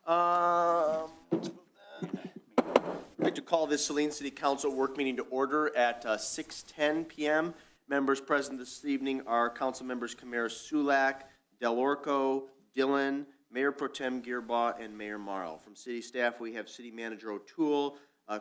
Let's move that. I'd like to call this Saline City Council work meeting to order at 6:10 p.m. Members present this evening are Council Members Kamara Sulak, Del Orco, Dillon, Mayor Pro Tem Gearbaugh, and Mayor Marl. From City staff, we have City Manager O'Toole,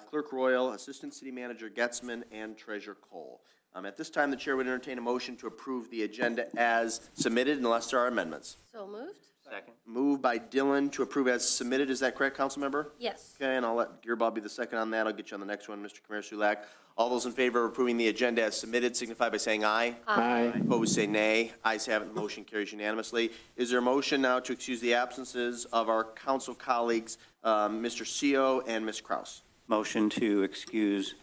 Clerk Royal, Assistant City Manager Getzman, and Treasurer Cole. At this time, the Chair would entertain a motion to approve the agenda as submitted unless there are amendments. So moved? Second. Moved Moved by Dillon to approve as submitted. Is that correct, Council Member? Yes. Okay, and I'll let Gearbaugh be the second on that. I'll get you on the next one, Mr. Kamara Sulak. All those in favor of approving the agenda as submitted signify by saying aye. Aye. Opposed, say nay. Ayes have it. The motion carries unanimously. Is there a motion now to excuse the absences of our council colleagues, Mr. Seo and Ms. Kraus? Motion to excuse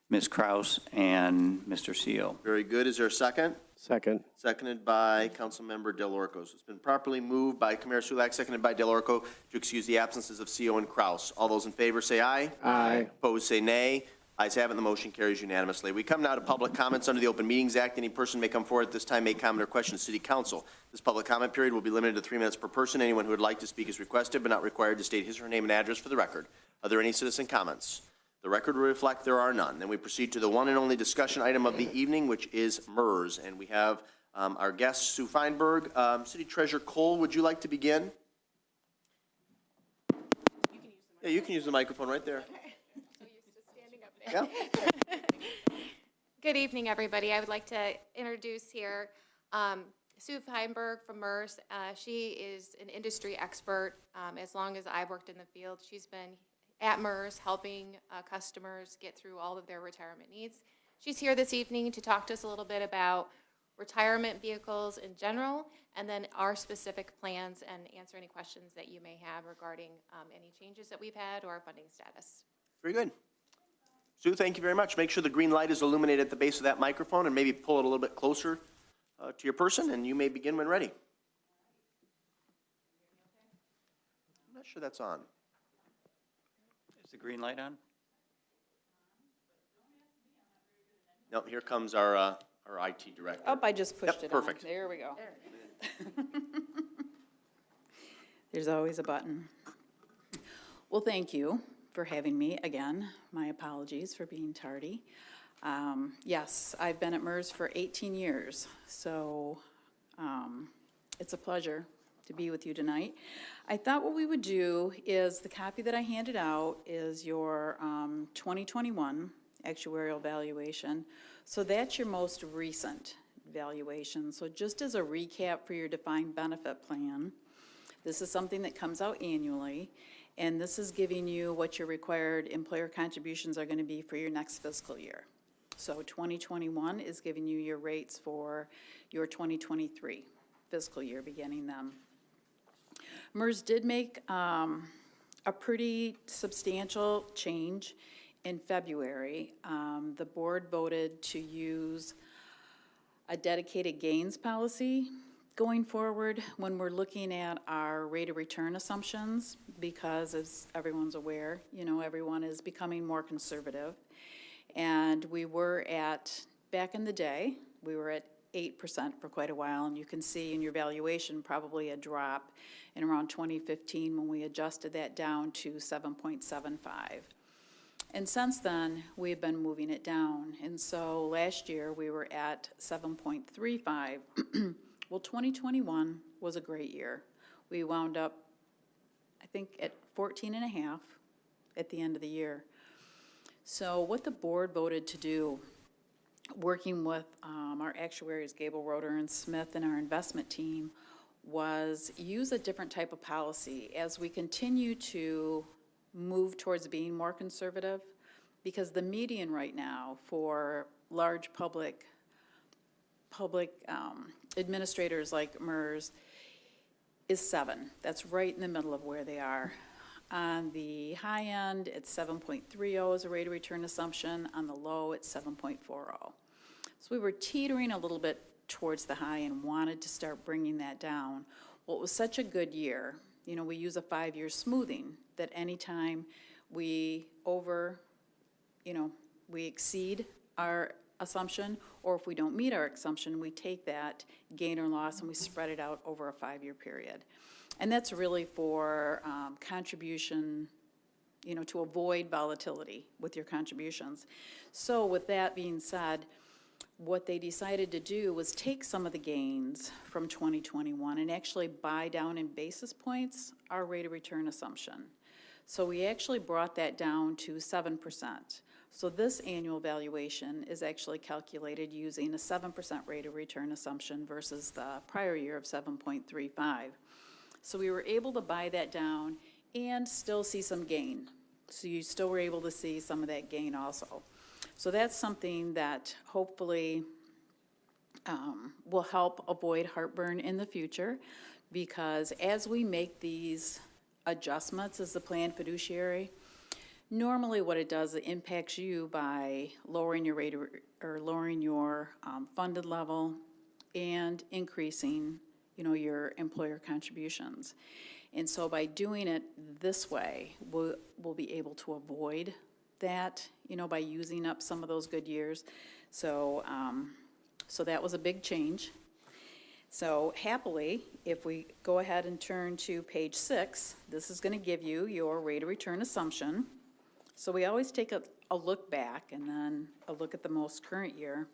Ms. Kraus and Mr. Seal. Very good. Is there a second? Second. Seconded by Councilmember Del Orco. So it's been properly moved by Kamara Sulak, seconded by Del Orco to excuse the absences of Seo and Kraus. All those in favor say aye. Aye. Opposed, say nay. Ayes have it, and the motion carries unanimously. We come now to public comments under the Open Meetings Act. Any person may come forward at this time, make comment or question to City Council. This public comment period will be limited to 3 minutes per person. Anyone who would like to speak is requested but not required to state his or her name and address for the record. Are there any citizen comments? The record will reflect there are none. Then we proceed to the one and only discussion item of the evening, which is MERS. And we have our guest, Sue Feinberg. City Treasurer Cole, would you like to begin? Yeah, you can use the microphone right there. So used to standing up there. Yeah. Good evening, everybody. I would like to introduce here Sue Feinberg from MERS. She is an industry expert. As long as I've worked in the field, she's been at MERS helping customers get through all of their retirement needs. She's here this evening to talk to us a little bit about retirement vehicles in general, and then our specific plans, and answer any questions that you may have regarding any changes that we've had or our funding status. Very good. Sue, thank you very much. Make sure the green light is illuminated at the base of that microphone and maybe pull it a little bit closer to your person, and you may begin when ready. I'm not sure that's on. Is the green light on? No, here comes our IT director. Oh, I just pushed it on. Perfect. There we go. There's always a button. Well, thank you for having me again. My apologies for being tardy. Yes, I've been at MERS for 18 years, so it's a pleasure to be with you tonight. I thought what we would do is the copy that I handed out is your 2021 actuarial valuation. So that's your most recent valuation. So just as a recap for your defined benefit plan, this is something that comes out annually, and this is giving you what your required employer contributions are going to be for your next fiscal year. So 2021 is giving you your rates for your 2023 fiscal year, beginning then. MERS did make a pretty substantial change in February. The board voted to use a dedicated gains policy going forward when we're looking at our rate of return assumptions, because as everyone's aware, you know, everyone is becoming more conservative. And we were at, back in the day, we were at 8% for quite a while, and you can see in your valuation probably a drop in around 2015 when we adjusted that down to 7.75. And since then, we've been moving it down. And so last year, we were at 7.35. Well, 2021 was a great year. We wound up, I think, at 14.5 at the end of the year. So what the board voted to do, working with our actuaries, Gable, Roeder, and Smith, and our investment team, was use a different type of policy as we continue to move towards being more conservative, because the median right now for large public administrators like MERS is 7. That's right in the middle of where they are. On the high end, it's 7.30 as a rate of return assumption. On the low, it's 7.40. So we were teetering a little bit towards the high and wanted to start bringing that down. Well, it was such a good year. You know, we use a 5-year smoothing that anytime we we exceed our assumption, or if we don't meet our assumption, we take that gain or loss and we spread it out over a 5-year period. And that's really for contribution, to avoid volatility with your contributions. So with that being said, what they decided to do was take some of the gains from 2021 and actually buy down in basis points our rate of return assumption. So we actually brought that down to 7%. So this annual valuation is actually calculated using a 7% rate of return assumption versus the prior year of 7.35. So we were able to buy that down and still see some gain. So you still were able to see some of that gain also. So that's something that hopefully will help avoid heartburn in the future, because as we make these adjustments as the planned fiduciary, normally what it does, it impacts you by lowering your rate or lowering your funded level and increasing, your employer contributions. And so by doing it this way, we'll be able to avoid that, by using up some of those good years. So, so that was a big change. So happily, if we go ahead and turn to page 6, this is going to give you your rate of return assumption. So we always take a look back and then a look at the most current year.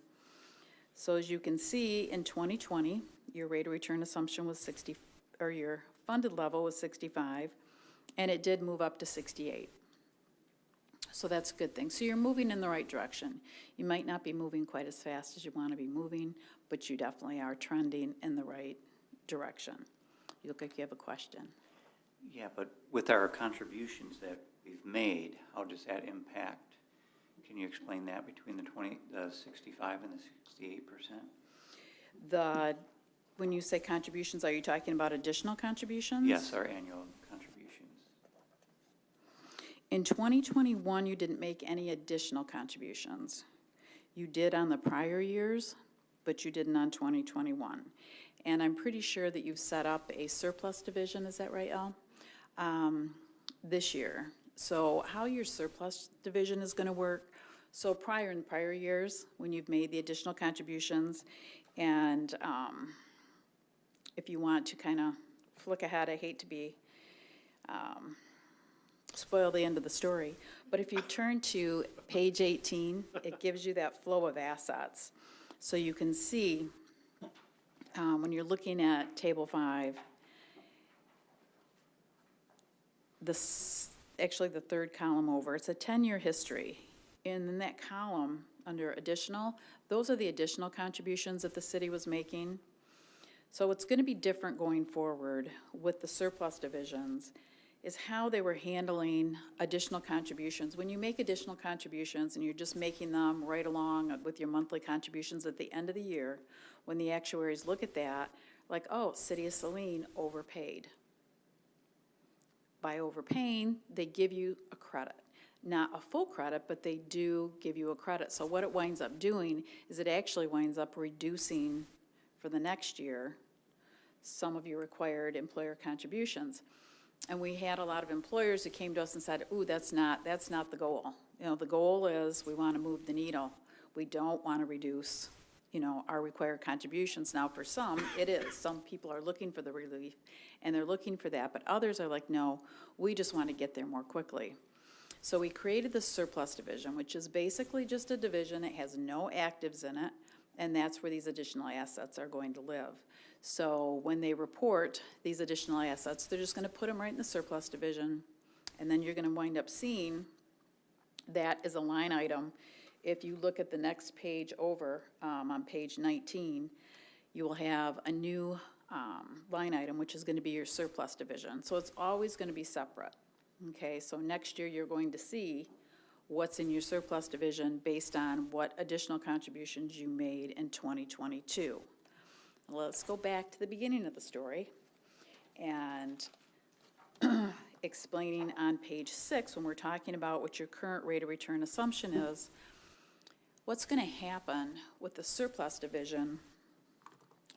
So as you can see, in 2020, your rate of return assumption was 60, or your funded level was 65, and it did move up to 68. So that's a good thing. So you're moving in the right direction. You might not be moving quite as fast as you want to be moving, but you definitely are trending in the right direction. You look like you have a question. Yeah, but with our contributions that we've made, how does that impact? Can you explain that between the 65 and the 68%? When you say contributions, are you talking about additional contributions? Yes, our annual contributions. In 2021, you didn't make any additional contributions. You did on the prior years, but you didn't on 2021. And I'm pretty sure that you've set up a surplus division, is that right, Elle? This year. So how your surplus division is going to work, so in prior years, when you've made the additional contributions, and if you want to kind of flick ahead, I hate to be spoil the end of the story, but if you turn to page 18, it gives you that flow of assets. So you can see when you're looking at table 5, actually the third column over, it's a 10-year history. And in that column under additional, those are the additional contributions that the city was making. So what's going to be different going forward with the surplus divisions is how they were handling additional contributions. When you make additional contributions and you're just making them right along with your monthly contributions at the end of the year, when the actuaries look at that, like, oh, City of Saline overpaid. By overpaying, they give you a credit. Not a full credit, but they do give you a credit. So what it winds up doing is it actually winds up reducing for the next year some of your required employer contributions. And we had a lot of employers who came to us and said, ooh, that's not the goal. The goal is we want to move the needle. We don't want to reduce, our required contributions. Now, for some, it is. Some people are looking for the relief, and they're looking for that. But others are like, no, we just want to get there more quickly. So we created the surplus division, which is basically just a division that has no actives in it, and that's where these additional assets are going to live. So when they report these additional assets, they're just going to put them right in the surplus division, and then you're going to wind up seeing that as a line item. If you look at the next page over, on page 19, you will have a new line item, which is going to be your surplus division. So it's always going to be separate. Okay, so next year you're going to see what's in your surplus division based on what additional contributions you made in 2022. Let's go back to the beginning of the story and explaining on page 6 when we're talking about what your current rate of return assumption is. What's going to happen with the surplus division,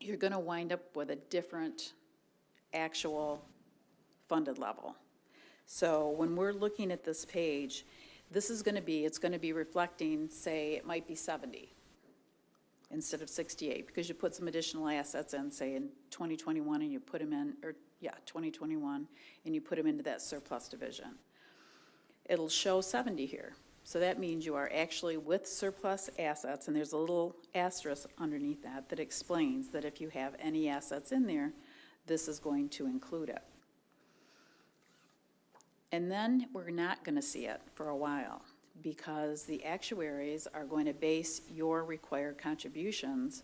you're going to wind up with a different actual funded level. So when we're looking at this page, this is going to be, it's going to be reflecting, say, it might be 70. instead of 68, because you put some additional assets in, say in 2021, and you put them in, 2021, and you put them into that surplus division. It'll show 70 here. So that means you are actually with surplus assets, and there's a little asterisk underneath that that explains that if you have any assets in there, this is going to include it. And then we're not going to see it for a while, because the actuaries are going to base your required contributions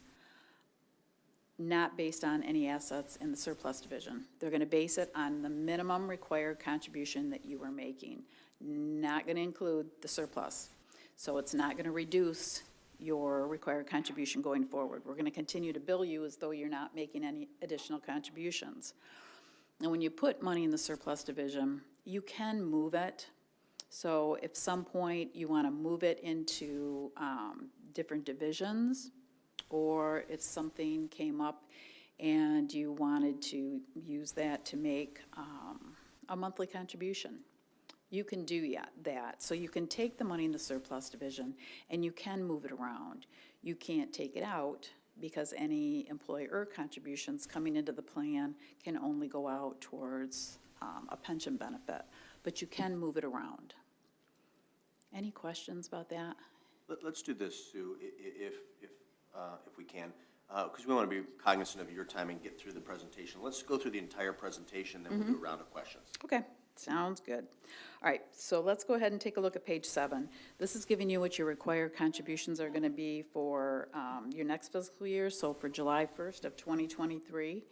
not based on any assets in the surplus division. They're going to base it on the minimum required contribution that you are making, not going to include the surplus. So it's not going to reduce your required contribution going forward. We're going to continue to bill you as though you're not making any additional contributions. And when you put money in the surplus division, you can move it. So if some point you want to move it into different divisions, or if something came up and you wanted to use that to make a monthly contribution, you can do that. So you can take the money in the surplus division and you can move it around. You can't take it out because any employer contributions coming into the plan can only go out towards a pension benefit, but you can move it around. Any questions about that? Let's do this, Sue, if we can, because we want to be cognizant of your time and get through the presentation. Let's go through the entire presentation, then we'll do a round of questions. Okay, sounds good. All right, so let's go ahead and take a look at page 7. This is giving you what your required contributions are going to be for your next fiscal year. So for July 1st of 2023,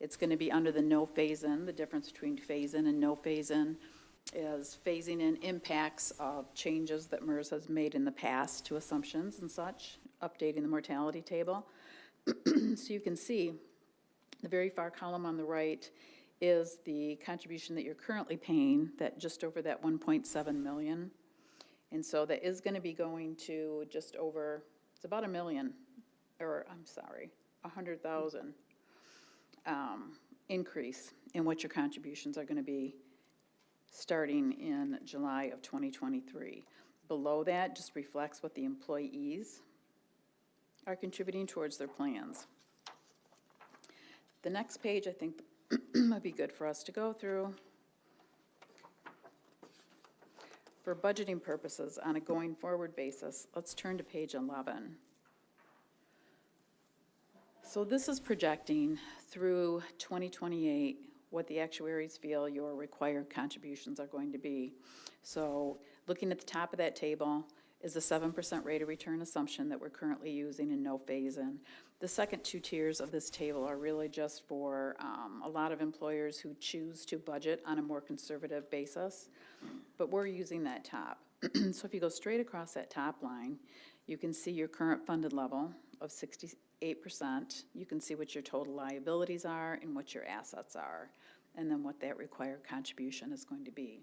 it's going to be under the no phase-in. The difference between phase-in and no phase-in is phasing in impacts of changes that MERS has made in the past to assumptions and such, updating the mortality table. So you can see the very far column on the right is the contribution that you're currently paying, that just over that 1.7 million. And so that is going to be going to just over, it's about 100,000 increase in what your contributions are going to be starting in July of 2023. Below that just reflects what the employees are contributing towards their plans. The next page, I think, would be good for us to go through. For budgeting purposes, on a going forward basis, let's turn to page 11. So this is projecting through 2028 what the actuaries feel your required contributions are going to be. So looking at the top of that table is the 7% rate of return assumption that we're currently using in no phase-in. The second two tiers of this table are really just for a lot of employers who choose to budget on a more conservative basis, but we're using that top. So if you go straight across that top line, you can see your current funded level of 68%. You can see what your total liabilities are and what your assets are, and then what that required contribution is going to be.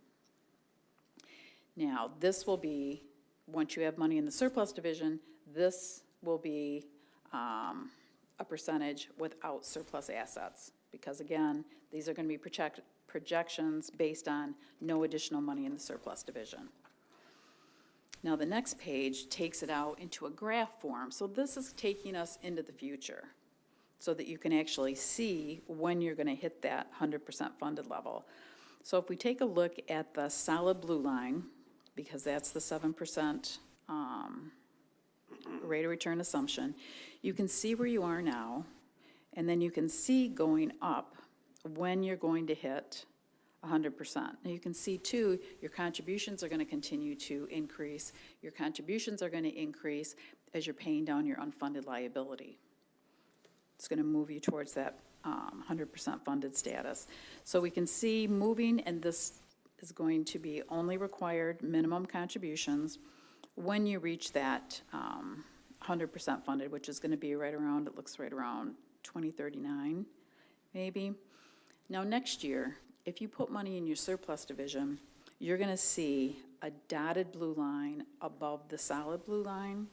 Now, this will be, once you have money in the surplus division, this will be a percentage without surplus assets. Because again, these are going to be projections based on no additional money in the surplus division. Now, the next page takes it out into a graph form. So this is taking us into the future so that you can actually see when you're going to hit that 100% funded level. So if we take a look at the solid blue line, because that's the 7% rate of return assumption, you can see where you are now, and then you can see going up when you're going to hit 100%. Now you can see too, your contributions are going to continue to increase. Your contributions are going to increase as you're paying down your unfunded liability. It's going to move you towards that 100% funded status. So we can see moving, and this is going to be only required minimum contributions when you reach that 100% funded, which is going to be right around, it looks right around 2039, maybe. Now next year, if you put money in your surplus division, you're going to see a dotted blue line above the solid blue line,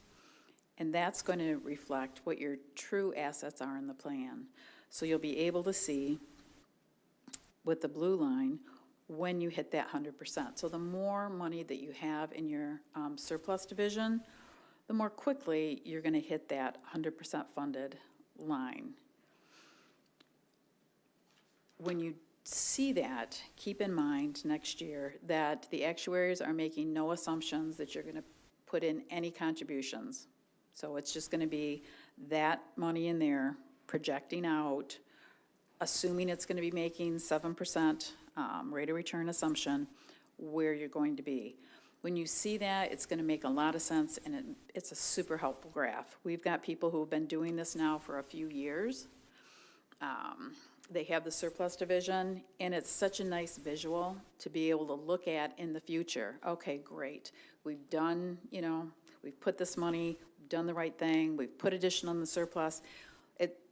and that's going to reflect what your true assets are in the plan. So you'll be able to see with the blue line when you hit that 100%. So the more money that you have in your surplus division, the more quickly you're going to hit that 100% funded line. When you see that, keep in mind next year that the actuaries are making no assumptions that you're going to put in any contributions. So it's just going to be that money in there projecting out, assuming it's going to be making 7% rate of return assumption, where you're going to be. When you see that, it's going to make a lot of sense, and it's a super helpful graph. We've got people who have been doing this now for a few years. They have the surplus division, and it's such a nice visual to be able to look at in the future. Okay, great. We've done, we've put this money, we've done the right thing, we've put additional in the surplus.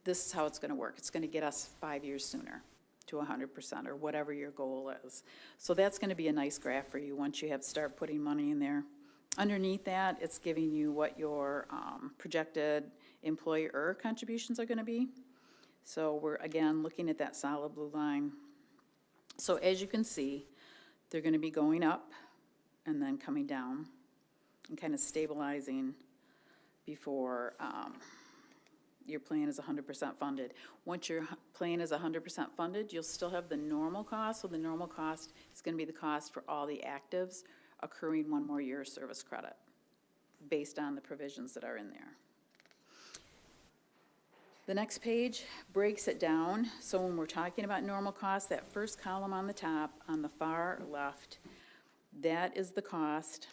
This is how it's going to work. It's going to get us 5 years sooner to 100% or whatever your goal is. So that's going to be a nice graph for you once you start putting money in there. Underneath that, it's giving you what your projected employer contributions are going to be. So we're, again, looking at that solid blue line. So as you can see, they're going to be going up and then coming down and kind of stabilizing before your plan is 100% funded. Once your plan is 100% funded, you'll still have the normal cost. So the normal cost is going to be the cost for all the actives accruing 1 more year of service credit based on the provisions that are in there. The next page breaks it down. So when we're talking about normal cost, that first column on the top, on the far left, that is the cost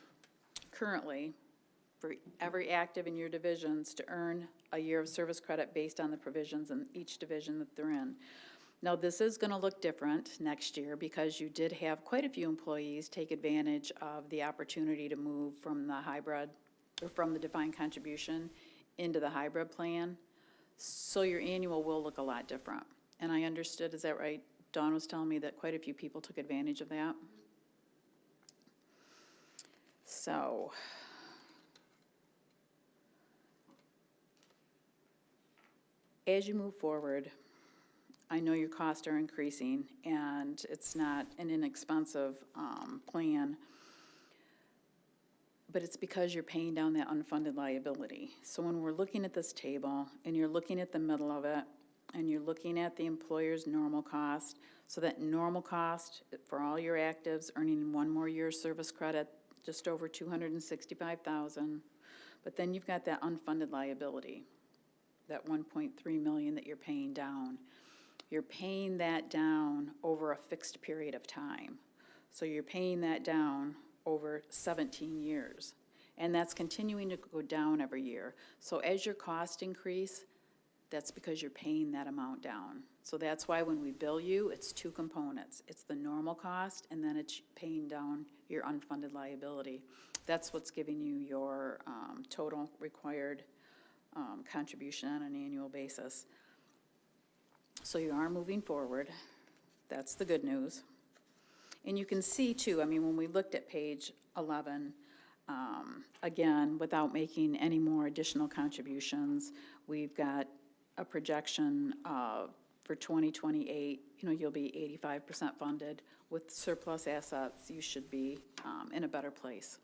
currently for every active in your divisions to earn a year of service credit based on the provisions in each division that they're in. Now, this is going to look different next year because you did have quite a few employees take advantage of the opportunity to move from the hybrid, or from the defined contribution into the hybrid plan. So your annual will look a lot different. And I understood, is that right? Dawn was telling me that quite a few people took advantage of that. So as you move forward, I know your costs are increasing, and it's not an inexpensive plan, but it's because you're paying down that unfunded liability. So when we're looking at this table, and you're looking at the middle of it, and you're looking at the employer's normal cost, so that normal cost for all your actives earning 1 more year service credit, just over $265,000, but then you've got that unfunded liability, that $1.3 million that you're paying down. You're paying that down over a fixed period of time. So you're paying that down over 17 years. And that's continuing to go down every year. So as your costs increase, that's because you're paying that amount down. So that's why when we bill you, it's 2 components. It's the normal cost, and then it's paying down your unfunded liability. That's what's giving you your total required contribution on an annual basis. So you are moving forward. That's the good news. And you can see too, I mean, when we looked at page 11, again, without making any more additional contributions, we've got a projection for 2028, you'll be 85% funded. With surplus assets, you should be in a better place.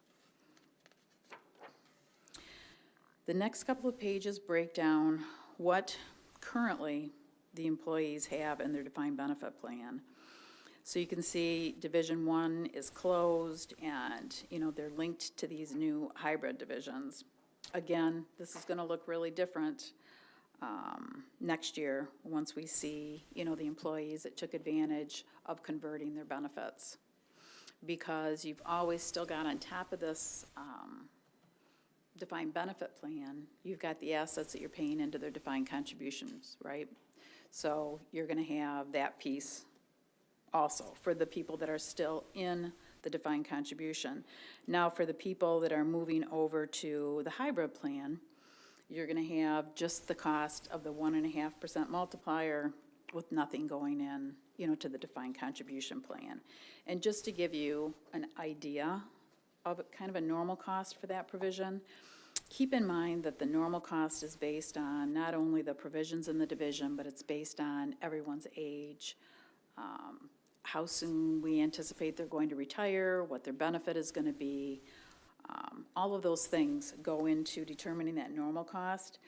The next couple of pages break down what currently the employees have in their defined benefit plan. So you can see Division 1 is closed, and they're linked to these new hybrid divisions. Again, this is going to look really different next year once we see the employees that took advantage of converting their benefits, because you've always still got on top of this defined benefit plan, you've got the assets that you're paying into their defined contributions, right? So you're going to have that piece also for the people that are still in the defined contribution. Now, for the people that are moving over to the hybrid plan, you're going to have just the cost of the 1.5% multiplier with nothing going in, to the defined contribution plan. And just to give you an idea of kind of a normal cost for that provision, keep in mind that the normal cost is based on not only the provisions in the division, but it's based on everyone's age, how soon we anticipate they're going to retire, what their benefit is going to be, All of those things go into determining that normal cost,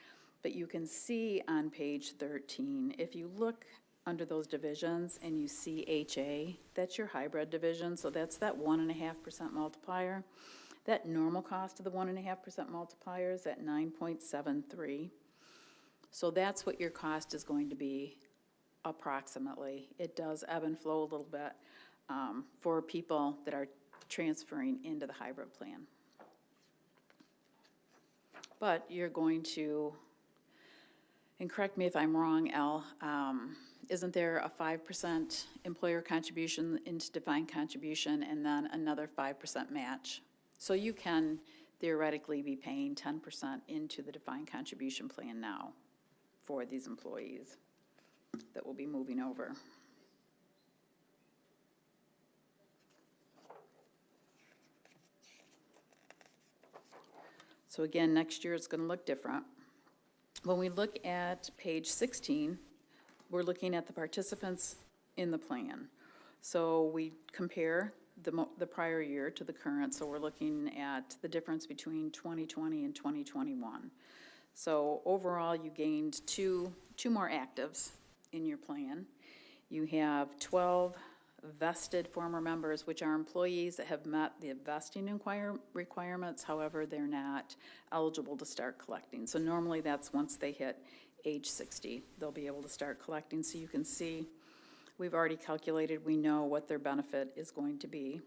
but you can see on page 13, if you look under those divisions and you see HA, that's your hybrid division, so that's that 1.5% multiplier. That normal cost of the 1.5% multiplier is at 9.73. So that's what your cost is going to be approximately. It does ebb and flow a little bit for people that are transferring into the hybrid plan. But you're going to, and correct me if I'm wrong, Al, isn't there a 5% employer contribution into defined contribution and then another 5% match? So you can theoretically be paying 10% into the defined contribution plan now for these employees that will be moving over. So again, next year it's going to look different. When we look at page 16, we're looking at the participants in the plan. So we compare the prior year to the current, so we're looking at the difference between 2020 and 2021. So overall, you gained two more actives in your plan. You have 12 vested former members, which are employees that have met the vesting requirements. However, they're not eligible to start collecting. So normally that's once they hit age 60, they'll be able to start collecting. So you can see we've already calculated, we know what their benefit is going to be.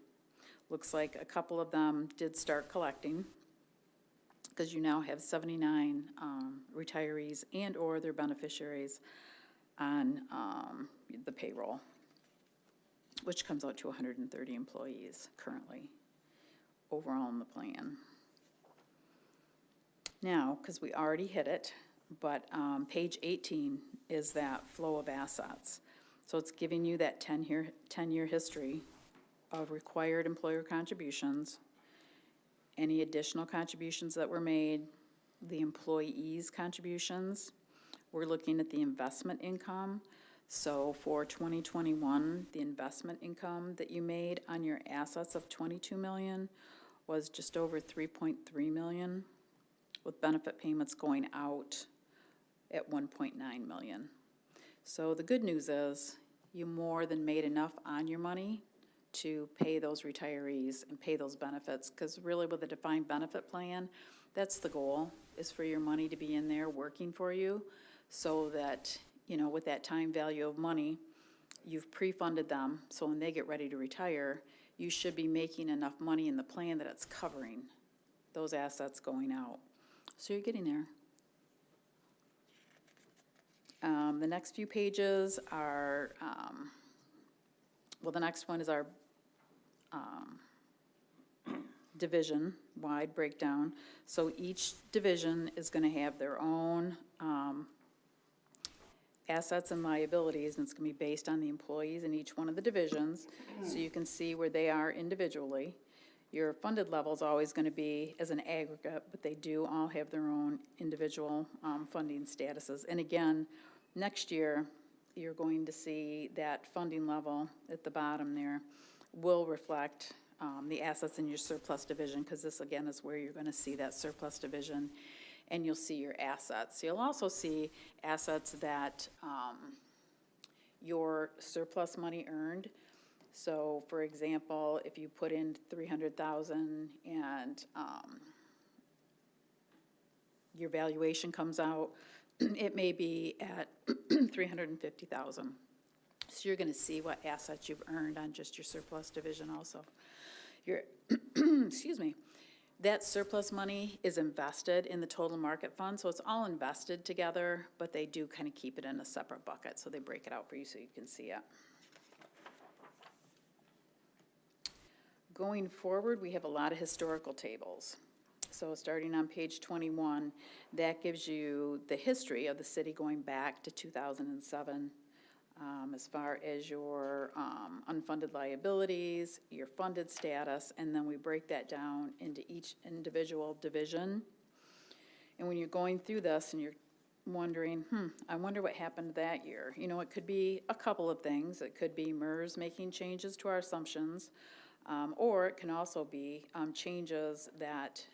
Looks like a couple of them did start collecting, because you now have 79 retirees and or their beneficiaries on the payroll, which comes out to 130 employees currently overall in the plan. Now, because we already hit it, but page 18 is that flow of assets. So it's giving you that 10-year history of required employer contributions, any additional contributions that were made, the employees' contributions. We're looking at the investment income. So for 2021, the investment income that you made on your assets of $22 million was just over $3.3 million, with benefit payments going out at $1.9 million. So the good news is you more than made enough on your money to pay those retirees and pay those benefits, because really with a defined benefit plan, that's the goal, is for your money to be in there working for you, so that, you know, with that time value of money, you've pre-funded them, so when they get ready to retire, you should be making enough money in the plan that it's covering those assets going out. So you're getting there. The next few pages are, well, the next one is our division-wide breakdown. So each division is going to have their own assets and liabilities, and it's going to be based on the employees in each one of the divisions, so you can see where they are individually. Your funded level is always going to be as an aggregate, but they do all have their own individual funding statuses. And again, next year, you're going to see that funding level at the bottom there will reflect the assets in your surplus division, because this again is where you're going to see that surplus division, and you'll see your assets. You'll also see assets that your surplus money earned. So for example, if you put in $300,000 and your valuation comes out, it may be at $350,000. So you're going to see what assets you've earned on just your surplus division also. Your, excuse me, that surplus money is invested in the total market fund, so it's all invested together, but they do kind of keep it in a separate bucket, so they break it out for you so you can see it. Going forward, we have a lot of historical tables. So starting on page 21, that gives you the history of the city going back to 2007, as far as your unfunded liabilities, your funded status, and then we break that down into each individual division. And when you're going through this and you're wondering, I wonder what happened that year. You know, it could be a couple of things. It could be MERS making changes to our assumptions. Or it can also be changes that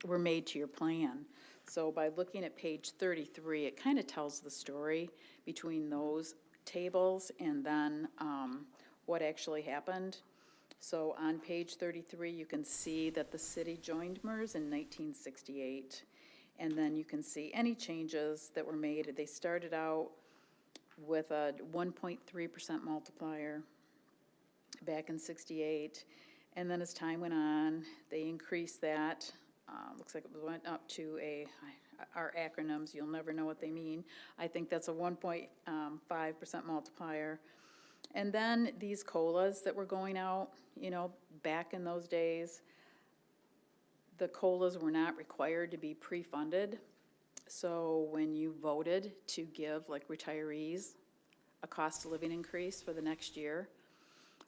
were made to your plan. So by looking at page 33, it kind of tells the story between those tables and then what actually happened. So on page 33, you can see that the city joined MERS in 1968. And then you can see any changes that were made. They started out with a 1.3% multiplier back in 68. And then as time went on, they increased that. Looks like it went up to our acronyms, you'll never know what they mean. I think that's a 1.5% multiplier. And then these COLAs that were going out, you know, back in those days, the COLAs were not required to be pre-funded. So when you voted to give, like, retirees a cost of living increase for the next year,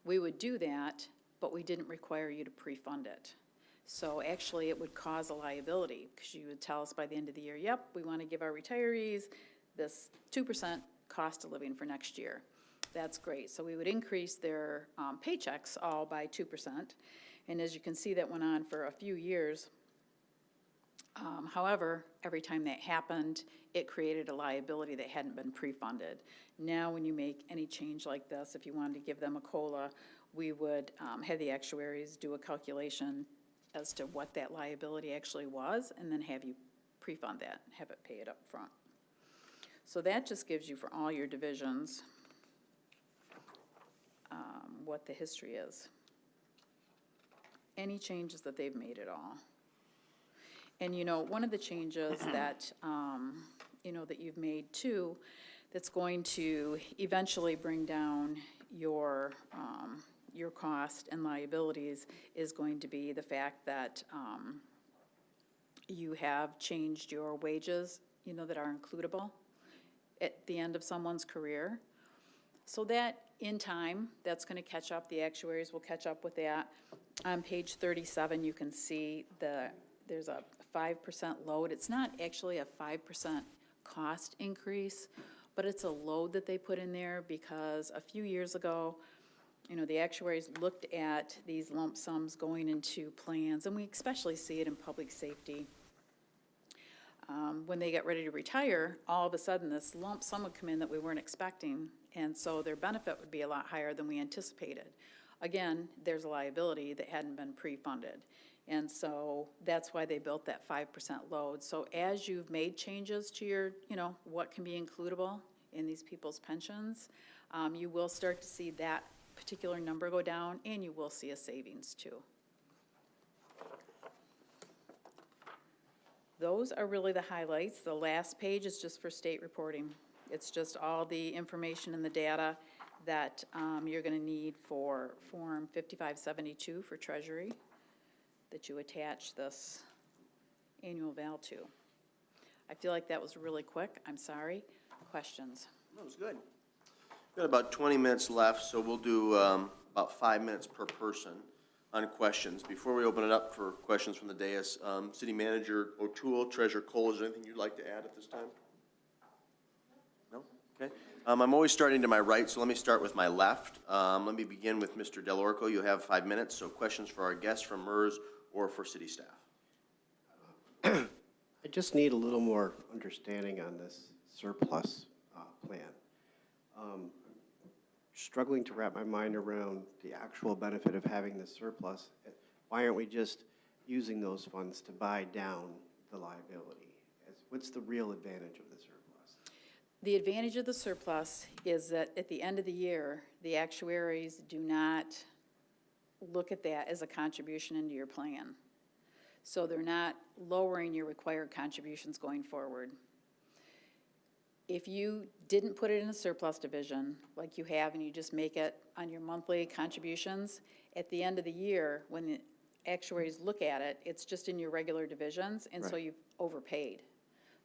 we would do that, but we didn't require you to pre-fund it. So actually, it would cause a liability, because you would tell us by the end of the year, yep, we want to give our retirees this 2% cost of living for next year. That's great. So we would increase their paychecks all by 2%. And as you can see, that went on for a few years. However, every time that happened, it created a liability that hadn't been pre-funded. Now, when you make any change like this, if you wanted to give them a COLA, we would have the actuaries do a calculation as to what that liability actually was, and then have you pre-fund that, have it pay it up front. So that just gives you, for all your divisions, what the history is. Any changes that they've made at all. And, you know, one of the changes that, you know, that you've made too, that's going to eventually bring down your cost and liabilities is going to be the fact that you have changed your wages, you know, that are includable at the end of someone's career. So that, in time, that's going to catch up. The actuaries will catch up with that. On page 37, you can see there's a 5% load. It's not actually a 5% cost increase, but it's a load that they put in there because a few years ago, you know, the actuaries looked at these lump sums going into plans, and we especially see it in public safety. When they get ready to retire, all of a sudden this lump sum would come in that we weren't expecting, and so their benefit would be a lot higher than we anticipated. Again, there's a liability that hadn't been pre-funded, and so that's why they built that 5% load. So as you've made changes to your, you know, what can be includable in these people's pensions, you will start to see that particular number go down, and you will see a savings too. Those are really the highlights. The last page is just for state reporting. It's just all the information and the data that you're going to need for Form 5572 for Treasury that you attach this annual val to. I feel like that was really quick. I'm sorry. Questions? That was good. We've got about 20 minutes left, so we'll do about 5 minutes per person on questions. Before we open it up for questions from the dais, City Manager O'Toole, Treasurer Cole, is there anything you'd like to add at this time? No? Okay. I'm always starting to my right, so let me start with my left. Let me begin with Mr. Delorco. You have 5 minutes, so questions for our guests from MERS or for city staff. I just need a little more understanding on this surplus plan. Struggling to wrap my mind around the actual benefit of having the surplus. Why aren't we just using those funds to buy down the liability? What's the real advantage of the surplus? The advantage of the surplus is that at the end of the year, the actuaries do not look at that as a contribution into your plan. So they're not lowering your required contributions going forward. If you didn't put it in a surplus division like you have and you just make it on your monthly contributions, at the end of the year, when the actuaries look at it, it's just in your regular divisions, and so Right. you've overpaid.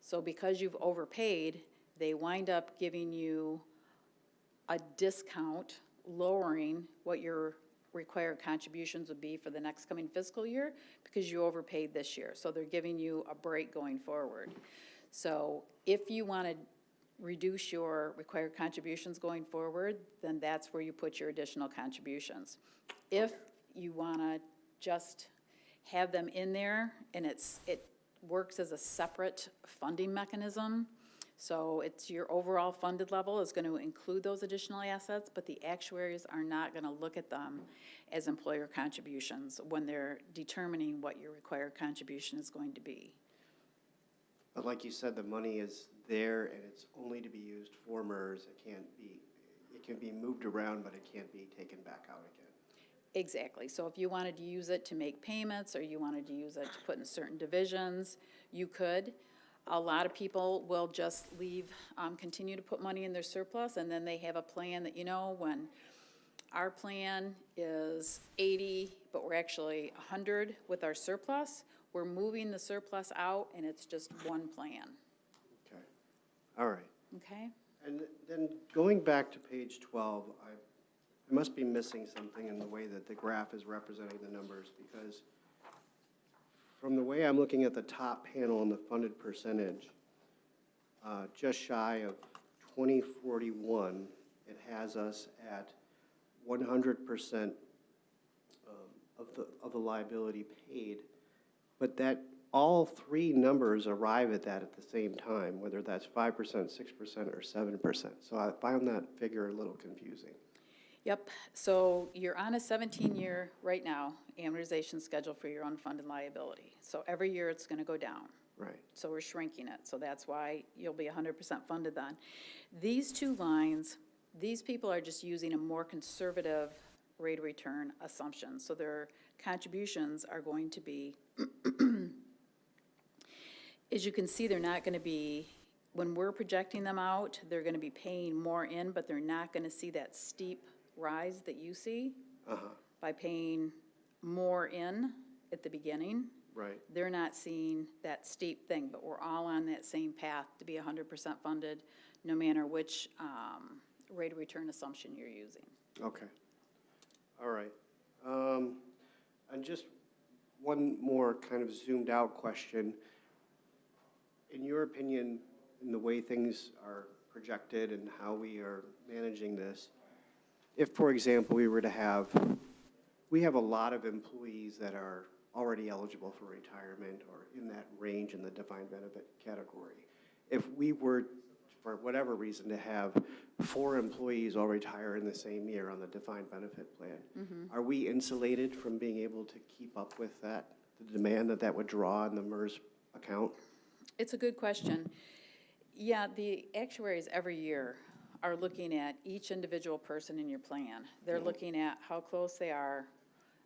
So because you've overpaid, they wind up giving you a discount, lowering what your required contributions would be for the next coming fiscal year because you overpaid this year. So they're giving you a break going forward. So if you wanted reduce your required contributions going forward, then that's where you put your additional contributions. If you want to just have them in there and it works as a separate funding mechanism, so it's your overall funded level is going to include those additional assets, but the actuaries are not going to look at them as employer contributions when they're determining what your required contribution is going to be. But like you said, the money is there and it's only to be used for MERS. It can be moved around, but it can't be taken back out again. Exactly. So if you wanted to use it to make payments or you wanted to use it to put in certain divisions, you could. A lot of people will just leave, continue to put money in their surplus, and then they have a plan that, when our plan is 80, but we're actually 100 with our surplus, we're moving the surplus out, and it's just one plan, Okay, all right. okay? And then going back to page 12, I must be missing something in the way that the graph is representing the numbers, because from the way I'm looking at the top panel on the funded percentage, just shy of 2041, it has us at 100% of the liability paid, but that all three numbers arrive at that at the same time, whether that's 5%, 6%, or 7%. So I found that figure a little confusing. Yep, so you're on a 17-year, right now, amortization schedule for your unfunded liability. So every year it's going to go down. Right. So we're shrinking it, so that's why you'll be 100% funded then. These two lines, these people are just using a more conservative rate of return assumption. So their contributions are going to be, as you can see, they're not going to be, when we're projecting them out, they're going to be paying more in, but they're not going to see that steep rise that you see by paying more in at the beginning. Right. They're not seeing that steep thing, but we're all on that same path to be 100% funded, no matter which rate of return assumption you're using. Okay. All right. And just one more kind of zoomed out question. In your opinion, in the way things are projected and how we are managing this, if, for example, we have a lot of employees that are already eligible for retirement or in that range in the defined benefit category. If we were, for whatever reason, to have 4 employees all retire in the same year on the defined benefit plan, are we insulated from being able to keep up with that, the demand that would draw in the MERS account? It's a good question. Yeah, the actuaries every year are looking at each individual person in your plan. They're looking at how close they are,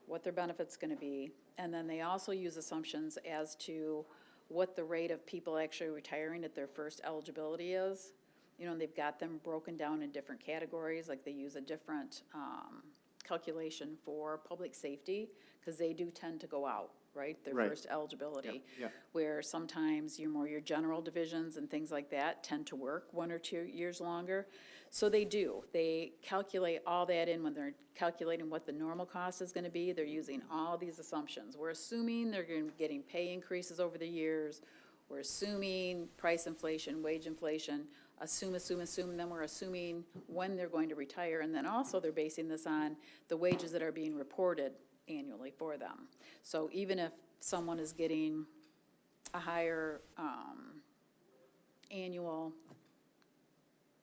what their benefit's going to be, and then they also use assumptions as to what the rate of people actually retiring at their first eligibility is. And they've got them broken down in different categories, like they use a different calculation for public safety, because they do tend to go out, right? Their Right. first eligibility. Yeah. Where sometimes your general divisions and things like that tend to work 1 or 2 years longer. So they do. They calculate all that in when they're calculating what the normal cost is going to be. They're using all these assumptions. We're assuming they're going to be getting pay increases over the years. We're assuming price inflation, wage inflation, assume, and then we're assuming when they're going to retire. And then also they're basing this on the wages that are being reported annually for them. So even if someone is getting a higher annual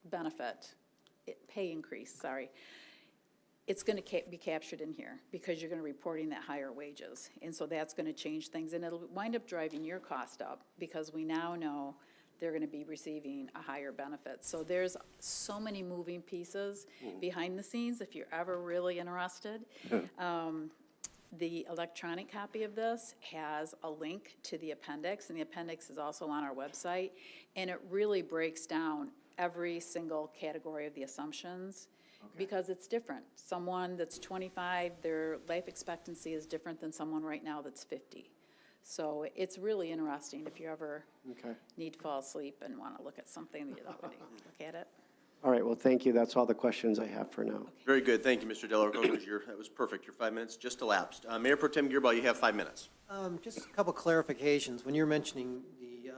benefit, pay increase, it's going to be captured in here because you're going to be reporting that higher wages. And so that's going to change things, and it'll wind up driving your cost up because we now know they're going to be receiving a higher benefit. So there's so many moving pieces behind the scenes if you're ever really interested. The electronic copy of this has a link to the appendix, and the appendix is also on our website, and it really breaks down every single category of the assumptions because it's different. Someone that's 25, their life expectancy is different than someone right now that's 50. So it's really interesting if you ever need to fall asleep and want to look at something, look at it. All right, well, thank you. That's all the questions I have for now. Very good. Thank you, Mr. Delarico. That was perfect. Your 5 minutes just elapsed. Mayor Pro Tem Gearbaugh, you have 5 minutes. Just a couple clarifications. When you're mentioning the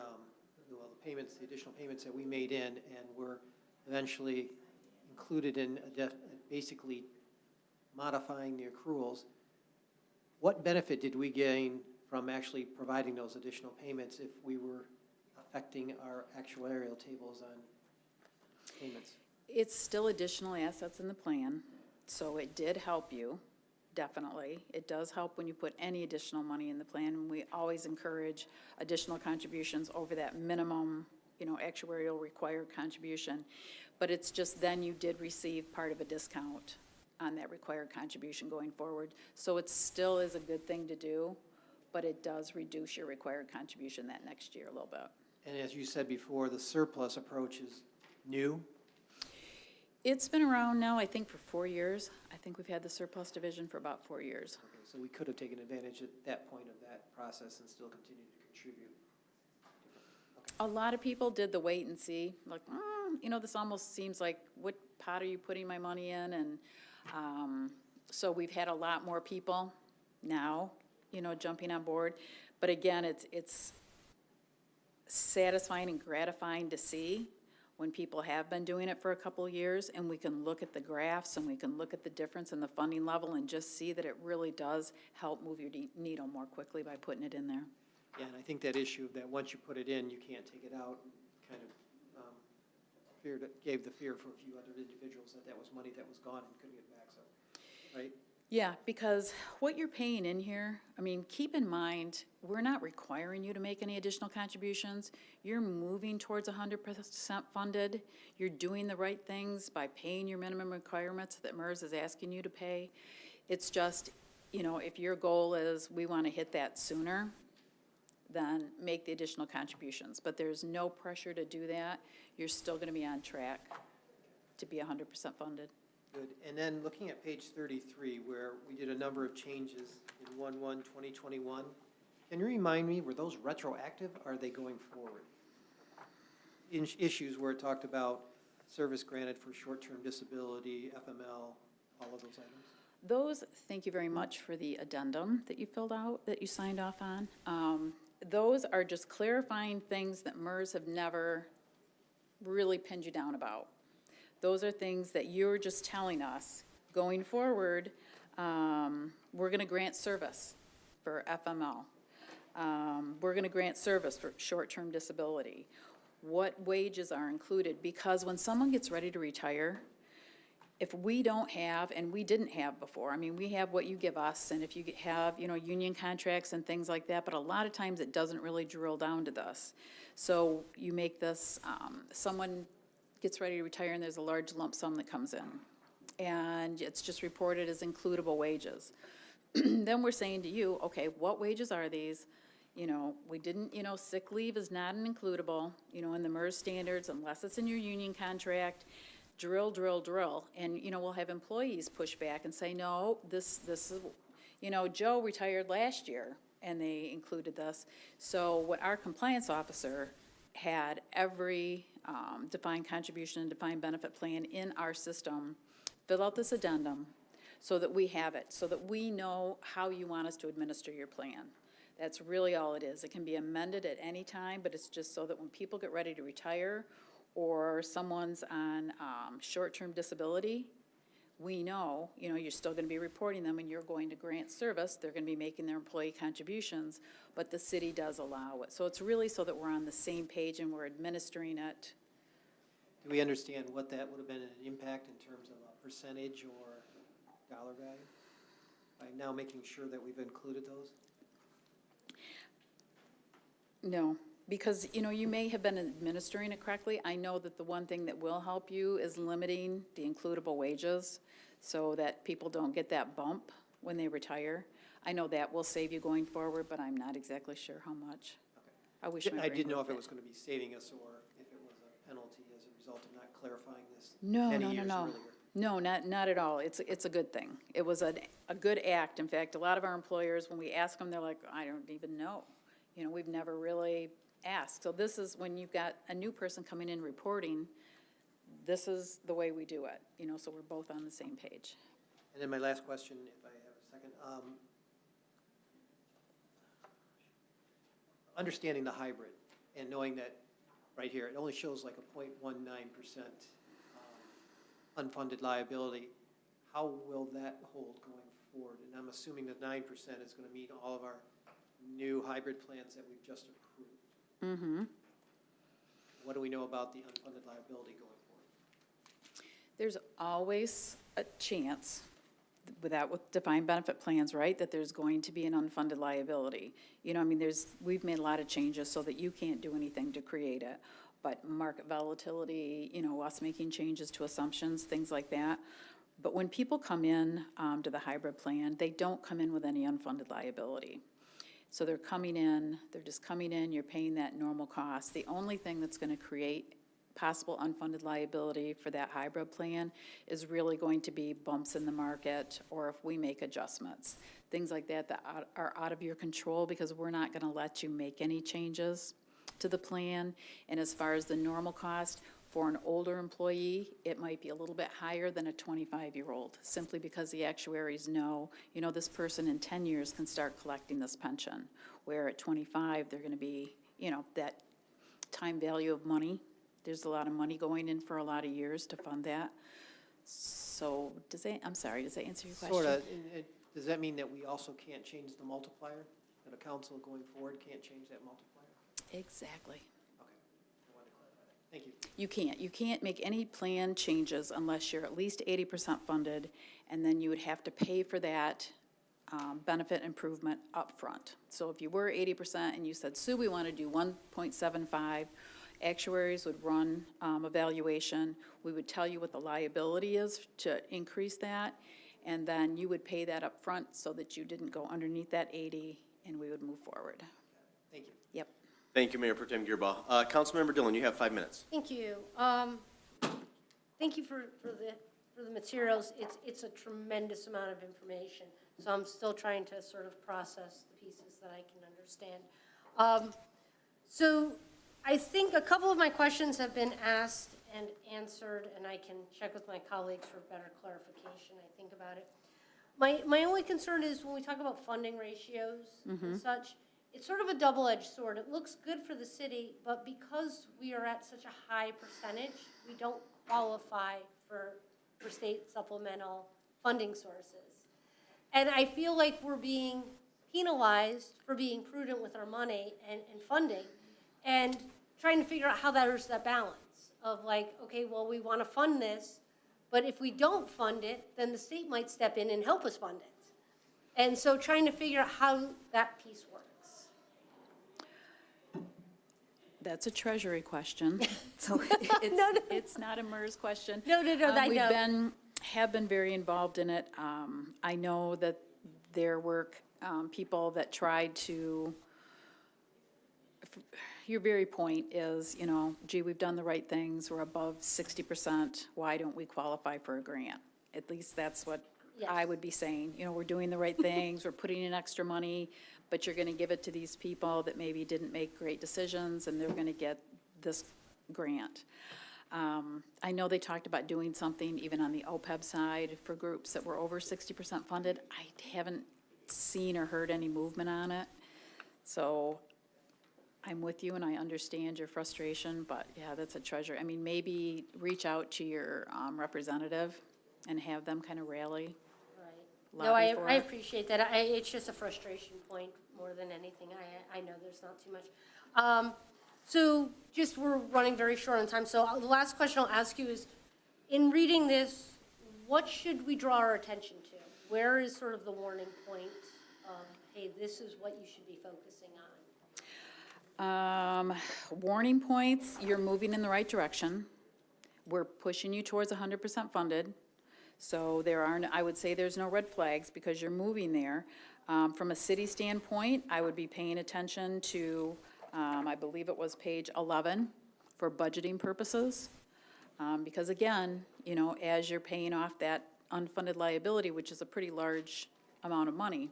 payments, the additional payments that we made in and were eventually included in basically modifying the accruals, what benefit did we gain from actually providing those additional payments if we were affecting our actuarial tables on payments? It's still additional assets in the plan, so it did help you, definitely. It does help when you put any additional money in the plan, and we always encourage additional contributions over that minimum, actuarial required contribution. But it's just then you did receive part of a discount on that required contribution going forward. So it still is a good thing to do, but it does reduce your required contribution that next year a little bit. And as you said before, the surplus approach is new. It's been around now, I think, for 4 years. I think we've had the surplus division for about 4 years. Okay, so we could have taken advantage at that point of that process and still continued to contribute. A lot of people did the wait and see, like, this almost seems like, what pot are you putting my money in? And so we've had a lot more people now, jumping on board. But again, it's satisfying and gratifying to see when people have been doing it for a couple of years, and we can look at the graphs and we can look at the difference in the funding level and just see that it really does help move your needle more quickly by putting it in there. Yeah, and I think that issue of that once you put it in, you can't take it out, kind of gave the fear for a few other individuals that was money that was gone and couldn't get back, so, right? Yeah, because what you're paying in here, keep in mind, we're not requiring you to make any additional contributions. You're moving towards 100% funded. You're doing the right things by paying your minimum requirements that MERS is asking you to pay. It's just, if your goal is we want to hit that sooner, then make the additional contributions. But there's no pressure to do that. You're still going to be on track to be 100% funded. Good. And then looking at page 33, where we did a number of changes in 1/1/2021, can you remind me, were those retroactive, or are they going forward? In issues where it talked about service granted for short-term disability, FML, all of those items? Those, thank you very much for the addendum that you filled out, that you signed off on. Those are just clarifying things that MERS have never really pinned you down about. Those are things that you're just telling us, going forward, we're going to grant service for FML. We're going to grant service for short-term disability. What wages are included? Because when someone gets ready to retire, if we don't have, and we didn't have before, we have what you give us, and if you have, union contracts and things like that, but a lot of times it doesn't really drill down to this. So you make this, someone gets ready to retire and there's a large lump sum that comes in, and it's just reported as includable wages. Then we're saying to you, okay, what wages are these? We didn't, sick leave is not an includable, in the MERS standards, unless it's in your union contract. Drill. And, we'll have employees push back and say, no, this is, Joe retired last year and they included this. So what our compliance officer had every defined contribution and defined benefit plan in our system, fill out this addendum so that we have it, so that we know how you want us to administer your plan. That's really all it is. It can be amended at any time, but it's just so that when people get ready to retire or someone's on short-term disability, we know, you're still going to be reporting them and you're going to grant service. They're going to be making their employee contributions, but the city does allow it. So it's really so that we're on the same page and we're administering it. Do we understand what that would have been an impact in terms of a percentage or dollar value by now making sure that we've included those? No, because, you may have been administering it correctly. I know that the one thing that will help you is limiting the includable wages so that people don't get that bump when they retire. I know that will save you going forward, but I'm not exactly sure how much. Okay. I wish my I brain didn't know worked if it was going to be saving us or if it was a penalty as a result of not clarifying this No, many no, no, years no. earlier. No, not at all. It's a good thing. It was a good act. In fact, a lot of our employers, when we ask them, they're like, I don't even know. We've never really asked. So this is when you've got a new person coming in reporting, this is the way we do it, so we're both on the same page. And then my last question, if I have a second. Understanding the hybrid and knowing that right here, it only shows like a 0.19% unfunded liability. How will that hold going forward? And I'm assuming that 9% is going to meet all of our new hybrid plans that we've just approved. Mm-hmm. What do we know about the unfunded liability going forward? There's always a chance, with defined benefit plans, right, that there's going to be an unfunded liability. You know, I mean, we've made a lot of changes so that you can't do anything to create it. But market volatility, you know, us making changes to assumptions, things like that. But when people come in to the hybrid plan, they don't come in with any unfunded liability. So they're just coming in, you're paying that normal cost. The only thing that's going to create possible unfunded liability for that hybrid plan is really going to be bumps in the market, or if we make adjustments. Things like that are out of your control, because we're not going to let you make any changes to the plan. And as far as the normal cost, for an older employee, it might be a little bit higher than a 25-year-old, simply because the actuaries know, you know, this person in 10 years can start collecting this pension, where at 25, they're going to be, you know, that time value of money. There's a lot of money going in for a lot of years to fund that. So does that answer your question? Sort of. Does that mean that we also can't change the multiplier? That a council going forward can't change that multiplier? Exactly. Okay. I wanted to clarify that. Thank you. You can't make any plan changes unless you're at least 80% funded, and then you would have to pay for that benefit improvement upfront. So if you were 80% and you said, Sue, we want to do 1.75, actuaries would run evaluation. We would tell you what the liability is to increase that, and then you would pay that upfront so that you didn't go underneath that 80, and we would move forward. Thank you. Yep. Thank you, Mayor Pro Tem Gearbaugh. Councilmember Dillon, you have 5 minutes. Thank you. Thank you for the materials. It's a tremendous amount of information, so I'm still trying to sort of process the pieces that I can understand. So I think a couple of my questions have been asked and answered, and I can check with my colleagues for better clarification, I think, about it. My only concern is when we talk about funding ratios and such, it's sort of a double-edged sword. It looks good for the city, but because we are at such a high percentage, we don't qualify for state supplemental funding sources. And I feel like we're being penalized for being prudent with our money and funding, and trying to figure out how there's that balance of like, okay, well, we want to fund this, but if we don't fund it, then the state might step in and help us fund it. And so trying to figure out how that piece works. That's a Treasury question, so it's not a MERS question. No, I know. Have been very involved in it. I know that there were people that tried to, your very point is, you know, gee, we've done the right things, we're above 60%, why don't we qualify for a grant? At least that's what I would be saying. You know, we're doing the right things, we're putting in extra money, but you're going to give it to these people that maybe didn't make great decisions, and they're going to get this grant. I know they talked about doing something even on the OPEB side for groups that were over 60% funded. I haven't seen or heard any movement on it. So I'm with you and I understand your frustration, but yeah, that's a treasure. I mean, maybe reach out to your representative and have them kind of rally. Right. No, I appreciate that. It's just a frustration point more than anything. I know there's not too much. So just, we're running very short on time. So the last question I'll ask you is, in reading this, what should we draw our attention to? Where is sort of the warning point of, hey, this is what you should be focusing on? Warning points, you're moving in the right direction. We're pushing you towards 100% funded. So I would say there's no red flags because you're moving there. From a city standpoint, I would be paying attention to, I believe it was page 11 for budgeting purposes. Because again, you know, as you're paying off that unfunded liability, which is a pretty large amount of money,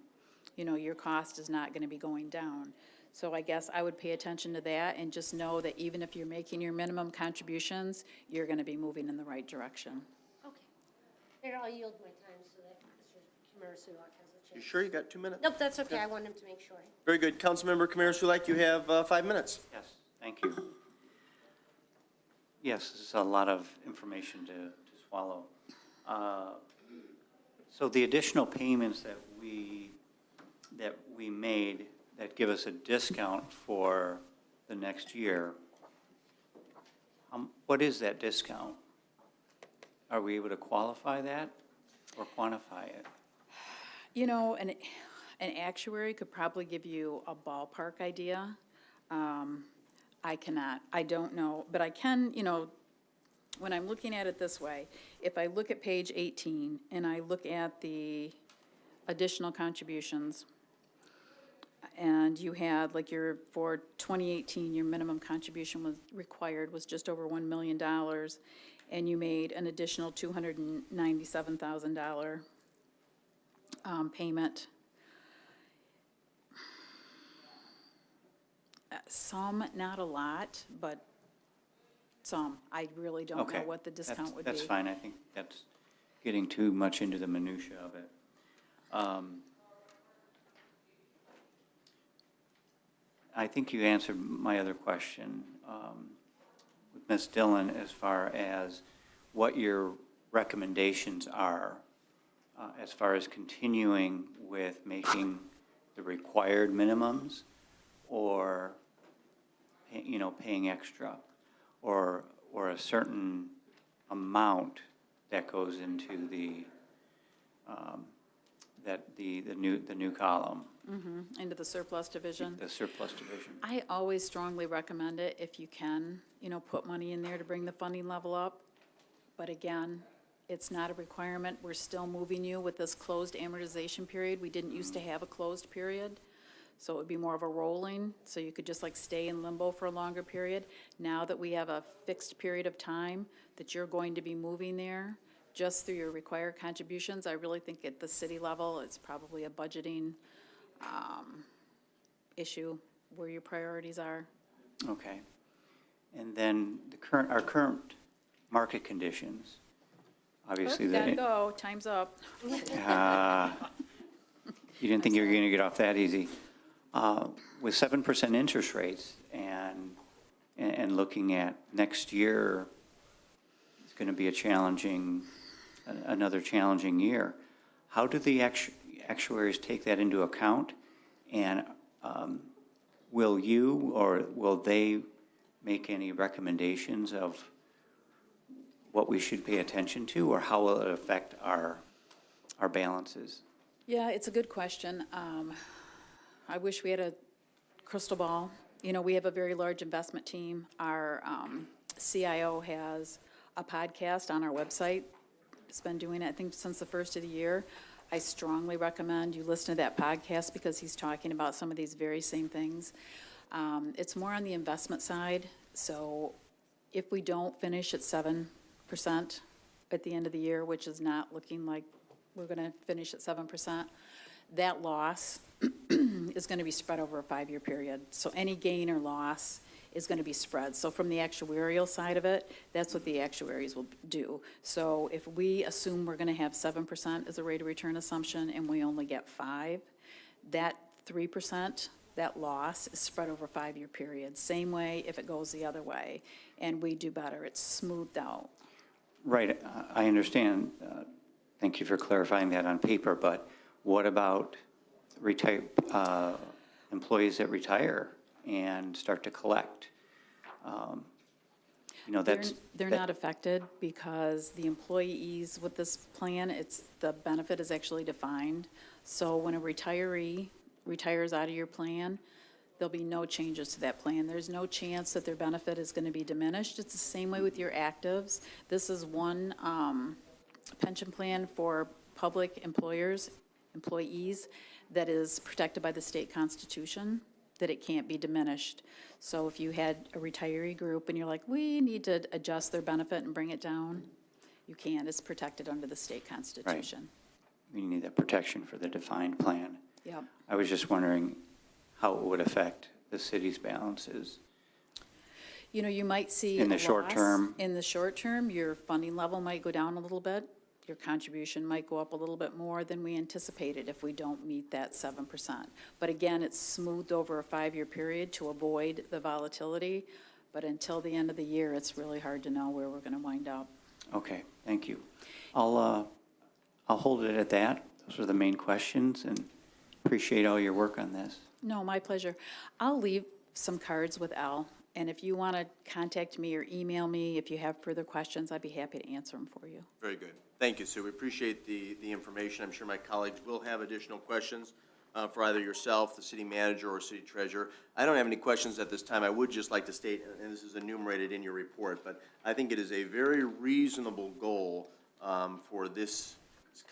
you know, your cost is not going to be going down. So I guess I would pay attention to that and just know that even if you're making your minimum contributions, you're going to be moving in the right direction. Okay. Here, I'll yield my time so that Mr. Kamara-Sulak has a chance. You sure you got 2 minutes? Nope, that's okay. I want him to make sure. Very good. Councilmember Kamara-Sulak, you have 5 minutes. Yes, thank you. Yes, this is a lot of information to swallow. So the additional payments that we made that give us a discount for the next year, what is that discount? Are we able to qualify that or quantify it? You know, an actuary could probably give you a ballpark idea. I cannot, I don't know, but I can, you know, when I'm looking at it this way, if I look at page 18 and I look at the additional contributions, and you had, like, for 2018, your minimum contribution was required was just over $1 million, and you made an additional $297,000 payment. Some, not a lot, but some. I really don't know Okay. what the discount would be. That's fine. I think that's getting too much into the minutia of it. I think you answered my other question with Ms. Dillon as far as what your recommendations are as far as continuing with making the required minimums or, you know, paying extra or a certain amount that goes into the the new column, Into the surplus division. the surplus division. I always strongly recommend it if you can, you know, put money in there to bring the funding level up. But again, it's not a requirement. We're still moving you with this closed amortization period. We didn't used to have a closed period, so it would be more of a rolling, so you could just like stay in limbo for a longer period. Now that we have a fixed period of time that you're going to be moving there, just through your required contributions, I really think at the city level, it's probably a budgeting issue where your priorities are. Okay. And then our current market conditions, obviously. Oh, gotta go, time's up. You didn't think you were going to get off that easy. With 7% interest rates and looking at next year, it's going to be another challenging year. How do the actuaries take that into account? And will you or will they make any recommendations of what we should pay attention to, or how will it affect our balances? Yeah, it's a good question. I wish we had a crystal ball. You know, we have a very large investment team. Our CIO has a podcast on our website. It's been doing it, I think, since the first of the year. I strongly recommend you listen to that podcast because he's talking about some of these very same things. It's more on the investment side. So if we don't finish at 7% at the end of the year, which is not looking like we're going to finish at 7%, that loss is going to be spread over a 5-year period. So any gain or loss is going to be spread. So from the actuarial side of it, that's what the actuaries will do. So if we assume we're going to have 7% as a rate of return assumption and we only get 5, that 3%, that loss is spread over a 5-year period. Same way if it goes the other way and we do better, it's smoothed out. Right, I understand. Thank you for clarifying that on paper, but what about employees that retire and start to collect? You know, They're not affected because the employees with this plan, the benefit is actually defined. So when a retiree retires out of your plan, there'll be no changes to that plan. There's no chance that their benefit is going to be diminished. It's the same way with your actives. This is one pension plan for public employees, that is protected by the state constitution, that it can't be diminished. So if you had a retiree group and you're like, we need to adjust their benefit and bring it down, you can. It's protected under the state constitution. we need that protection for the defined plan. Yep. I was just wondering how it would affect the city's balances. You know, you might see In the a short loss. term. In the short term, your funding level might go down a little bit. Your contribution might go up a little bit more than we anticipated if we don't meet that 7%. But again, it's smoothed over a 5-year period to avoid the volatility. But until the end of the year, it's really hard to know where we're going to wind up. Okay, thank you. I'll hold it at that. Those are the main questions, and appreciate all your work on this. No, my pleasure. I'll leave some cards with Al, and if you want to contact me or email me, if you have further questions, I'd be happy to answer them for you. Very good. Thank you, Sue. We appreciate the information. I'm sure my colleagues will have additional questions for either yourself, the city manager, or city treasurer. I don't have any questions at this time. I would just like to state, and this is enumerated in your report, but I think it is a very reasonable goal for this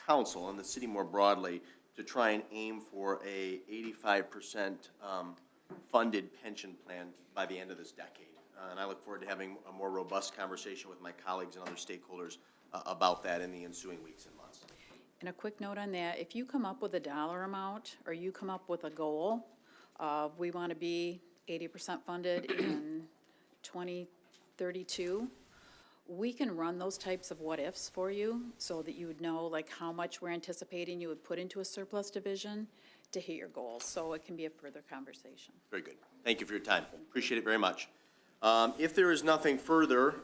council and the city more broadly to try and aim for a 85% funded pension plan by the end of this decade. And I look forward to having a more robust conversation with my colleagues and other stakeholders about that in the ensuing weeks and months. And a quick note on that, if you come up with a dollar amount or you come up with a goal, we want to be 80% funded in 2032, we can run those types of what-ifs for you so that you would know like how much we're anticipating you would put into a surplus division to hit your goals. So it can be a further conversation. Very good. Thank you for your time. Appreciate it very much. If there is nothing further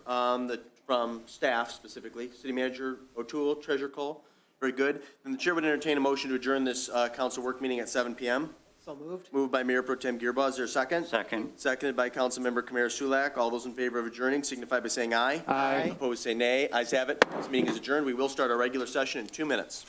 from staff specifically, City Manager O'Toole, Treasurer Cole, very good. Then the chair would entertain a motion to adjourn this council work meeting at 7 p.m. So moved? Moved by Mayor Pro Tem Gearba. Is there a second? Second. Seconded by Councilmember Kamara Sulak. All those in favor of adjourning signify by saying aye. Aye. Opposed, say nay. Ayes have it. This meeting is adjourned. We will start our regular session in 2 minutes.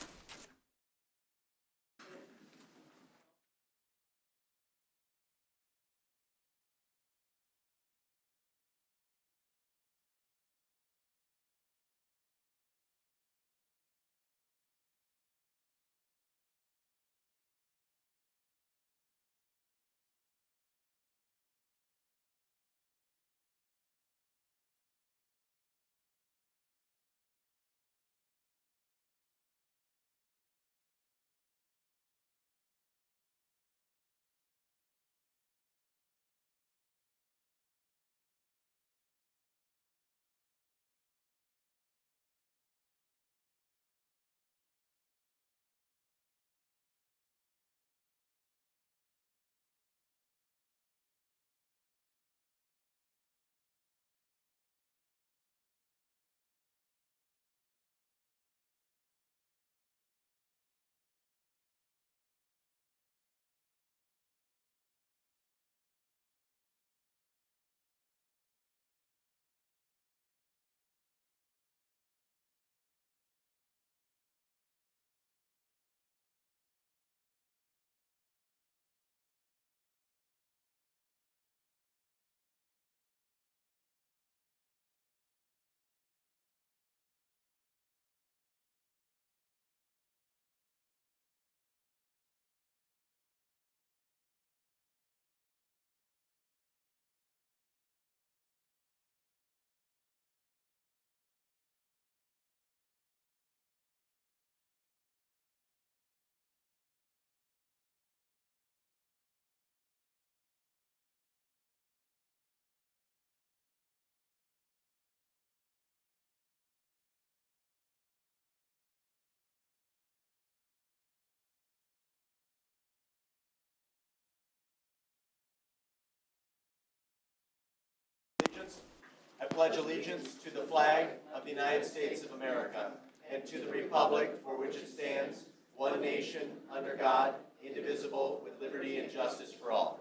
I pledge allegiance to the flag of the United States of America and to the republic for which it stands, one nation, under God, indivisible, with liberty and justice for all.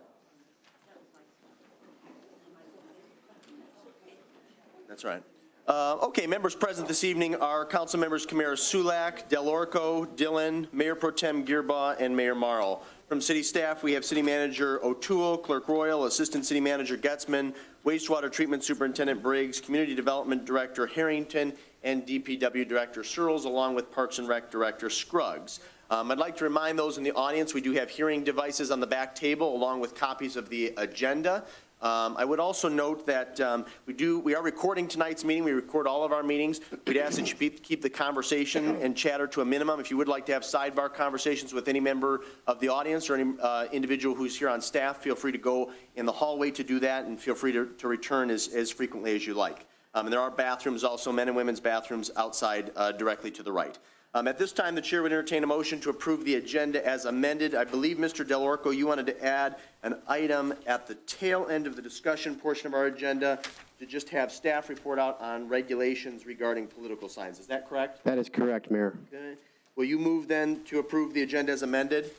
That's right. Okay, members present this evening are Council Members Kamara Sulak, Del Orco, Dillon, Mayor Pro Tem Gearba, and Mayor Marl. From city staff, we have City Manager O'Toole, Clerk Royal, Assistant City Manager Getzman, Wastewater Treatment Superintendent Briggs, Community Development Director Harrington, and DPW Director Searles, along with Parks and Rec Director Scruggs. I'd like to remind those in the audience, we do have hearing devices on the back table, along with copies of the agenda. I would also note that we are recording tonight's meeting. We record all of our meetings. We'd ask that you keep the conversation and chatter to a minimum. If you would like to have sidebar conversations with any member of the audience or any individual who's here on staff, feel free to go in the hallway to do that, and feel free to return as frequently as you like. And there are bathrooms also, men and women's bathrooms outside directly to the right. At this time, the chair would entertain a motion to approve the agenda as amended. I believe, Mr. Delorco, you wanted to add an item at the tail end of the discussion portion of our agenda to just have staff report out on regulations regarding political signs. Is that correct? That is correct, Mayor. Okay. Will you move then to approve the agenda as amended?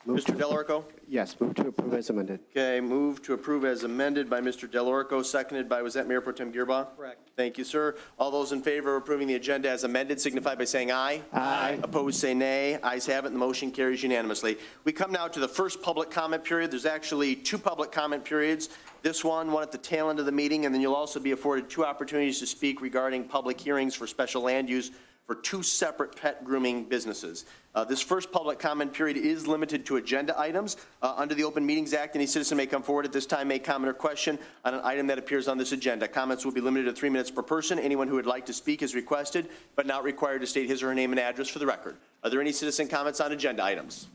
Mr. Delorco? Yes, move to approve as amended. Okay, move to approve as amended by Mr. Delorco, seconded by, was that Mayor Pro Tem Gearba? Correct. Thank you, sir. All those in favor of approving the agenda as amended signify by saying aye. Aye. Opposed, say nay. Ayes have it, and the motion carries unanimously. We come now to the first public comment period. There's actually 2 public comment periods. This one at the tail end of the meeting, and then you'll also be afforded 2 opportunities to speak regarding public hearings for special land use for 2 separate pet grooming businesses. This first public comment period is limited to agenda items. Under the Open Meetings Act, any citizen may come forward at this time, make comment or question on an item that appears on this agenda. Comments will be limited to 3 minutes per person. Anyone who would like to speak is requested, but not required to state his or her name and address for the record. Are there any citizen comments on agenda items?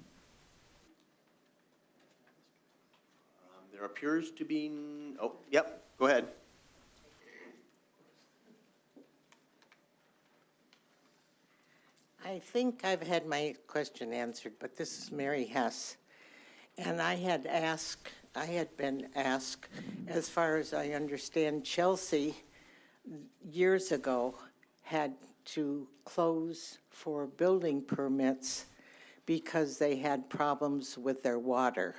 There appears to be, oh, yep, go ahead. I think I've had my question answered, but this is Mary Hess. And I had been asked, as far as I understand, Chelsea years ago had to close for building permits because they had problems with their water.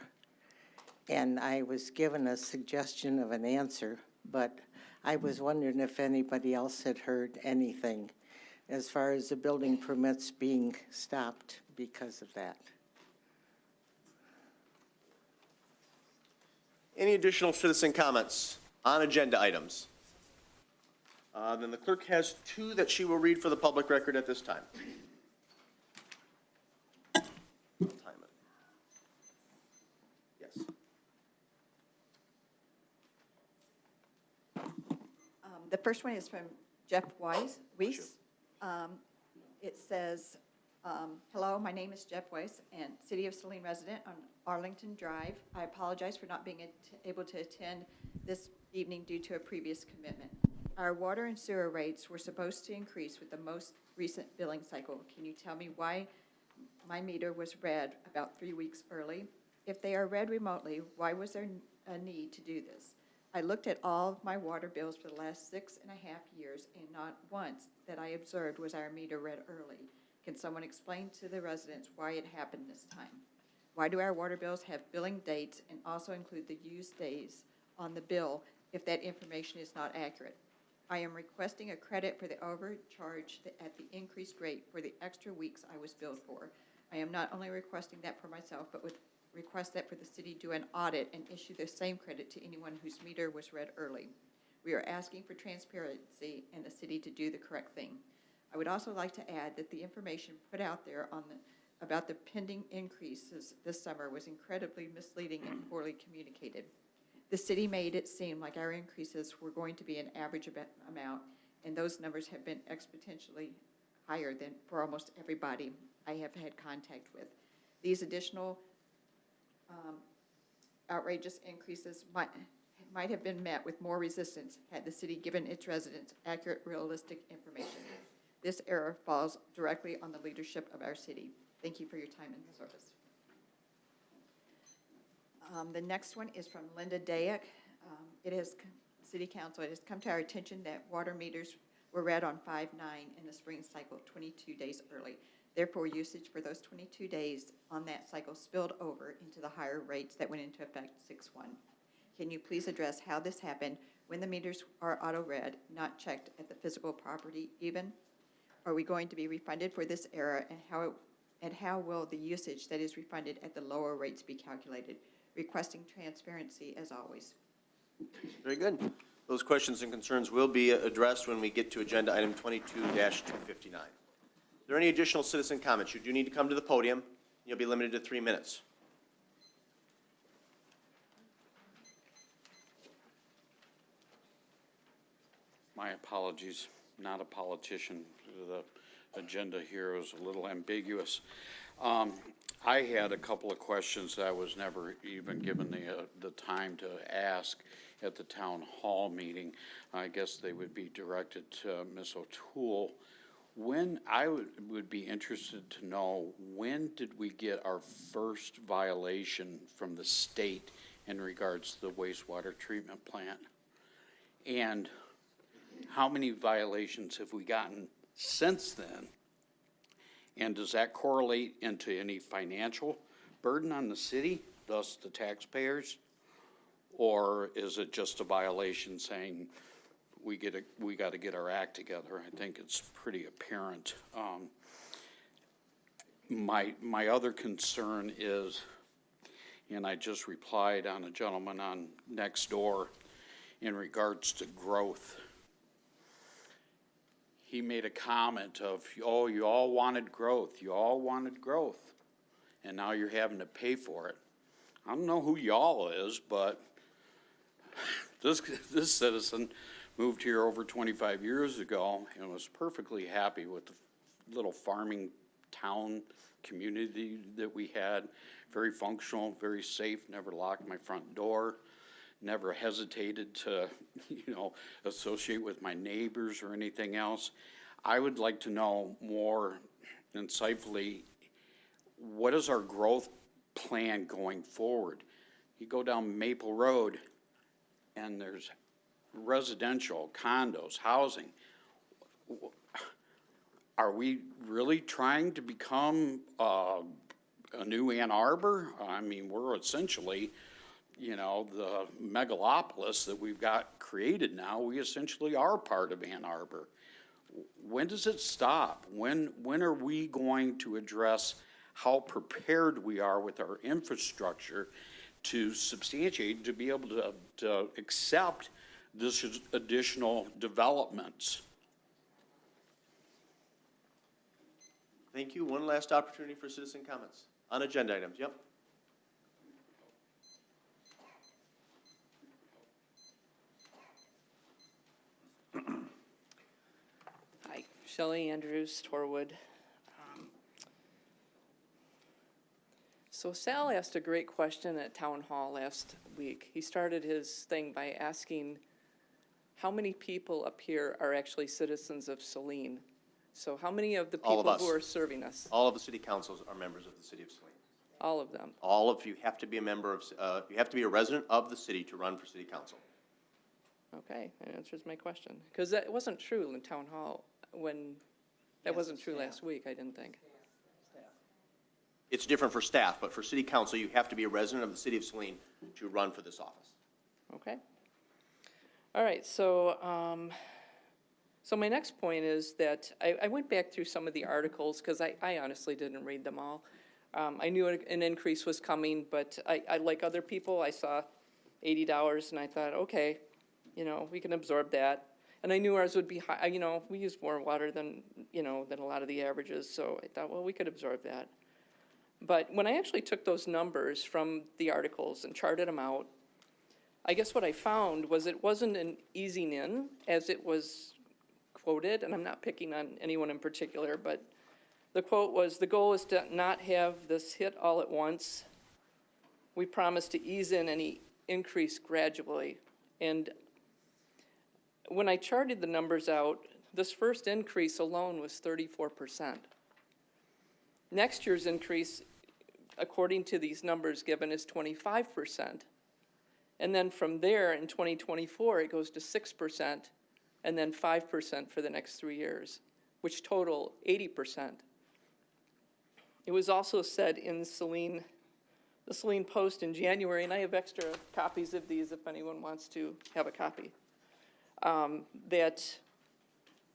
And I was given a suggestion of an answer, but I was wondering if anybody else had heard anything as far as the building permits being stopped because of that. Any additional citizen comments on agenda items? Then the clerk has 2 that she will read for the public record at this time. Time it. Yes. The first one is from Jeff Weiss. It says, hello, my name is Jeff Weiss, and City of Saline resident on Arlington Drive. I apologize for not being able to attend this evening due to a previous commitment. Our water and sewer rates were supposed to increase with the most recent billing cycle. Can you tell me why my meter was read about 3 weeks early? If they are read remotely, why was there a need to do this? I looked at all of my water bills for the last 6.5 years, and not once that I observed was our meter read early. Can someone explain to the residents why it happened this time? Why do our water bills have billing dates and also include the used days on the bill if that information is not accurate? I am requesting a credit for the overcharge at the increased rate for the extra weeks I was billed for. I am not only requesting that for myself, but would request that for the city do an audit and issue the same credit to anyone whose meter was read early. We are asking for transparency and the city to do the correct thing. I would also like to add that the information put out there about the pending increases this summer was incredibly misleading and poorly communicated. The city made it seem like our increases were going to be an average amount, and those numbers have been exponentially higher than for almost everybody I have had contact with. These additional outrageous increases might have been met with more resistance had the city given its residents accurate, realistic information. This error falls directly on the leadership of our city. Thank you for your time and service. The next one is from Linda Dayak. City Council, it has come to our attention that water meters were read on 5/9 in the spring cycle 22 days early. Therefore, usage for those 22 days on that cycle spilled over into the higher rates that went into effect 6/1. Can you please address how this happened when the meters are auto-read, not checked at the physical property even? Are we going to be refunded for this error, and how will the usage that is refunded at the lower rates be calculated? Requesting transparency as always. Very good. Those questions and concerns will be addressed when we get to agenda item 22-259. Are there any additional citizen comments? You do need to come to the podium. You'll be limited to 3 minutes. My apologies, not a politician. The agenda here is a little ambiguous. I had a couple of questions that I was never even given the time to ask, at the town hall meeting. I guess they would be directed to Ms. O'Toole. When, I would be interested to know, when did we get our first violation from the state in regards to the wastewater treatment plant? And how many violations have we gotten since then? And does that correlate into any financial burden on the city, thus the taxpayers? Or is it just a violation saying we got to get our act together? I think it's pretty apparent. My other concern is, and I just replied on a gentleman on next door in regards to growth. He made a comment of, oh, you all wanted growth, and now you're having to pay for it. I don't know who y'all is, but this citizen moved here over 25 years ago and was perfectly happy with the little farming town community that we had. Very functional, very safe, never locked my front door, never hesitated to, associate with my neighbors or anything else. I would like to know more insightfully, what is our growth plan going forward? You go down Maple Road and there's residential, condos, housing. Are we really trying to become a new Ann Arbor? I mean, we're essentially, the megalopolis that we've got created now. We essentially are part of Ann Arbor. When does it stop? When are we going to address how prepared we are with our infrastructure to substantiate, to be able to accept this additional developments? Thank you. One last opportunity for citizen comments on agenda items. Yep. Hi, Shelley Andrews, Torwood. So Sal asked a great question at Town Hall last week. He started his thing by asking how many people up here are actually citizens of Saline? So how many of the All of people us. who are serving us? All of the city councils are members of the city of Saline. All of them. All of you have to be a member of, you have to be a resident of the city to run for city council. Okay, that answers my question. Because that wasn't true in Town Hall that wasn't true last week, I didn't think. It's different for staff, but for city council, you have to be a resident of the city of Saline to run for this office. Okay. All right, so my next point is that I went back through some of the articles, because I honestly didn't read them all. I knew an increase was coming, but I like other people, I saw $80, and I thought, okay, we can absorb that. And I knew ours would be high, we use more water than a lot of the averages, so I thought, well, we could absorb that. But when I actually took those numbers from the articles and charted them out, I guess what I found was it wasn't an easing in as it was quoted, and I'm not picking on anyone in particular, but the quote was, "The goal is to not have this hit all at once. We promise to ease in any increase gradually." And when I charted the numbers out, this first increase alone was 34%. Next year's increase, according to these numbers given, is 25%. And then from there, in 2024, it goes to 6%, and then 5% for the next 3 years, which total 80%. It was also said in the Saline Post in January, and I have extra copies of these if anyone wants to have a copy, that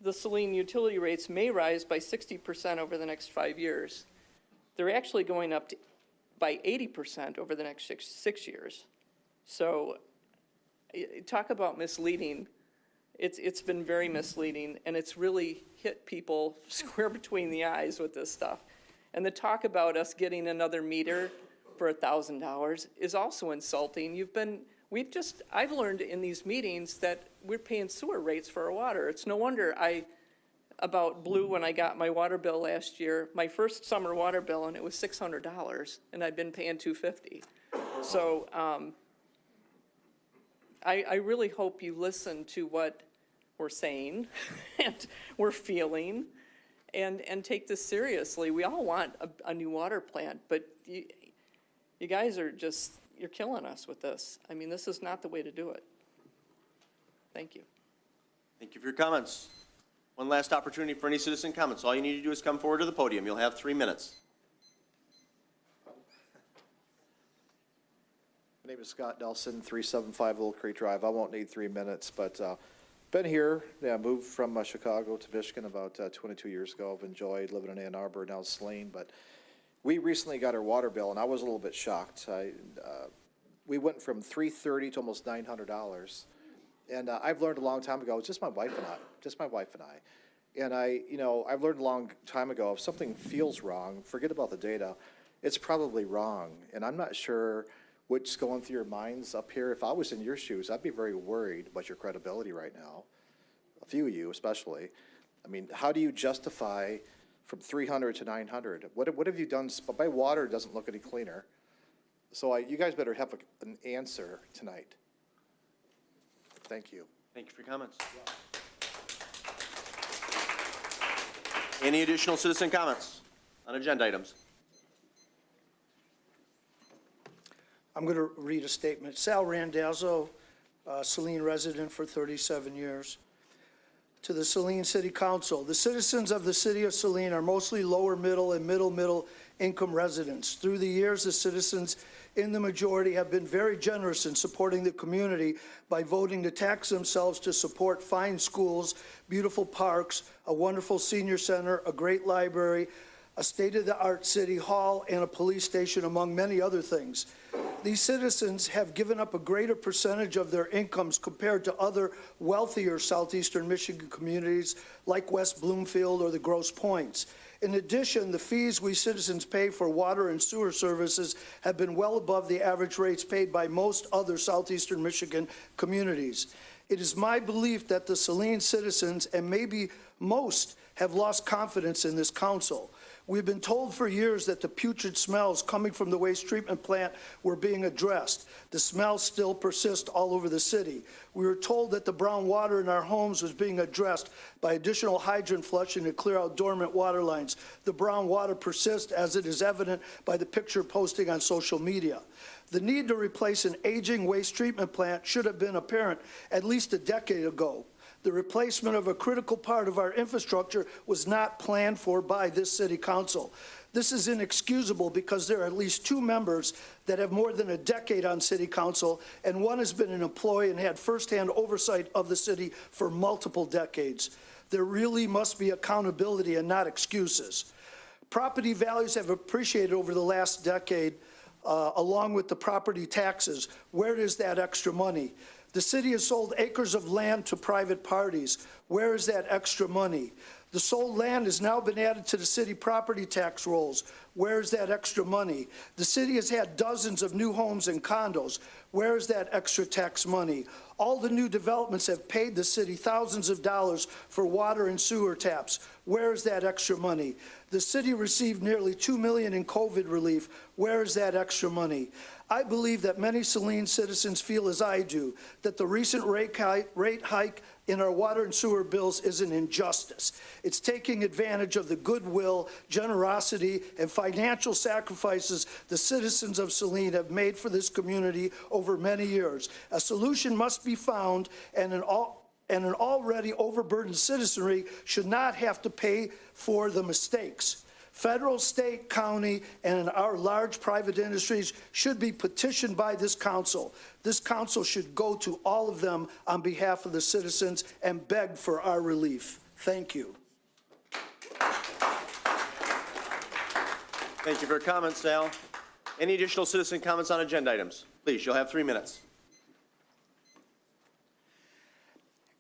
the Saline utility rates may rise by 60% over the next 5 years. They're actually going up by 80% over the next six years. So talk about misleading. It's been very misleading, and it's really hit people square between the eyes with this stuff. And the talk about us getting another meter for $1,000 is also insulting. I've learned in these meetings that we're paying sewer rates for our water. It's no wonder I about blew when I got my water bill last year, my first summer water bill, and it was $600, and I'd been paying $250. So I really hope you listen to what we're saying and we're feeling and take this seriously. We all want a new water plant, but you guys are just, you're killing us with this. I mean, this is not the way to do it. Thank you. Thank you for your comments. One last opportunity for any citizen comments. All you need to do is come forward to the podium. You'll have 3 minutes. My name is Scott Nelson, 375 Little Creek Drive. I won't need 3 minutes, but been here. Yeah, moved from Chicago to Michigan about 22 years ago. I've enjoyed living in Ann Arbor, now Saline, but we recently got our water bill, and I was a little bit shocked. We went from $330 to almost $900. And I've learned a long time ago, it's just my wife and I. And I've learned a long time ago, if something feels wrong, forget about the data, it's probably wrong. And I'm not sure what's going through your minds up here. If I was in your shoes, I'd be very worried about your credibility right now, a few of you especially. I mean, how do you justify from 300 to 900? What have you done? My water doesn't look any cleaner. So you guys better have an answer tonight. Thank you. Thank you for your comments. Any additional citizen comments on agenda items? I'm going to read a statement. Sal Randazzo, Saline resident for 37 years. To the Saline City Council, the citizens of the city of Saline are mostly lower middle and middle income residents. Through the years, the citizens in the majority have been very generous in supporting the community by voting to tax themselves to support fine schools, beautiful parks, a wonderful senior center, a great library, a state-of-the-art city hall, and a police station, among many other things. These citizens have given up a greater percentage of their incomes compared to other wealthier southeastern Michigan communities like West Bloomfield or the Grosse Pointes. In addition, the fees we citizens pay for water and sewer services have been well above the average rates paid by most other southeastern Michigan communities. It is my belief that the Saline citizens, and maybe most, have lost confidence in this council. We've been told for years that the putrid smells coming from the waste treatment plant were being addressed. The smells still persist all over the city. We were told that the brown water in our homes was being addressed by additional hydrant flushing to clear out dormant water lines. The brown water persists, as it is evident by the picture posting on social media. The need to replace an aging waste treatment plant should have been apparent at least a decade ago. The replacement of a critical part of our infrastructure was not planned for by this city council. This is inexcusable because there are at least 2 members that have more than a decade on city council, and one has been an employee and had firsthand oversight of the city for multiple decades. There really must be accountability and not excuses. Property values have appreciated over the last decade, along with the property taxes. Where is that extra money? The city has sold acres of land to private parties. Where is that extra money? The sold land has now been added to the city property tax rolls. Where is that extra money? The city has had dozens of new homes and condos. Where is that extra tax money? All the new developments have paid the city thousands of dollars for water and sewer taps. Where is that extra money? The city received nearly $2 million in COVID relief. Where is that extra money? I believe that many Saline citizens feel as I do, that the recent rate hike in our water and sewer bills is an injustice. It's taking advantage of the goodwill, generosity, and financial sacrifices the citizens of Saline have made for this community over many years. A solution must be found, and an already overburdened citizenry should not have to pay for the mistakes. Federal, state, county, and our large private industries should be petitioned by this council. This council should go to all of them on behalf of the citizens and beg for our relief. Thank you. Thank you for your comments, Sal. Any additional citizen comments on agenda items? Please, you'll have 3 minutes.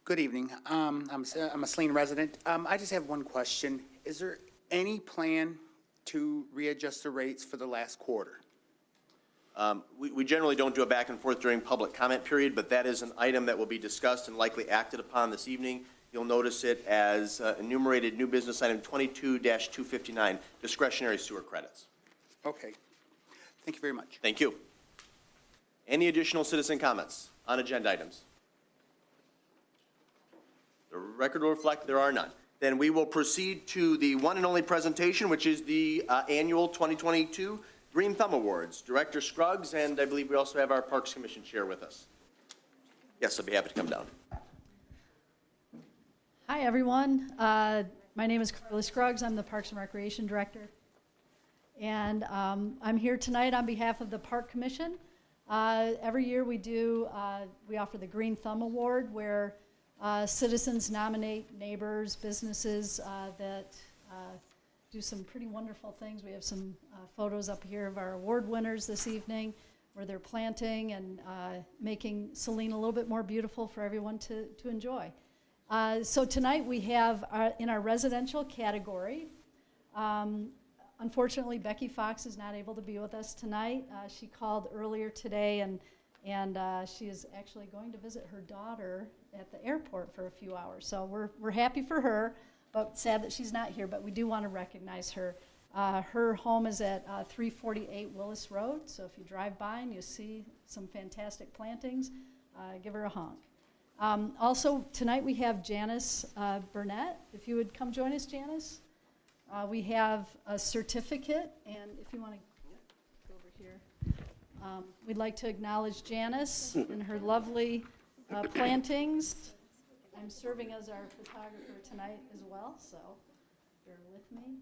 Good evening. I'm a Saline resident. I just have one question. Is there any plan to readjust the rates for the last quarter? We generally don't do a back and forth during public comment period, but that is an item that will be discussed and likely acted upon this evening. You'll notice it as enumerated new business item 22-259, discretionary sewer credits. Okay. Thank you very much. Thank you. Any additional citizen comments on agenda items? The record will reflect there are none. Then we will proceed to the one and only presentation, which is the annual 2022 Green Thumb Awards. Director Scruggs, and I believe we also have our Parks Commission chair with us. Yes, I'll be happy to come down. Hi, everyone. My name is Carla Scruggs. I'm the Parks and Recreation Director. And I'm here tonight on behalf of the Park Commission. Every year we offer the Green Thumb Award, where citizens nominate neighbors, businesses that do some pretty wonderful things. We have some photos up here of our award winners this evening, where they're planting and making Saline a little bit more beautiful for everyone to enjoy. So tonight we have, in our residential category, unfortunately Becky Fox is not able to be with us tonight. She called earlier today and she is actually going to visit her daughter at the airport for a few hours. So we're happy for her, but sad that she's not here, but we do want to recognize her. Her home is at 348 Willis Road, so if you drive by and you see some fantastic plantings, give her a honk. Also, tonight we have Janice Burnett. If you would come join us, Janice. We have a certificate, and if you want to go over here. We'd like to acknowledge Janice and her lovely plantings. I'm serving as our photographer tonight as well, so bear with me.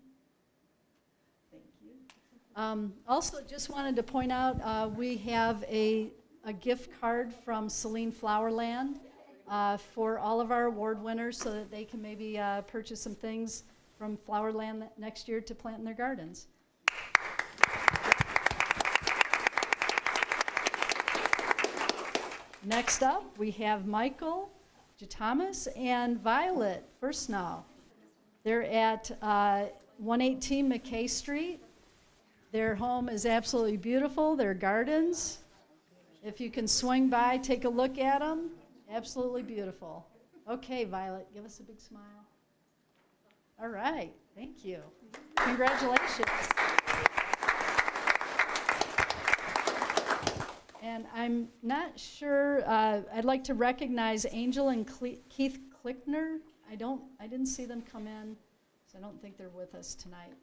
Thank you. Also, just wanted to point out, we have a gift card from Saline Flowerland for all of our award winners so that they can maybe purchase some things from Flowerland next year to plant in their gardens. Next up, we have Michael Thomas and Violet Firstnow. They're at 118 McKay Street. Their home is absolutely beautiful, their gardens. If you can swing by, take a look at them. Absolutely beautiful. Okay, Violet, give us a big smile. All right, thank you. Congratulations. And I'm not sure, I'd like to recognize Angel and Keith Klickner. I didn't see them come in, so I don't think they're with us tonight.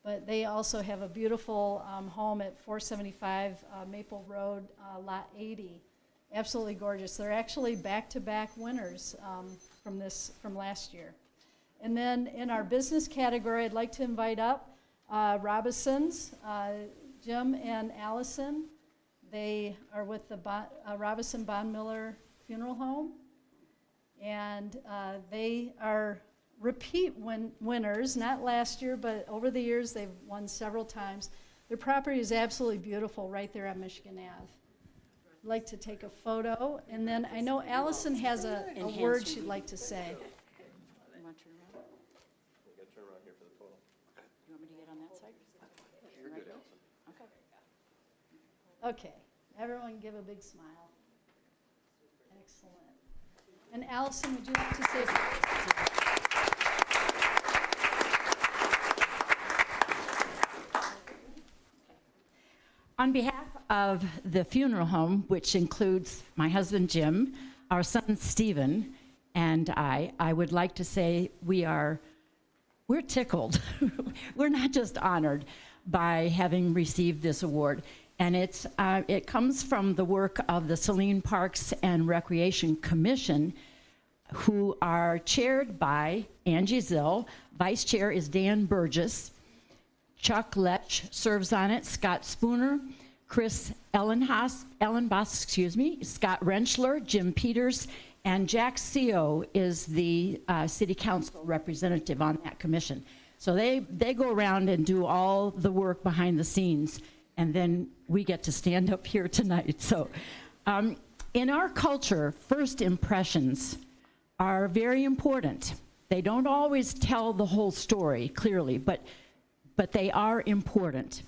But they also have a beautiful home at 475 Maple Road, Lot 80. Absolutely gorgeous. They're actually back-to-back winners from last year. And then in our business category, I'd like to invite up Robison's, Jim and Allison. They are with the Robison Bond Miller Funeral Home. And they are repeat winners, not last year, but over the years they've won several times. Their property is absolutely beautiful right there on Michigan Ave. I'd like to take a photo, and then I know Allison has a word she'd like to say. You want to turn around? We got to turn around here for the photo. You want me to get on that side? You're good, Allison. Okay. Okay, everyone give a big smile. Excellent. And Allison, would you like to say something? On behalf of the funeral home, which includes my husband Jim, our son Stephen, and I would like to say we're tickled. We're not just honored by having received this award. And it comes from the work of the Saline Parks and Recreation Commission, who are chaired by Angie Zill. Vice chair is Dan Burgess. Chuck Lech serves on it, Scott Spooner, Chris Ellenboss, Scott Rentschler, Jim Peters, and Jack Seo is the city council representative on that commission. So they go around and do all the work behind the scenes, and then we get to stand up here tonight. So in our culture, first impressions are very important. They don't always tell the whole story clearly, but they are important.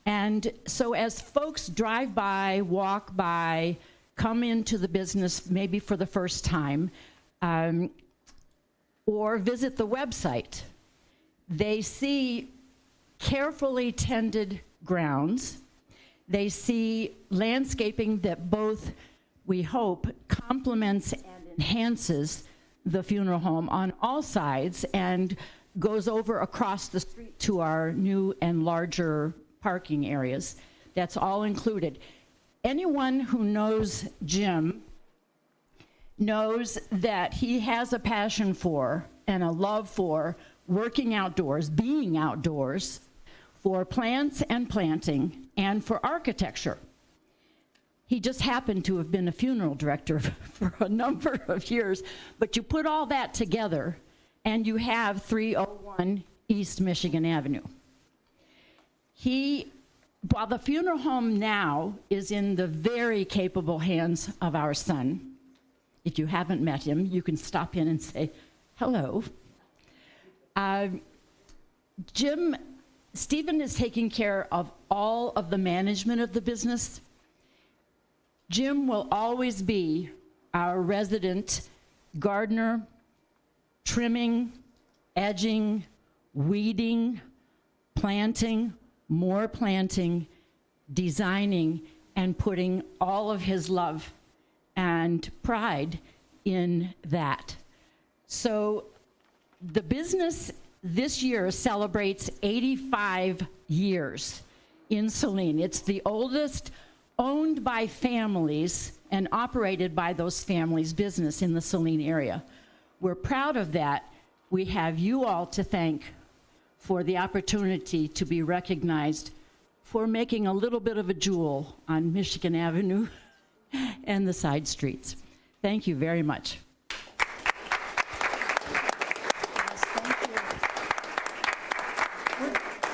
And so as folks drive by, walk by, come into the business maybe for the first time, or visit the website, they see carefully tended grounds. They see landscaping that both we hope, complements and enhances the funeral home on all sides and goes over across the street to our new and larger parking areas. That's all included. Anyone who knows Jim knows that he has a passion for and a love for working outdoors, being outdoors, for plants and planting, and for architecture. He just happened to have been a funeral director for a number of years, but you put all that together and you have 301 East Michigan Avenue. While the funeral home now is in the very capable hands of our son, if you haven't met him, you can stop in and say hello. Stephen is taking care of all of the management of the business. Jim will always be our resident gardener, trimming, edging, weeding, planting, more planting, designing, and putting all of his love and pride in that. So the business this year celebrates 85 years in Saline. It's the oldest owned by families and operated by those families' business in the Saline area. We're proud of that. We have you all to thank for the opportunity to be recognized for making a little bit of a jewel on Michigan Avenue and the side streets. Thank you very much.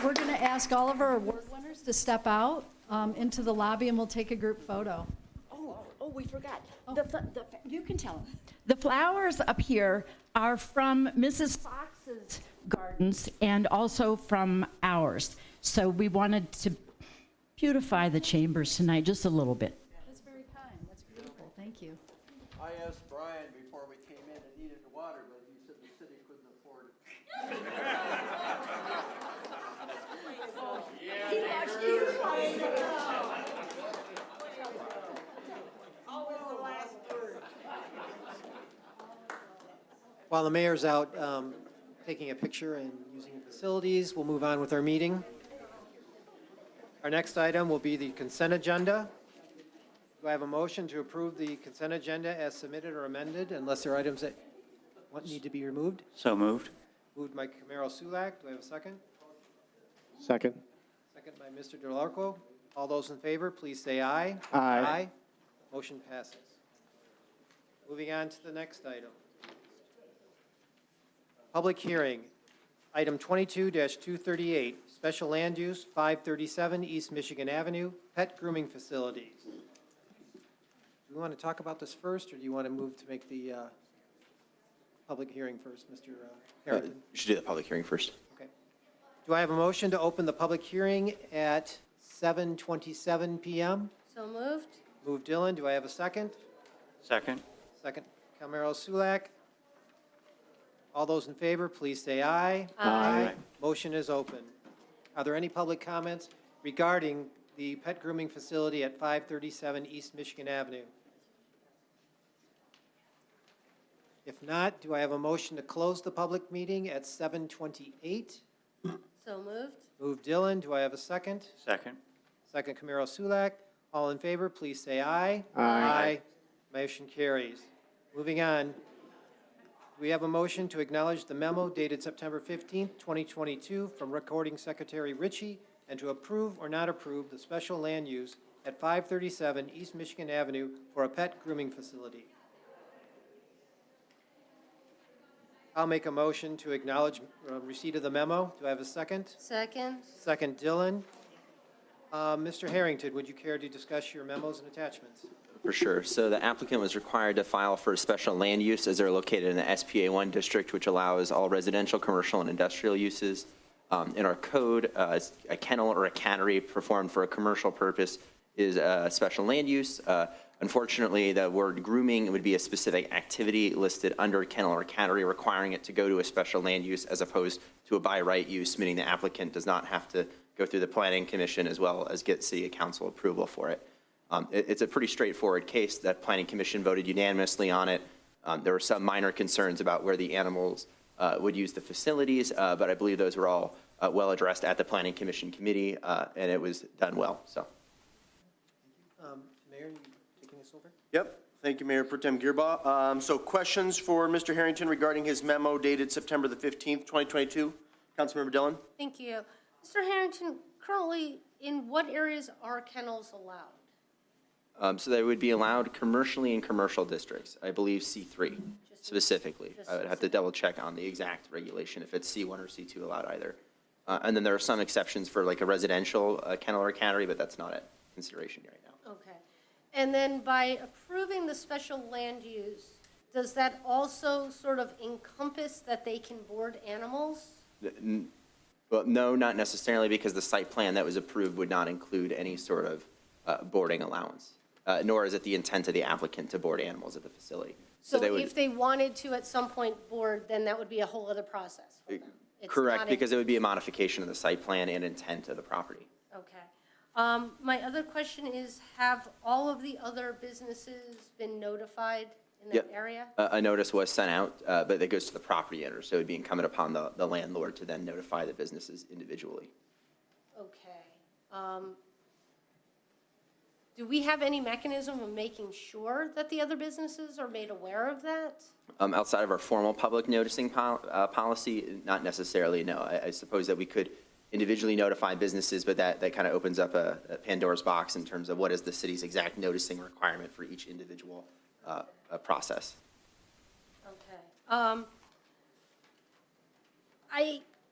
We're going to ask all of our award winners to step out into the lobby, and we'll take a group photo. Oh, we forgot. You can tell them. The flowers up here are from Mrs. Fox's gardens and also from ours. So we wanted to beautify the chambers tonight just a little bit. That's very kind. That's beautiful. Thank you. I asked Brian before we came in and needed water, but he said the city couldn't afford it. While the mayor's out taking a picture and using the facilities, we'll move on with our meeting. Our next item will be the consent agenda. Do I have a motion to approve the consent agenda as submitted or amended, unless there are items that need to be removed? So moved. Moved by Camaro Sulak. Do I have a second? Second. Second by Mr. DeLarco. All those in favor, please say aye. Aye. Motion passes. Moving on to the next item. Public hearing, item 22-238, special land use, 537 East Michigan Avenue, pet grooming facilities. Do we want to talk about this first, or do you want to move to make the public hearing first, Mr. Harrington? You should do the public hearing first. Okay. Do I have a motion to open the public hearing at 7:27 PM? So moved? Moved Dylan. Do I have a second? Second. Second, Camaro Sulak. All those in favor, please say aye. Aye. Motion is open. Are there any public comments regarding the pet grooming facility at 537 East Michigan Avenue? If not, do I have a motion to close the public meeting at 7:28? So moved? Moved Dylan. Do I have a second? Second. Second, Camaro Sulak. All in favor, please say aye. Aye. Motion carries. Moving on. We have a motion to acknowledge the memo dated September 15th, 2022, from Recording Secretary Ritchie, and to approve or not approve the special land use at 537 East Michigan Avenue for a pet grooming facility. I'll make a motion to acknowledge receipt of the memo. Do I have a second? Second? Second, Dylan. Mr. Harrington, would you care to discuss your memos and attachments? For sure. So the applicant was required to file for a special land use as they're located in the SPA1 district, which allows all residential, commercial, and industrial uses. In our code, a kennel or a cannery performed for a commercial purpose is a special land use. Unfortunately, the word grooming would be a specific activity listed under kennel or cannery, requiring it to go to a special land use as opposed to a by right use, meaning the applicant does not have to go through the planning commission as well as get city council approval for it. It's a pretty straightforward case. That Planning Commission voted unanimously on it. There were some minor concerns about where the animals would use the facilities, but I believe those were all well addressed at the Planning Commission committee, and it was done well, so. Mayor, you taking this over? Yep. Thank you, Mayor Pro Tem Gearba. So questions for Mr. Harrington regarding his memo dated September the 15th, 2022? Councilmember Dillon? Thank you. Mr. Harrington, currently, in what areas are kennels allowed? So they would be allowed commercially in commercial districts, I believe C3 specifically. I would have to double check on the exact regulation, if it's C1 or C2 allowed either. And then there are some exceptions for like a residential kennel or cannery, but that's not a consideration right now. Okay. And then by approving the special land use, does that also sort of encompass that they can board animals? Well, no, not necessarily, because the site plan that was approved would not include any sort of boarding allowance, nor is it the intent of the applicant to board animals at the facility. So they would, if they wanted to at some point board, then that would be a whole other process for them? It's correct, not a- because it would be a modification of the site plan and intent of the property. Okay. My other question is, have all of the other businesses been notified in that Yep. area? A notice was sent out, but it goes to the property owner, so it would be incumbent upon the landlord to then notify the businesses individually. Okay. Do we have any mechanism of making sure that the other businesses are made aware of that? Outside of our formal public noticing policy, not necessarily, no. I suppose that we could individually notify businesses, but that kind of opens up a Pandora's box in terms of what is the city's exact noticing requirement for each individual process. Okay.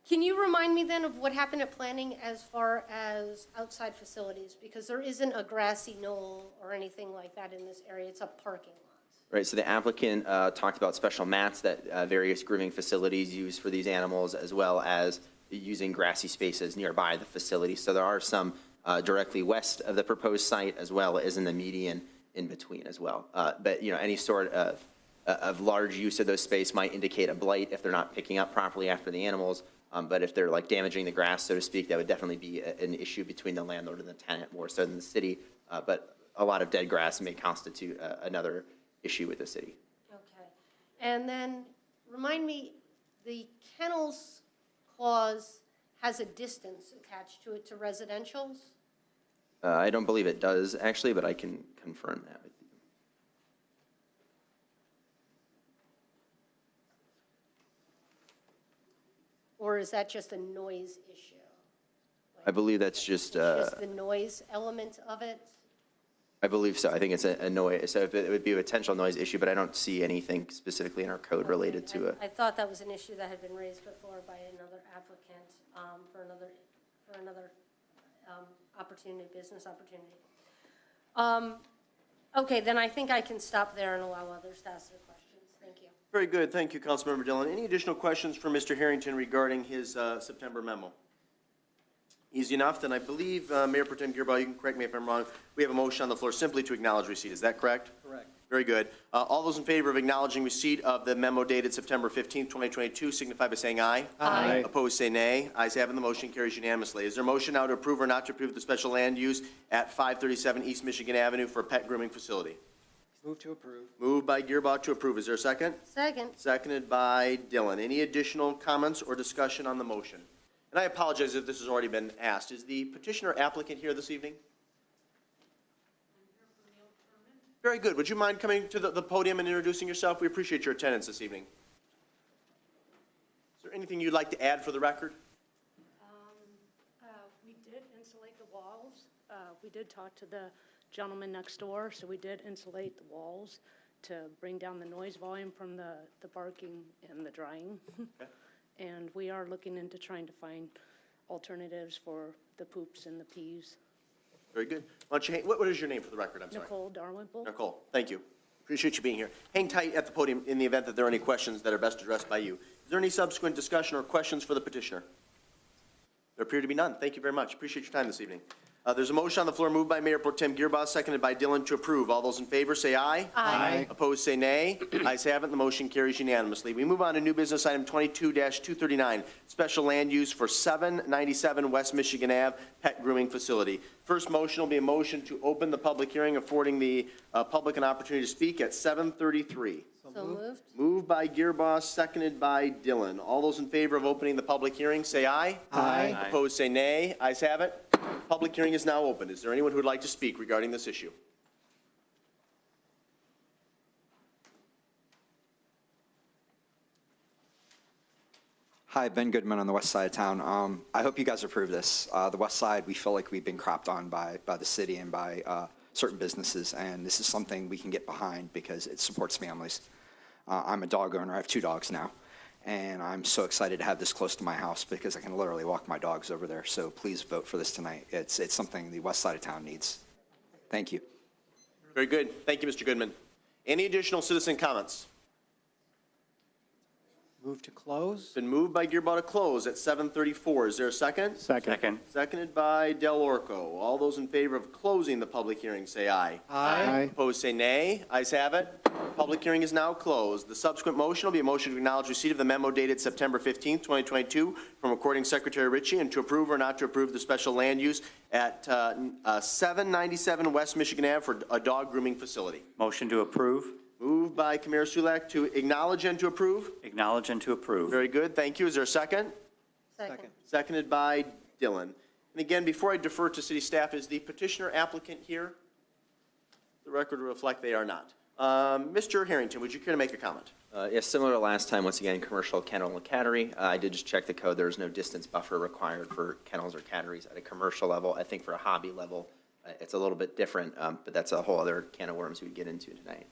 Can you remind me then of what happened at planning as far as outside facilities? Because there isn't a grassy knoll or anything like that in this area. It's a parking lot. Right, so the applicant talked about special mats that various grooming facilities use for these animals, as well as using grassy spaces nearby the facility. So there are some directly west of the proposed site, as well as in the median in between as well. But, you know, any sort of large use of those space might indicate a blight if they're not picking up properly after the animals. But if they're like damaging the grass, so to speak, that would definitely be an issue between the landlord and the tenant more so than the city. But a lot of dead grass may constitute another issue with the city. Okay. And then remind me, the kennels clause has a distance attached to it to residentials? I don't believe it does, actually, but I can confirm that with you. Or is that just a noise issue? I believe that's just, Just the noise element of it? I believe so. I think it's a noise, so if it would be a potential noise issue, but I don't see anything specifically in our code related to it. I thought that was an issue that had been raised before by another applicant for another opportunity, business opportunity. Okay, then I think I can stop there and allow others to ask their questions. Thank you. Very good. Thank you, Councilmember Dillon. Any additional questions for Mr. Harrington regarding his September memo? Easy enough. Then I believe, Mayor Pro Tem Gearba, you can correct me if I'm wrong, we have a motion on the floor simply to acknowledge receipt. Is that correct? Correct. Very good. All those in favor of acknowledging receipt of the memo dated September 15th, 2022, signify by saying aye. Aye. Opposed, say nay. Ayes have it, the motion carries unanimously. Is there a motion now to approve or not to approve the special land use at 537 East Michigan Avenue for a pet grooming facility? Move to approve. Moved by Gearba to approve. Is there a second? Second. Seconded by Dillon. Any additional comments or discussion on the motion? And I apologize if this has already been asked. Is the petitioner applicant here this evening? Very good. Would you mind coming to the podium and introducing yourself? We appreciate your attendance this evening. Is there anything you'd like to add for the record? We did insulate the walls. We did talk to the gentleman next door, so we did insulate the walls to bring down the noise volume from the barking and the drying. Okay. And we are looking into trying to find alternatives for the poops and the peas. Very good. Why don't you what is your name for the record? I'm sorry. Nicole Darwinple. Nicole, thank you. Appreciate you being here. Hang tight at the podium in the event that there are any questions that are best addressed by you. Is there any subsequent discussion or questions for the petitioner? There appear to be none. Thank you very much. Appreciate your time this evening. There's a motion on the floor moved by Mayor Pro Tem Gearboss, seconded by Dillon to approve. All those in favor say aye. Aye. Opposed, say nay. Ayes have it, the motion carries unanimously. We move on to new business item 22-239, special land use for 797 West Michigan Ave Pet Grooming Facility. First motion will be a motion to open the public hearing, affording the public an opportunity to speak at 7:33. So moved. Moved by Gearboss, seconded by Dillon. All those in favor of opening the public hearing, say aye. Aye. Opposed, say nay. Ayes have it. Public hearing is now open. Is there anyone who would like to speak regarding this issue? Hi, Ben Goodman on the west side of town. I hope you guys approve this. The west side, we feel like we've been crapped on by the city and by certain businesses, and this is something we can get behind because it supports families. I'm a dog owner. I have 2 dogs now, and I'm so excited to have this close to my house because I can literally walk my dogs over there. So please vote for this tonight. It's something the west side of town needs. Thank you. Very good. Thank you, Mr. Goodman. Any additional citizen comments? Move to close? Been moved by Gearboss to close at 7:34. Is there a second? Second. Seconded by Del Orco. All those in favor of closing the public hearing, say aye. Aye. Opposed, say nay. Ayes have it. Public hearing is now closed. The subsequent motion will be a motion to acknowledge receipt of the memo dated September 15th, 2022, from Recording Secretary Ritchie, and to approve or not to approve the special land use at 797 West Michigan Ave for a dog grooming facility. Motion to approve. Moved by Kamara Sulak to acknowledge and to approve. Acknowledge and to approve. Very good. Thank you. Is there a second? Second. Seconded by Dillon. And again, before I defer to city staff, is the petitioner applicant here? The record will reflect they are not. Mr. Harrington, would you care to make a comment? Yes, similar to last time, once again, commercial kennel and cattery. I did just check the code. There is no distance buffer required for kennels or catteries at a commercial level. I think for a hobby level, it's a little bit different, but that's a whole other can of worms we would get into tonight.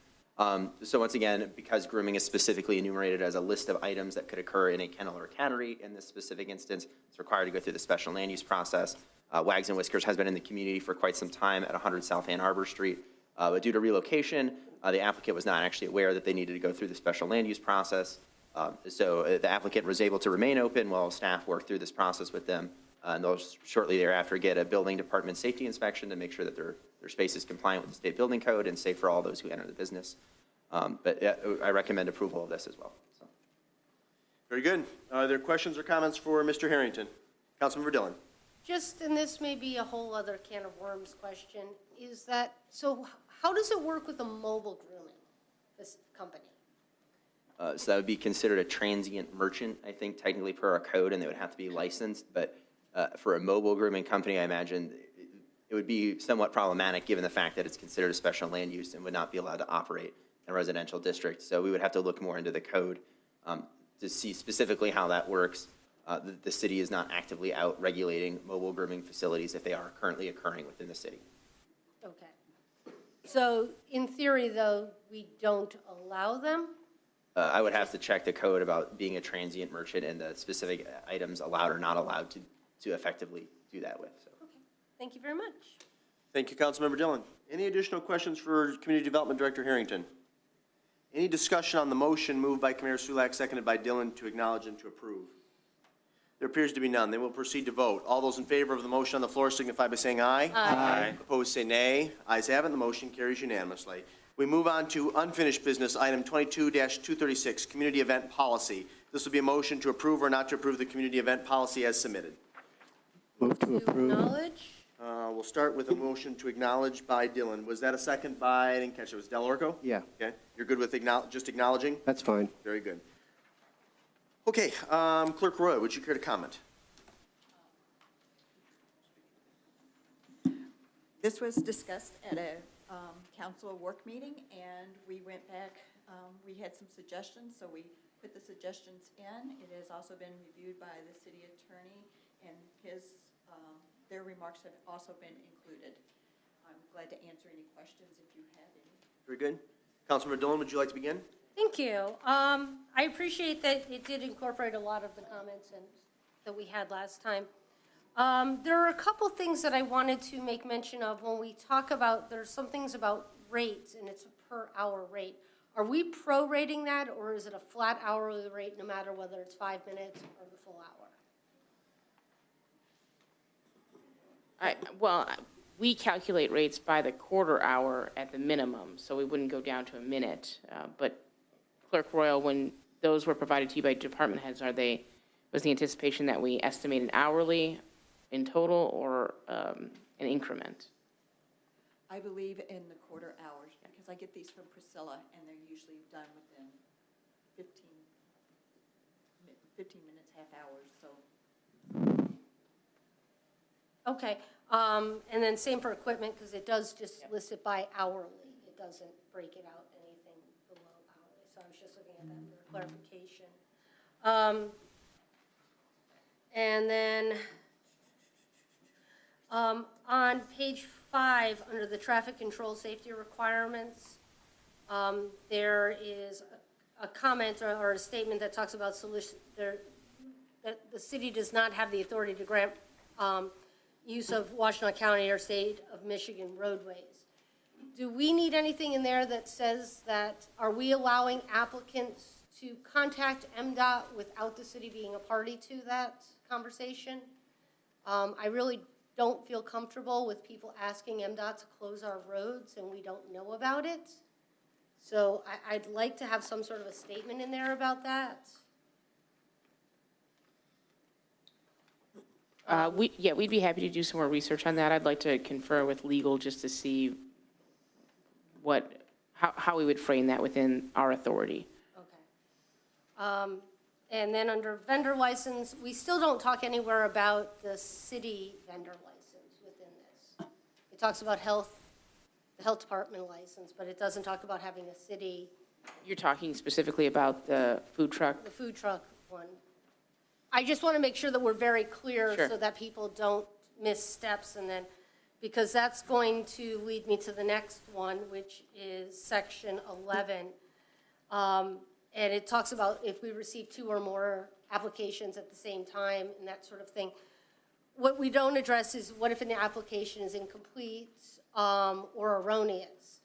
So once again, because grooming is specifically enumerated as a list of items that could occur in a kennel or cattery, in this specific instance, it's required to go through the special land use process. Wags and Whiskers has been in the community for quite some time at 100 South Ann Arbor Street. But due to relocation, the applicant was not actually aware that they needed to go through the special land use process. So the applicant was able to remain open while staff worked through this process with them. And they'll shortly thereafter get a building department safety inspection to make sure that their space is compliant with the state building code and safe for all those who enter the business. But I recommend approval of this as well. So. Very good. Are there questions or comments for Mr. Harrington? Councilmember Dillon. Just, and this may be a whole other can of worms question, is that, so how does it work with a mobile grooming, this company? So that would be considered a transient merchant, I think, technically per our code, and they would have to be licensed. But for a mobile grooming company, I imagine it would be somewhat problematic given the fact that it's considered a special land use and would not be allowed to operate in a residential district. So we would have to look more into the code to see specifically how that works. The city is not actively out regulating mobile grooming facilities if they are currently occurring within the city. Okay. So in theory, though, we don't allow them? I would have to check the code about being a transient merchant and the specific items allowed or not allowed to effectively do that with. So. Okay. Thank you very much. Thank you, Councilmember Dillon. Any additional questions for Community Development Director Harrington? Any discussion on the motion moved by Kamara Sulak, seconded by Dillon to acknowledge and to approve? There appears to be none. Then we'll proceed to vote. All those in favor of the motion on the floor signify by saying aye. Aye. Opposed, say nay. Ayes have it, the motion carries unanimously. We move on to unfinished business, item 22-236, community event policy. This will be a motion to approve or not to approve the community event policy as submitted. Move to approve. Acknowledge? We'll start with a motion to acknowledge by Dillon. Was that a second by, I didn't catch it, was Del Orco? Yeah, Okay, you're good with just acknowledging? that's fine. Very good. Okay, Clerk Roy, would you care to comment? This was discussed at a council work meeting, and we went back, we had some suggestions, so we put the suggestions in. It has also been reviewed by the city attorney, and their remarks have also been included. I'm glad to answer any questions if you have any. Very good. Councilmember Dillon, would you like to begin? Thank you. I appreciate that it did incorporate a lot of the comments that we had last time. There are a couple things that I wanted to make mention of when we talk about, there's some things about rates, and it's a per hour rate. Are we prorating that, or is it a flat hourly rate no matter whether it's 5 minutes or the full hour? Well, we calculate rates by the quarter hour at the minimum, so we wouldn't go down to a minute. But Clerk Royal, when those were provided to you by department heads, was the anticipation that we estimate an hourly in total or an increment? I believe in the quarter hours, because I get these from Priscilla, and they're usually done within 15 minutes, half hours, so. Okay, and then same for equipment, because it does just list it by hourly. It doesn't break it out anything below hourly, so I was just looking at that for clarification. And then, on page 5, under the traffic control safety requirements, there is a comment or a statement that talks about that the city does not have the authority to grant use of Washtenaw County or State of Michigan roadways. Do we need anything in there that says that, are we allowing applicants to contact MDOT without the city being a party to that conversation? I really don't feel comfortable with people asking MDOT to close our roads and we don't know about it. So I'd like to have some sort of a statement in there about that. We'd be happy to do some more research on that. I'd like to confer with legal just to see how we would frame that within our authority. Okay. And then under vendor license, we still don't talk anywhere about the city vendor license within this. It talks about the health department license, but it doesn't talk about having a city. You're talking specifically about the food truck? The food truck one. I just want to make sure that we're very clear Sure. so that people don't miss steps, and then, because that's going to lead me to the next one, which is section 11. And it talks about if we receive 2 or more applications at the same time and that sort of thing. What we don't address is what if an application is incomplete or erroneous?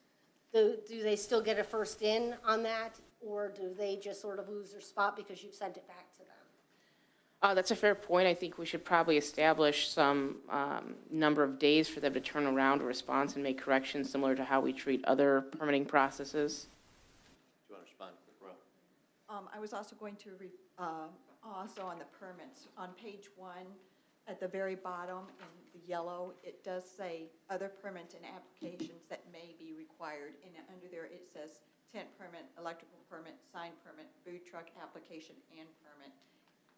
Do they still get a first in on that, or do they just sort of lose their spot because you've sent it back to them? That's a fair point. I think we should probably establish some number of days for them to turn around a response and make corrections similar to how we treat other permitting processes. Do you want to respond, Clerk Royal? I was also going to, also on the permits, on page 1, at the very bottom in the yellow, it does say other permits and applications that may be required. And under there, it says tent permit, electrical permit, sign permit, food truck application and permit,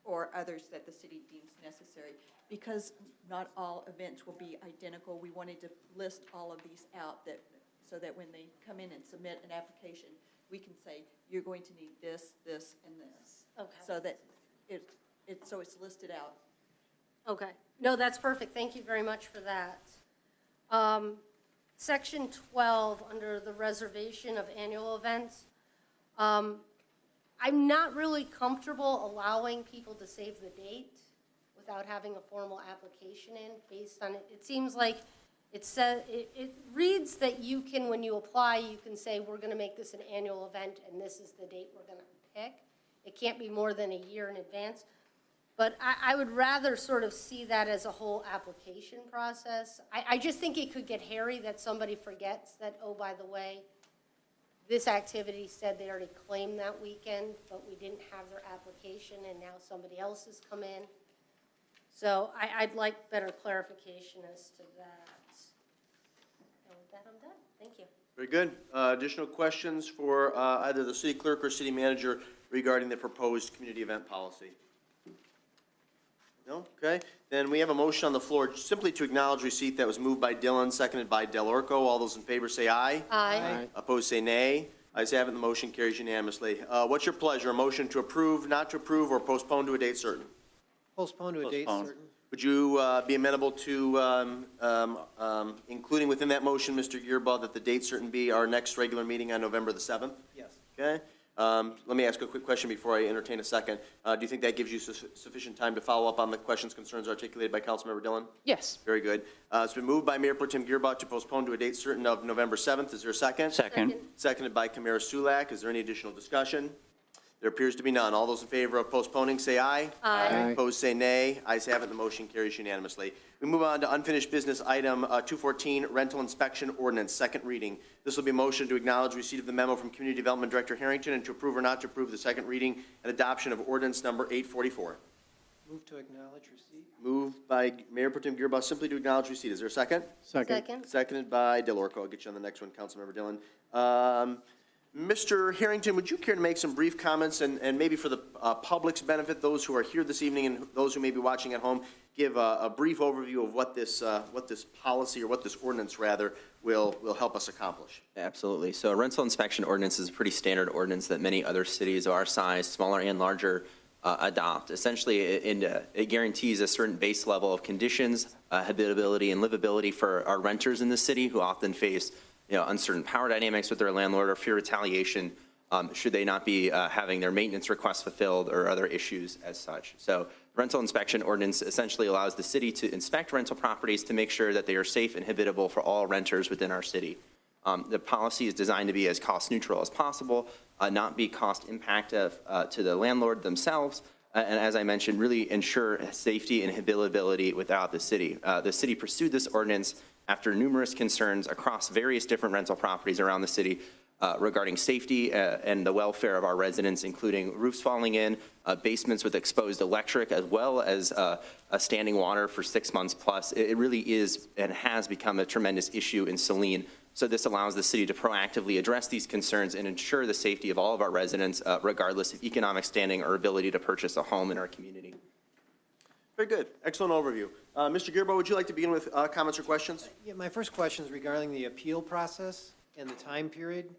or others that the city deems necessary. Because not all events will be identical, we wanted to list all of these out so that when they come in and submit an application, we can say, you're going to need this, this, and this. Okay. So that it's listed out. Okay. No, that's perfect. Thank you very much for that. Section 12, under the reservation of annual events. I'm not really comfortable allowing people to save the date without having a formal application in based on it. It seems like it says, it reads that you can, when you apply, you can say, we're going to make this an annual event and this is the date we're going to pick. It can't be more than a year in advance. But I would rather sort of see that as a whole application process. I just think it could get hairy that somebody forgets that, oh, by the way, this activity said they already claimed that weekend, but we didn't have their application, and now somebody else has come in. So I'd like better clarification as to that. And with that, I'm done. Thank you. Very good. Additional questions for either the city clerk or city manager regarding the proposed community event policy? No? Okay. Then we have a motion on the floor simply to acknowledge receipt that was moved by Dillon, seconded by Del Orco. All those in favor say aye. Aye. Opposed say nay. Ayes have it, the motion carries unanimously. What's your pleasure? A motion to approve, not to approve, or postpone to a date certain? Postpone to a date Postpone. certain. Would you be amenable to including within that motion, Mr. Gearbaugh, that the date certain be our next regular meeting on November the 7th? Yes. Okay. Let me ask a quick question before I entertain a second. Do you think that gives you sufficient time to follow up on the questions, concerns articulated by Councilmember Dillon? Yes. Very good. It's been moved by Mayor Pro Tem Gearbaugh to postpone to a date certain of November 7th. Is there a second? Second. Seconded by Camara Sulak. Is there any additional discussion? There appears to be none. All those in favor of postponing, say aye. Aye. Opposed, say nay. Ayes have it, the motion carries unanimously. We move on to unfinished business item 214, rental inspection ordinance, second reading. This will be a motion to acknowledge receipt of the memo from Community Development Director Harrington and to approve or not to approve the second reading and adoption of ordinance number 844. Move to acknowledge receipt. Moved by Mayor Pro Tem Gearboss, simply to acknowledge receipt. Is there a second? Second. Seconded by Delorco. I'll get you on the next one, Councilmember Dillon. Mr. Harrington, would you care to make some brief comments and maybe for the public's benefit, those who are here this evening and those who may be watching at home, give a brief overview of what this policy, or what this ordinance rather, will help us accomplish? Absolutely. So a rental inspection ordinance is a pretty standard ordinance that many other cities of our size, smaller and larger, adopt. Essentially, it guarantees a certain base level of conditions, habitability, and livability for our renters in the city who often face uncertain power dynamics with their landlord or fear retaliation should they not be having their maintenance requests fulfilled or other issues as such. So rental inspection ordinance essentially allows the city to inspect rental properties to make sure that they are safe and habitable for all renters within our city. The policy is designed to be as cost neutral as possible, not be cost impactive to the landlord themselves, and as I mentioned, really ensure safety and habitability without the city. The city pursued this ordinance after numerous concerns across various different rental properties around the city regarding safety and the welfare of our residents, including roofs falling in, basements with exposed electric, as well as standing water for 6 months plus. It really is and has become a tremendous issue in Saline. So this allows the city to proactively address these concerns and ensure the safety of all of our residents, regardless of economic standing or ability to purchase a home in our community. Very good. Excellent overview. Mr. Gearbo, would you like to begin with comments or questions? Yeah, my first question is regarding the appeal process and the time period.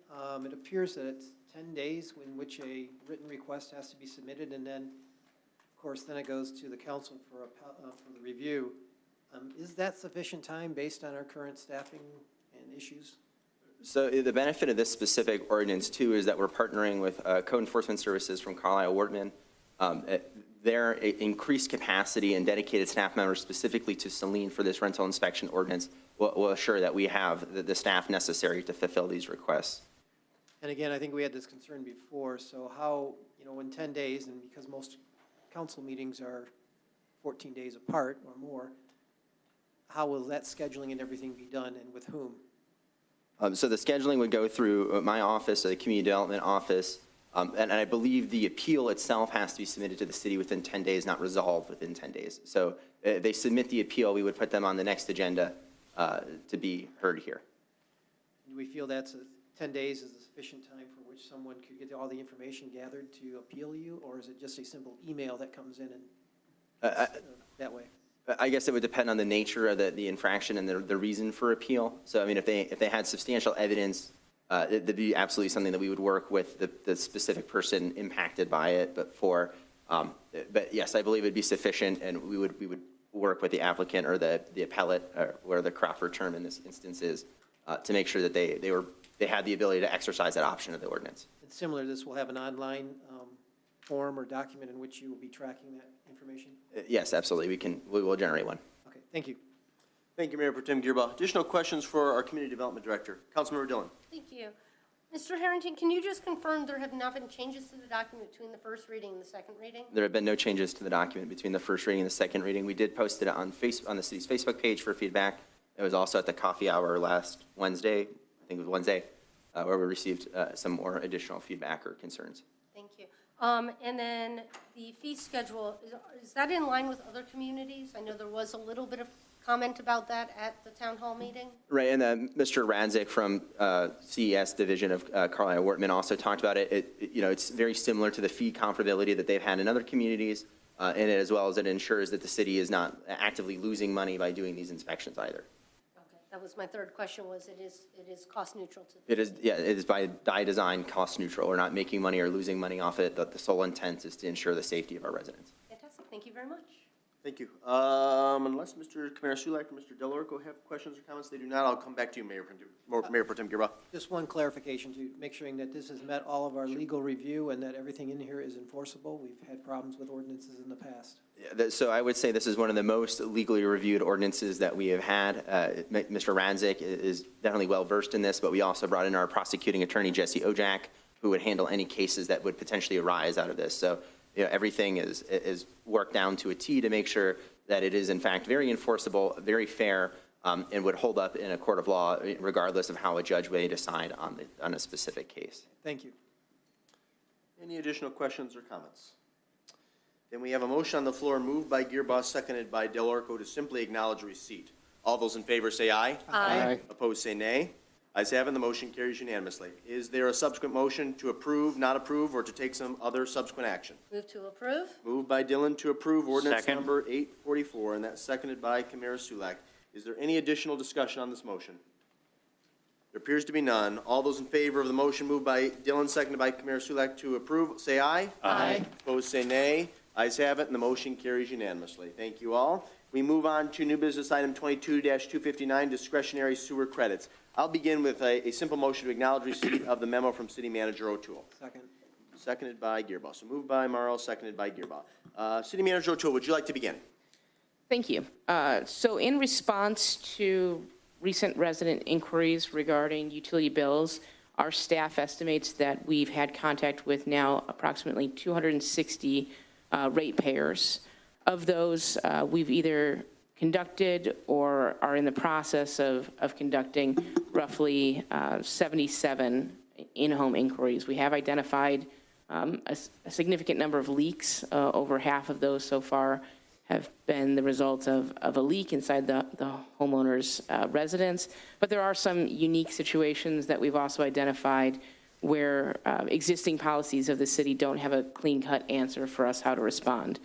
It appears that it's 10 days in which a written request has to be submitted, and then, of course, then it goes to the council for the review. Is that sufficient time based on our current staffing and issues? So the benefit of this specific ordinance, too, is that we're partnering with Code Enforcement Services from Carlisle-Wortman. Their increased capacity and dedicated staff members specifically to Saline for this rental inspection ordinance will assure that we have the staff necessary to fulfill these requests. And again, I think we had this concern before, so how, in 10 days, and because most council meetings are 14 days apart or more, how will that scheduling and everything be done, and with whom? So the scheduling would go through my office, the Community Development Office, and I believe the appeal itself has to be submitted to the city within 10 days, not resolved within 10 days. So they submit the appeal, we would put them on the next agenda to be heard here. Do we feel that's 10 days is a sufficient time for which someone could get all the information gathered to appeal you, or is it just a simple email that comes in and that way? I guess it would depend on the nature of the infraction and the reason for appeal. So, I mean, if they had substantial evidence, it'd be absolutely something that we would work with the specific person impacted by it. But yes, I believe it'd be sufficient, and we would work with the applicant or the appellate, or where the Crawford term in this instance is, to make sure that they had the ability to exercise that option of the ordinance. And similar to this, we'll have an online form or document in which you will be tracking that information? Yes, absolutely. We will generate one. Okay, thank you. Thank you, Mayor Pro Tem Gearba. Additional questions for our Community Development Director. Councilmember Dillon. Thank you. Mr. Harrington, can you just confirm there have not been changes to the document between the first reading and the second reading? There have been no changes to the document between the first reading and the second reading. We did post it on the city's Facebook page for feedback. It was also at the coffee hour last Wednesday, I think it was Wednesday, where we received some more additional feedback or concerns. Thank you. And then the fee schedule, is that in line with other communities? I know there was a little bit of comment about that at the town hall meeting. Right, and Mr. Radzik from CES Division of Carlisle-Wortman also talked about it. It's very similar to the fee comparability that they've had in other communities, and as well as it ensures that the city is not actively losing money by doing these inspections either. Okay, that was my third question, was it is cost neutral to the It is by design cost neutral. We're not making money or losing money off it. The sole intent is to ensure the safety of our residents. Fantastic, thank you very much. Thank you. Unless Mr. Kamara-Sulak or Mr. Delorco have questions or comments, they do not. I'll come back to you, Mayor Pro Tem Gearba. Just one clarification to make sure that this has met all of our legal review and that everything in here is enforceable. We've had problems with ordinances in the past. So I would say this is one of the most legally reviewed ordinances that we have had. Mr. Radzik is definitely well-versed in this, but we also brought in our prosecuting attorney, Jesse Ojak, who would handle any cases that would potentially arise out of this. So, you know, everything is worked down to a T to make sure that it is in fact very enforceable, very fair, and would hold up in a court of law regardless of how a judge may decide on a specific case. Thank you. Any additional questions or comments? Then we have a motion on the floor moved by Gearboss, seconded by Delorco to simply acknowledge receipt. All those in favor say aye. Aye. Opposed say nay. Ayes have it, the motion carries unanimously. Is there a subsequent motion to approve, not approve, or to take some other subsequent action? Move to approve? Moved by Dillon to approve ordinance Second. number 844, and that's seconded by Kamara Sulak. Is there any additional discussion on this motion? There appears to be none. All those in favor of the motion moved by Dillon, seconded by Kamara Sulak to approve, say aye. Aye. Opposed say nay. Ayes have it, and the motion carries unanimously. Thank you all. We move on to new business item 22-259, discretionary sewer credits. I'll begin with a simple motion to acknowledge receipt of the memo from City Manager O'Toole. Second. Seconded by Gearboss. So moved by Morrow, seconded by Gearboss. City Manager O'Toole, would you like to begin? Thank you. So in response to recent resident inquiries regarding utility bills, our staff estimates that we've had contact with now approximately 260 ratepayers. Of those, we've either conducted or are in the process of conducting roughly 77 in-home inquiries. We have identified a significant number of leaks. Over half of those so far have been the result of a leak inside the homeowner's residence. But there are some unique situations that we've also identified where existing policies of the city don't have a clean-cut answer for us how to respond.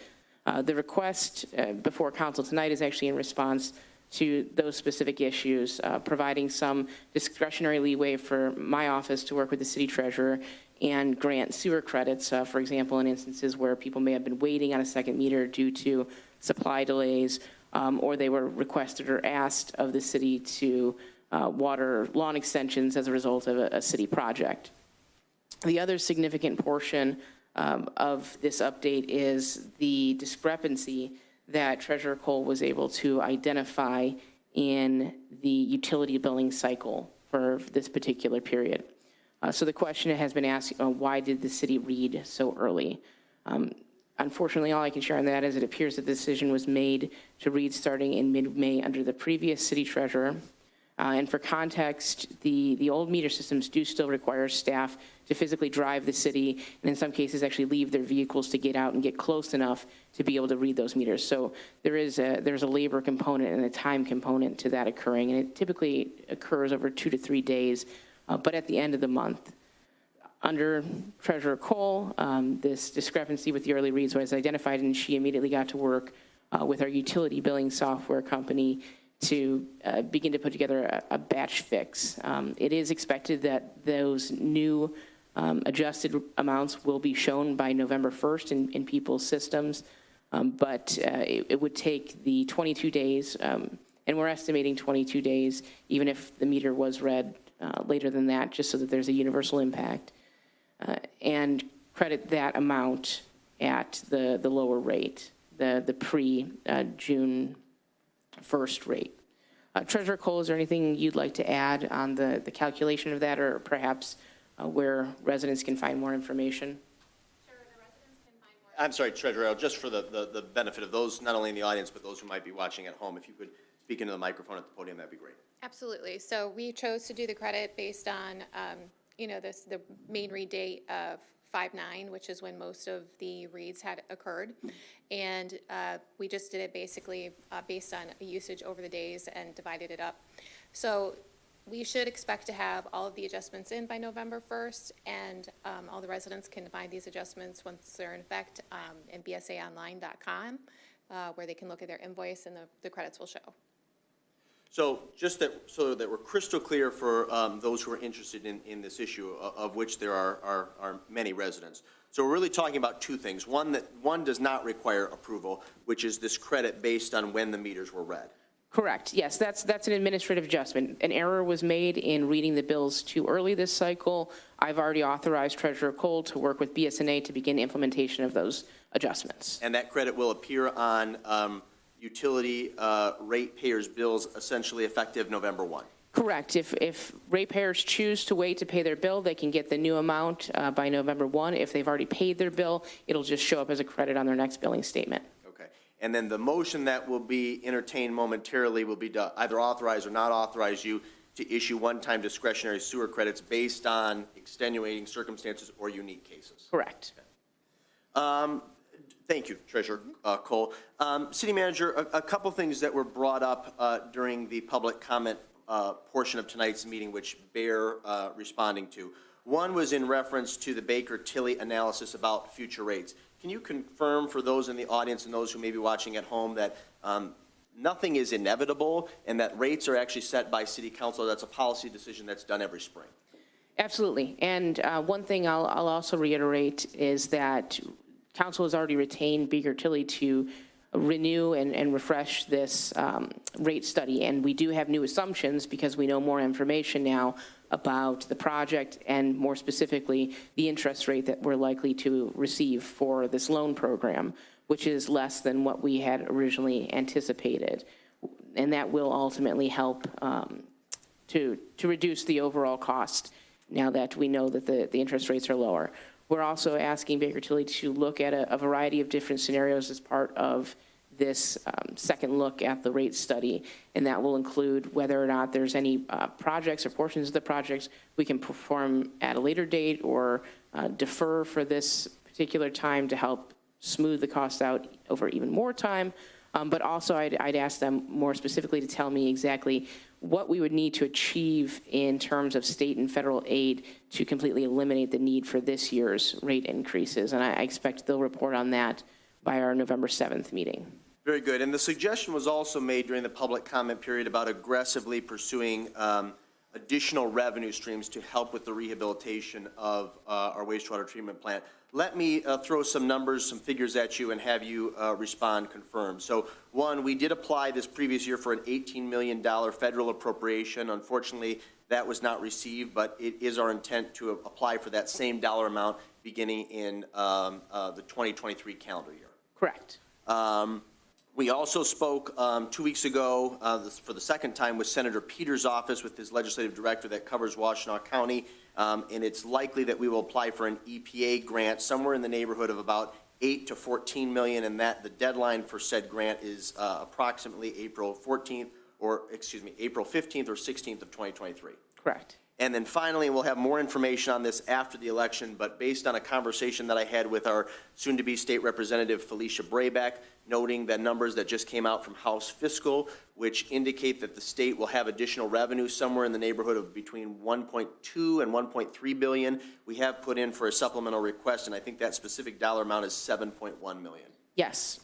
The request before council tonight is actually in response to those specific issues, providing some discretionary leeway for my office to work with the city treasurer and grant sewer credits, for example, in instances where people may have been waiting on a second meter due to supply delays, or they were requested or asked of the city to water lawn extensions as a result of a city project. The other significant portion of this update is the discrepancy that Treasurer Cole was able to identify in the utility billing cycle for this particular period. So the question has been asked, why did the city read so early? Unfortunately, all I can share on that is it appears that the decision was made to read starting in mid-May under the previous city treasurer. And for context, the old meter systems do still require staff to physically drive the city, and in some cases actually leave their vehicles to get out and get close enough to be able to read those meters. So there's a labor component and a time component to that occurring, and it typically occurs over 2 to 3 days, but at the end of the month. Under Treasurer Cole, this discrepancy with the early reads was identified, and she immediately got to work with our utility billing software company to begin to put together a batch fix. It is expected that those new adjusted amounts will be shown by November 1st in people's systems, but it would take the 22 days, and we're estimating 22 days, even if the meter was read later than that, just so that there's a universal impact, and credit that amount at the lower rate, the pre-June 1st rate. Treasurer Cole, is there anything you'd like to add on the calculation of that, or perhaps where residents can find more information? I'm sorry, Treasurer, just for the benefit of those, not only in the audience, but those who might be watching at home, if you could speak into the microphone at the podium, that'd be great. Absolutely. So we chose to do the credit based on, the main read date of 5/9, which is when most of the reads had occurred. And we just did it basically based on usage over the days and divided it up. So we should expect to have all of the adjustments in by November 1st, and all the residents can find these adjustments once they're in effect in bsaonline.com, where they can look at their invoice and the credits will show. So just so that we're crystal clear for those who are interested in this issue, of which there are many residents. So we're really talking about two things. One does not require approval, which is this credit based on when the meters were read. Correct, yes, that's an administrative adjustment. An error was made in reading the bills too early this cycle. I've already authorized Treasurer Cole to work with BSNA to begin implementation of those adjustments. And that credit will appear on utility ratepayers' bills essentially effective November 1. Correct. If ratepayers choose to wait to pay their bill, they can get the new amount by November 1. If they've already paid their bill, it'll just show up as a credit on their next billing statement. Okay. And then the motion that will be entertained momentarily will be to either authorize or not authorize you to issue one-time discretionary sewer credits based on extenuating circumstances or unique cases. Correct. Thank you, Treasurer Cole. City Manager, a couple things that were brought up during the public comment portion of tonight's meeting, which bear responding to. One was in reference to the Baker-Tilly analysis about future rates. Can you confirm for those in the audience and those who may be watching at home that nothing is inevitable and that rates are actually set by City Council? That's a policy decision that's done every spring. Absolutely. And one thing I'll also reiterate is that Council has already retained Baker-Tilly to renew and refresh this rate study. And we do have new assumptions because we know more information now about the project and more specifically the interest rate that we're likely to receive for this loan program, which is less than what we had originally anticipated. And that will ultimately help to reduce the overall cost now that we know that the interest rates are lower. We're also asking Baker-Tilly to look at a variety of different scenarios as part of this second look at the rate study, and that will include whether or not there's any projects or portions of the projects we can perform at a later date or defer for this particular time to help smooth the costs out over even more time. But also I'd ask them more specifically to tell me exactly what we would need to achieve in terms of state and federal aid to completely eliminate the need for this year's rate increases. And I expect they'll report on that by our November 7th meeting. Very good. And the suggestion was also made during the public comment period about aggressively pursuing additional revenue streams to help with the rehabilitation of our wastewater treatment plant. Let me throw some numbers, some figures at you and have you respond, confirm. So one, we did apply this previous year for an $18 million federal appropriation. Unfortunately, that was not received, but it is our intent to apply for that same dollar amount beginning in the 2023 calendar year. Correct. We also spoke 2 weeks ago for the second time with Senator Peters' office with his legislative director that covers Washtenaw County, and it's likely that we will apply for an EPA grant somewhere in the neighborhood of about 8 to 14 million, and that the deadline for said grant is approximately April 15th or 16th of 2023. Correct. And then finally, we'll have more information on this after the election, but based on a conversation that I had with our soon-to-be state representative, Felicia Brayback, noting the numbers that just came out from House Fiscal, which indicate that the state will have additional revenue somewhere in the neighborhood of between 1.2 and 1.3 billion. We have put in for a supplemental request, and I think that specific dollar amount is 7.1 million. Yes.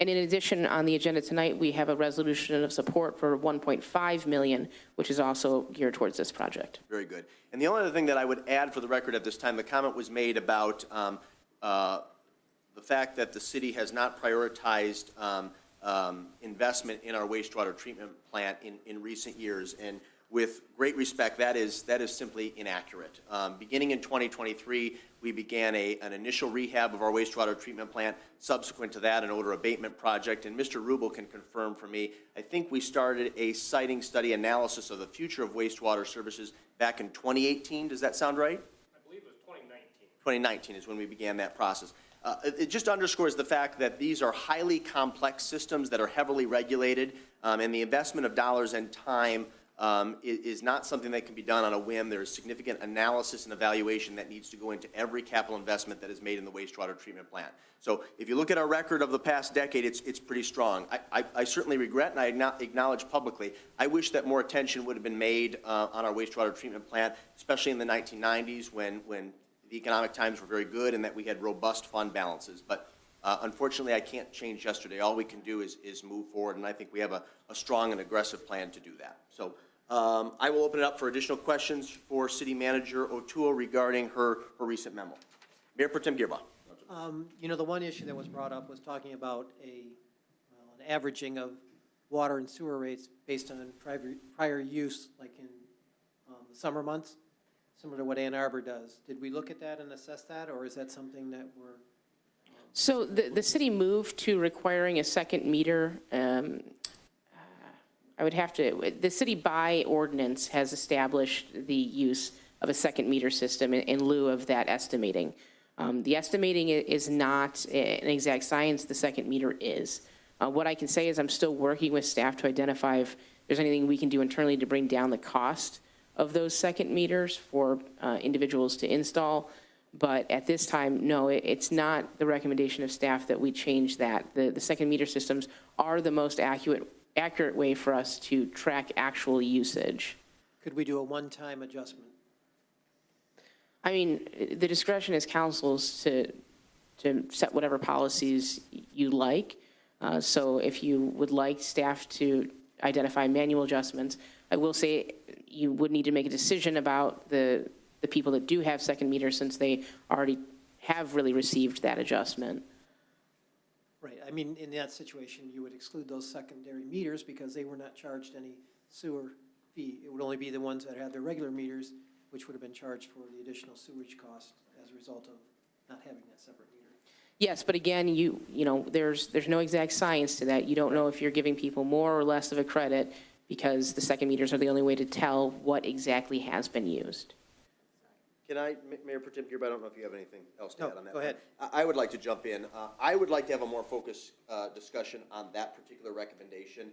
And in addition, on the agenda tonight, we have a resolution of support for 1.5 million, which is also geared towards this project. Very good. And the only other thing that I would add for the record at this time, the comment was made about the fact that the city has not prioritized investment in our wastewater treatment plant in recent years. And with great respect, that is simply inaccurate. Beginning in 2023, we began an initial rehab of our wastewater treatment plant. Subsequent to that, an odor abatement project. And Mr. Rubel can confirm for me, I think we started a siting study analysis of the future of wastewater services back in 2018. Does that sound right? I believe it was 2019. 2019 is when we began that process. It just underscores the fact that these are highly complex systems that are heavily regulated, and the investment of dollars and time is not something that can be done on a whim. There is significant analysis and evaluation that needs to go into every capital investment that is made in the wastewater treatment plant. So if you look at our record of the past decade, it's pretty strong. I certainly regret, and I acknowledge publicly, I wish that more attention would have been made on our wastewater treatment plant, especially in the 1990s when the economic times were very good and that we had robust fund balances. But unfortunately, I can't change yesterday. All we can do is move forward, and I think we have a strong and aggressive plan to do that. So I will open it up for additional questions for City Manager O'Toole regarding her recent memo. Mayor Pro Tem Gearba. You know, the one issue that was brought up was talking about an averaging of water and sewer rates based on prior use, like in the summer months, similar to what Ann Arbor does. Did we look at that and assess that, or is that something that we're... So the city moved to requiring a second meter I would have to, the city by ordinance has established the use of a second meter system in lieu of that estimating. The estimating is not an exact science, the second meter is. What I can say is I'm still working with staff to identify if there's anything we can do internally to bring down the cost of those second meters for individuals to install. But at this time, no, it's not the recommendation of staff that we change that. The second meter systems are the most accurate way for us to track actual usage. Could we do a one-time adjustment? I mean, the discretion is council's to set whatever policies you like. So if you would like staff to identify manual adjustments, I will say you would need to make a decision about the people that do have second meters, since they already have really received that adjustment. Right, I mean, in that situation, you would exclude those secondary meters because they were not charged any sewer fee. It would only be the ones that had their regular meters, which would have been charged for the additional sewage cost as a result of not having that separate meter. Yes, but again, you know, there's no exact science to that. You don't know if you're giving people more or less of a credit because the second meters are the only way to tell what exactly has been used. Can I, Mayor Pro Tem Gearby, I don't know if you have anything else to add on that. Go ahead. I would like to jump in. I would like to have a more focused discussion on that particular recommendation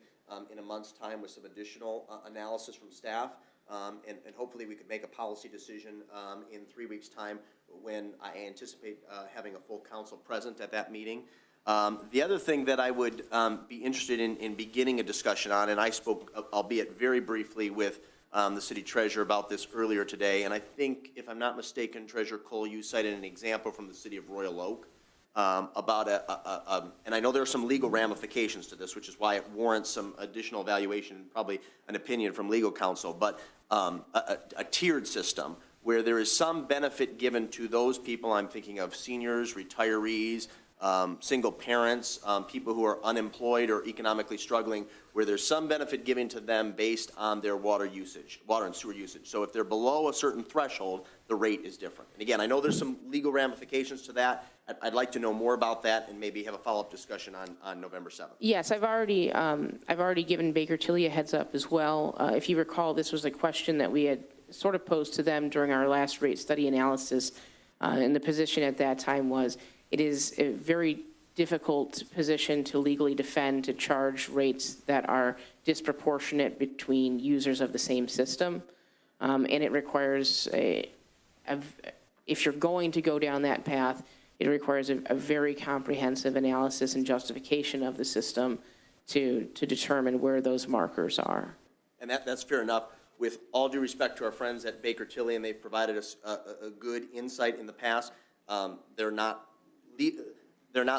in a month's time with some additional analysis from staff. And hopefully we could make a policy decision in 3 weeks' time when I anticipate having a full council present at that meeting. The other thing that I would be interested in beginning a discussion on, and I spoke, albeit very briefly, with the city treasurer about this earlier today, and I think, if I'm not mistaken, Treasurer Cole, you cited an example from the city of Royal Oak about and I know there are some legal ramifications to this, which is why it warrants some additional evaluation, probably an opinion from legal counsel, but a tiered system where there is some benefit given to those people, I'm thinking of seniors, retirees, single parents, people who are unemployed or economically struggling, where there's some benefit given to them based on their water usage, water and sewer usage. So if they're below a certain threshold, the rate is different. And again, I know there's some legal ramifications to that. I'd like to know more about that and maybe have a follow-up discussion on November 7th. Yes, I've already given Baker Tilly a heads up as well. If you recall, this was a question that we had sort of posed to them during our last rate study analysis. And the position at that time was, it is a very difficult position to legally defend, to charge rates that are disproportionate between users of the same system. And it requires if you're going to go down that path, it requires a very comprehensive analysis and justification of the system to determine where those markers are. And that's fair enough. With all due respect to our friends at Baker Tilly, and they've provided us a good insight in the past, they're not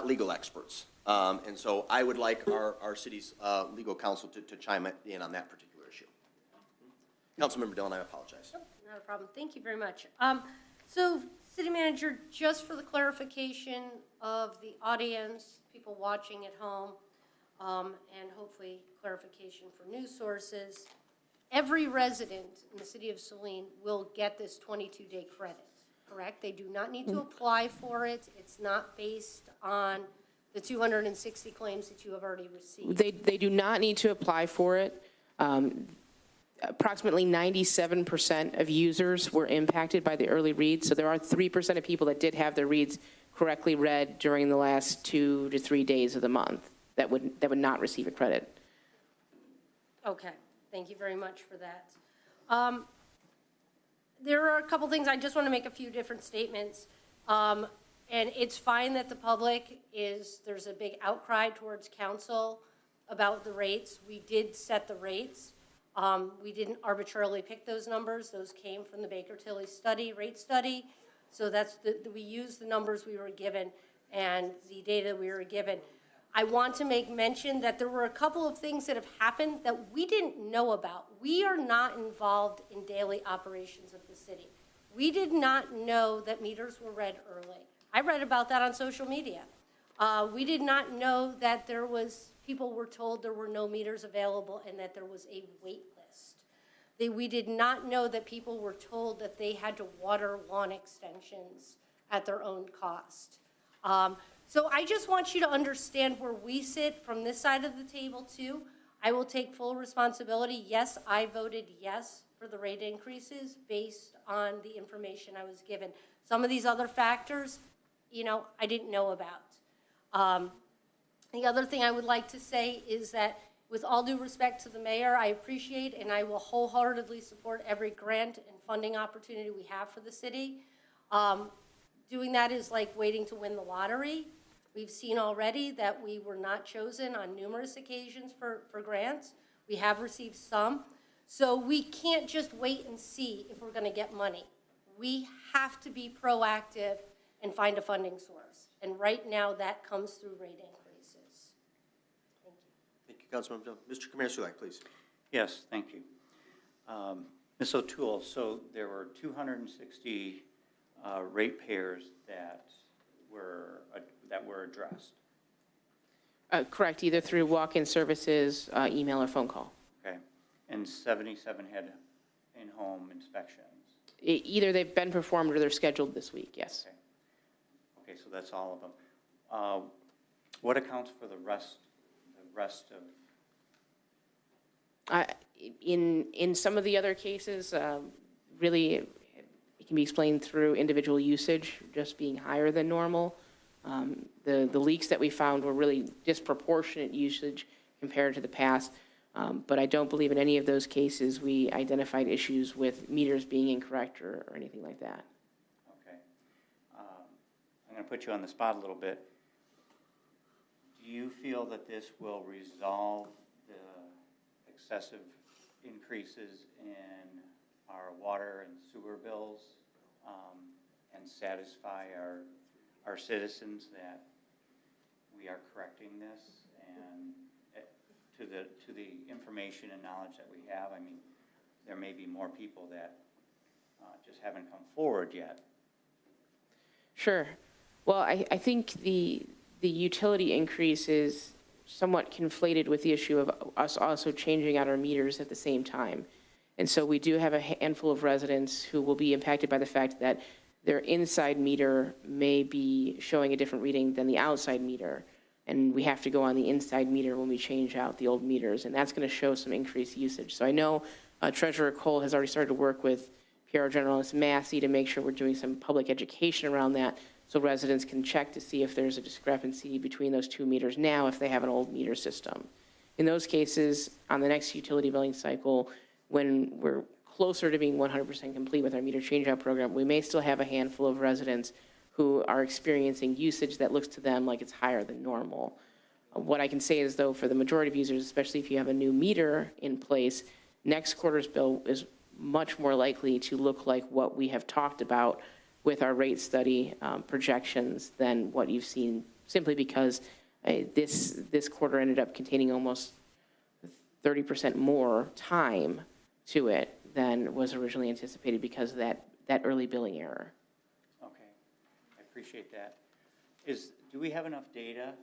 legal experts. And so I would like our city's legal counsel to chime in on that particular issue. Councilmember Dillon, I apologize. Nope, not a problem. Thank you very much. So, City Manager, just for the clarification of the audience, people watching at home, and hopefully clarification for news sources, every resident in the city of Saline will get this 22-day credit, correct? They do not need to apply for it. It's not based on the 260 claims that you have already received. They do not need to apply for it. Approximately 97% of users were impacted by the early reads, so there are 3% of people that did have their reads correctly read during the last 2 to 3 days of the month that would not receive a credit. Okay, thank you very much for that. There are a couple things, I just want to make a few different statements. And it's fine that the public there's a big outcry towards council about the rates. We did set the rates. We didn't arbitrarily pick those numbers. Those came from the Baker Tilly rate study. So we used the numbers we were given and the data we were given. I want to make mention that there were a couple of things that have happened that we didn't know about. We are not involved in daily operations of the city. We did not know that meters were read early. I read about that on social media. We did not know that people were told there were no meters available and that there was a wait list. We did not know that people were told that they had to water lawn extensions at their own cost. So I just want you to understand where we sit from this side of the table too. I will take full responsibility. Yes, I voted yes for the rate increases based on the information I was given. Some of these other factors, I didn't know about. The other thing I would like to say is that with all due respect to the mayor, I appreciate and I will wholeheartedly support every grant and funding opportunity we have for the city. Doing that is like waiting to win the lottery. We've seen already that we were not chosen on numerous occasions for grants. We have received some. So we can't just wait and see if we're going to get money. We have to be proactive and find a funding source. And right now that comes through rate increases. Thank you, Councilmember Dillon. Mr. Kamara-Sulak, please. Yes, thank you. Ms. O'Toole, so there were 260 ratepayers that were addressed. Correct, either through walk-in services, email, or phone call. Okay, and 77 had in-home inspections. Either they've been performed or they're scheduled this week, yes. Okay, so that's all of them. What accounts for the rest of? In some of the other cases, really, it can be explained through individual usage just being higher than normal. The leaks that we found were really disproportionate usage compared to the past, but I don't believe in any of those cases we identified issues with meters being incorrect or anything like that. Okay. I'm going to put you on the spot a little bit. Do you feel that this will resolve the excessive increases in our water and sewer bills and satisfy our citizens that we are correcting this? And to the information and knowledge that we have, I mean, there may be more people that just haven't come forward yet. Sure. Well, I think the utility increase is somewhat conflated with the issue of us also changing out our meters at the same time. And so we do have a handful of residents who will be impacted by the fact that their inside meter may be showing a different reading than the outside meter. And we have to go on the inside meter when we change out the old meters, and that's going to show some increased usage. So I know Treasurer Cole has already started to work with PR Generalist Massey to make sure we're doing some public education around that, so residents can check to see if there's a discrepancy between those two meters now if they have an old meter system. In those cases, on the next utility billing cycle, when we're closer to being 100% complete with our meter changeout program, we may still have a handful of residents who are experiencing usage that looks to them like it's higher than normal. What I can say is, though, for the majority of users, especially if you have a new meter in place, next quarter's bill is much more likely to look like what we have talked about with our rate study projections than what you've seen, simply because this quarter ended up containing almost 30% more time to it than was originally anticipated because of that early billing error. Okay, I appreciate that. Do we have enough data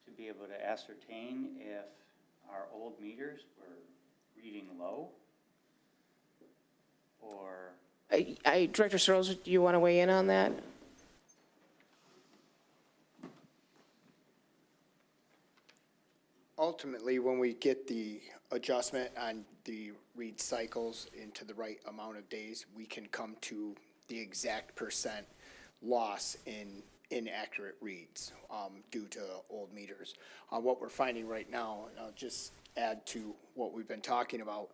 to be able to ascertain if our old meters were reading low? Or? Director Searles, do you want to weigh in on that? Ultimately, when we get the adjustment on the read cycles into the right amount of days, we can come to the exact percent loss in inaccurate reads due to old meters. What we're finding right now, and I'll just add to what we've been talking about,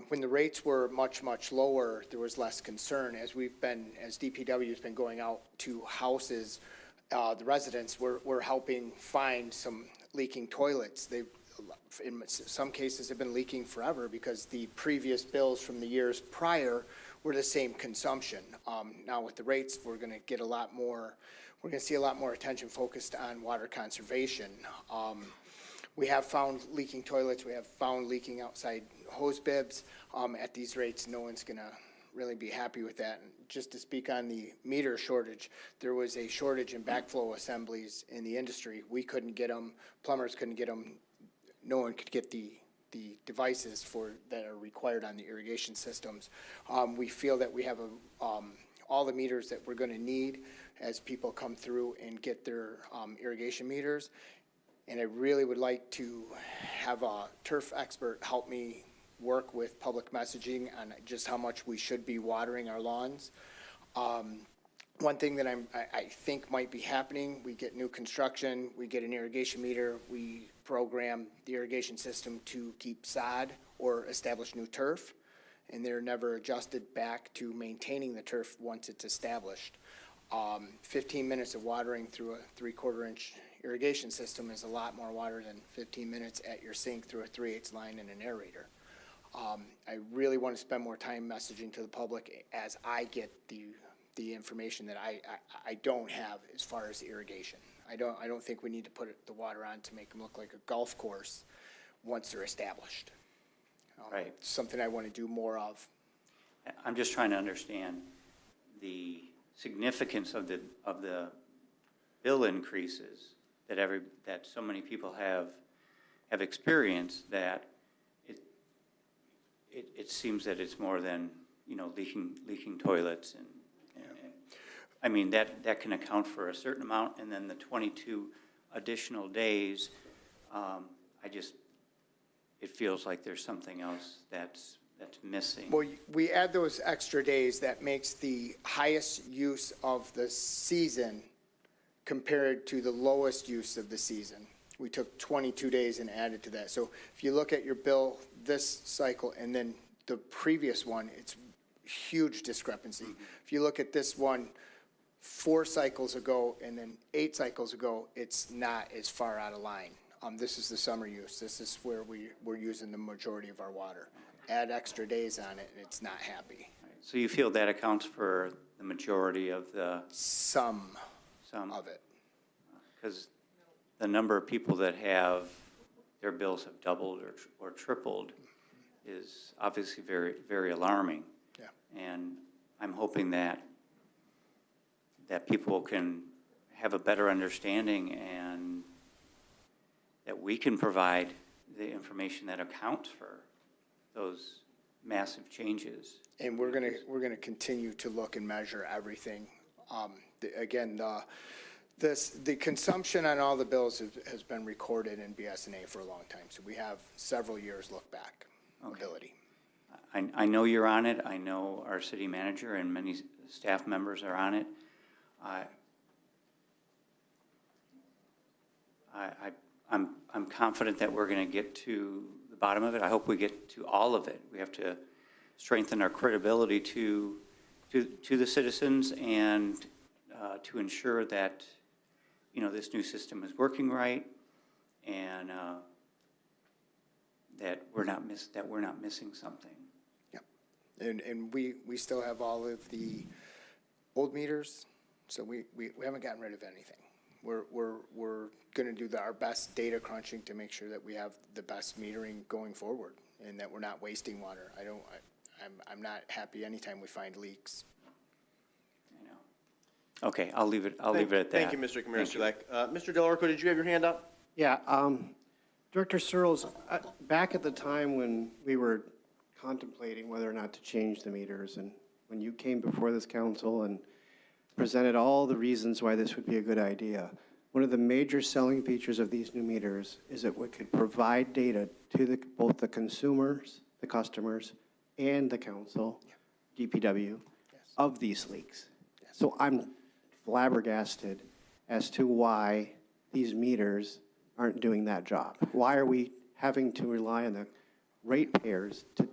when the rates were much, much lower, there was less concern. As DPW has been going out to houses, the residents, we're helping find some leaking toilets. In some cases, have been leaking forever because the previous bills from the years prior were the same consumption. Now with the rates, we're going to see a lot more attention focused on water conservation. We have found leaking toilets. We have found leaking outside hose bibs. At these rates, no one's going to really be happy with that. And just to speak on the meter shortage, there was a shortage in backflow assemblies in the industry. We couldn't get them. Plumbers couldn't get them. No one could get the devices that are required on the irrigation systems. We feel that we have all the meters that we're going to need as people come through and get their irrigation meters. And I really would like to have a turf expert help me work with public messaging on just how much we should be watering our lawns. One thing that I think might be happening, we get new construction, we get an irrigation meter, we program the irrigation system to keep sod or establish new turf, and they're never adjusted back to maintaining the turf once it's established. 15 minutes of watering through a 3/4 inch irrigation system is a lot more water than 15 minutes at your sink through a 3/8 line and an aerator. I really want to spend more time messaging to the public as I get the information that I don't have as far as irrigation. I don't think we need to put the water on to make them look like a golf course once they're established. Right. It's something I want to do more of. I'm just trying to understand the significance of the bill increases that so many people have experienced, that it seems that it's more than, leaking toilets and I mean, that can account for a certain amount, and then the 22 additional days, it feels like there's something else that's missing. Well, we add those extra days, that makes the highest use of the season compared to the lowest use of the season. We took 22 days and added to that. So if you look at your bill this cycle and then the previous one, it's huge discrepancy. If you look at this one 4 cycles ago and then 8 cycles ago, it's not as far out of line. This is the summer use. This is where we're using the majority of our water. Add extra days on it, and it's not happy. So you feel that accounts for the majority of the? Some of it. Because the number of people that have, their bills have doubled or tripled is obviously very, very alarming. Yeah. And I'm hoping that people can have a better understanding and that we can provide the information that accounts for those massive changes. And we're gonna continue to look and measure everything. The consumption on all the bills has been recorded in BS&A for a long time, so we have several years look back ability. I know you're on it. I know our city manager and many staff members are on it. I'm confident that we're going to get to the bottom of it. I hope we get to all of it. We have to strengthen our credibility to the citizens and to ensure that, this new system is working right and that we're not missing something. Yep. And we still have all of the old meters, so we haven't gotten rid of anything. We're going to do our best data crunching to make sure that we have the best metering going forward and that we're not wasting water. I'm not happy anytime we find leaks. Okay, I'll leave it at that. Thank you, Mr. Kamirsulak. Mr. Delorco, did you have your hand up? Yeah, Director Searles, back at the time when we were contemplating whether or not to change the meters, and when you came before this council and presented all the reasons why this would be a good idea, one of the major selling features of these new meters is that we could provide data to both the consumers, the customers, and the council, DPW, of these leaks. So I'm flabbergasted as to why these meters aren't doing that job. Why are we having to rely on the ratepayers to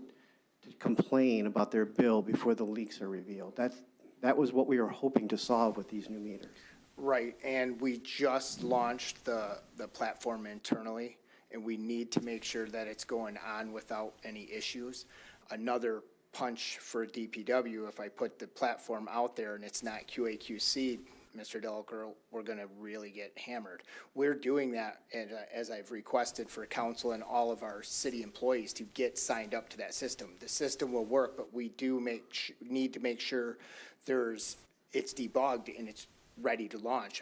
complain about their bill before the leaks are revealed? That was what we were hoping to solve with these new meters. Right, and we just launched the platform internally, and we need to make sure that it's going on without any issues. Another punch for DPW, if I put the platform out there and it's not QA/QC, Mr. Delacroix, we're going to really get hammered. We're doing that, and as I've requested for council and all of our city employees to get signed up to that system. The system will work, but we do need to make sure it's debugged and it's ready to launch.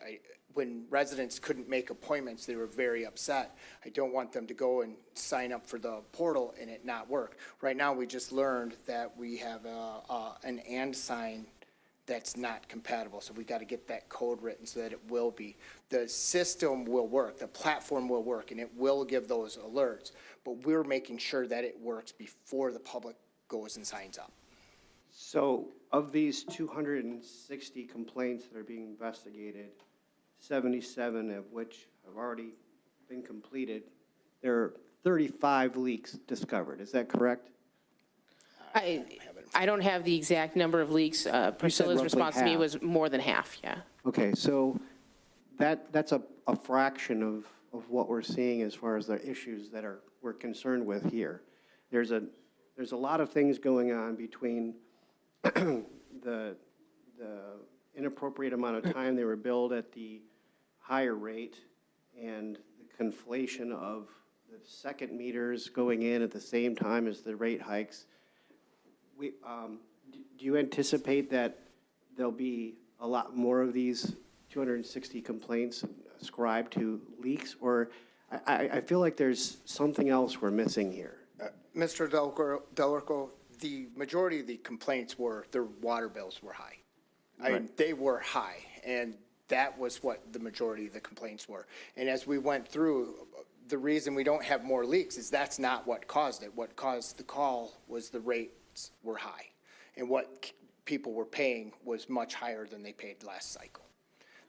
When residents couldn't make appointments, they were very upset. I don't want them to go and sign up for the portal and it not work. Right now, we just learned that we have an and sign that's not compatible. So we got to get that code written so that it will be. The system will work, the platform will work, and it will give those alerts. But we're making sure that it works before the public goes and signs up. So of these 260 complaints that are being investigated, 77 of which have already been completed, there are 35 leaks discovered. Is that correct? I don't have the exact number of leaks. Priscilla's roughly response to me half. was more than half, yeah. Okay, so that's a fraction of what we're seeing as far as the issues that we're concerned with here. There's a lot of things going on between the inappropriate amount of time they were billed at the higher rate and the conflation of the second meters going in at the same time as the rate hikes. Do you anticipate that there'll be a lot more of these 260 complaints ascribed to leaks? Or I feel like there's something else we're missing here. Mr. Delrico, the majority of the complaints were their water bills were high. I mean, they were high, and that was what the majority of the complaints were. And as we went through, the reason we don't have more leaks is that's not what caused it. What caused the call was the rates were high, and what people were paying was much higher than they paid last cycle.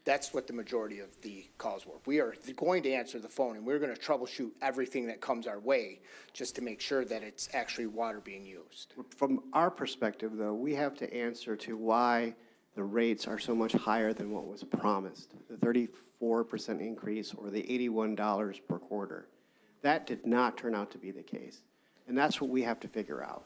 That's what the majority of the calls were. We are going to answer the phone, and we're going to troubleshoot everything that comes our way just to make sure that it's actually water being used. From our perspective, though, we have to answer to why the rates are so much higher than what was promised, the 34% increase or the $81 per quarter. That did not turn out to be the case, and that's what we have to figure out.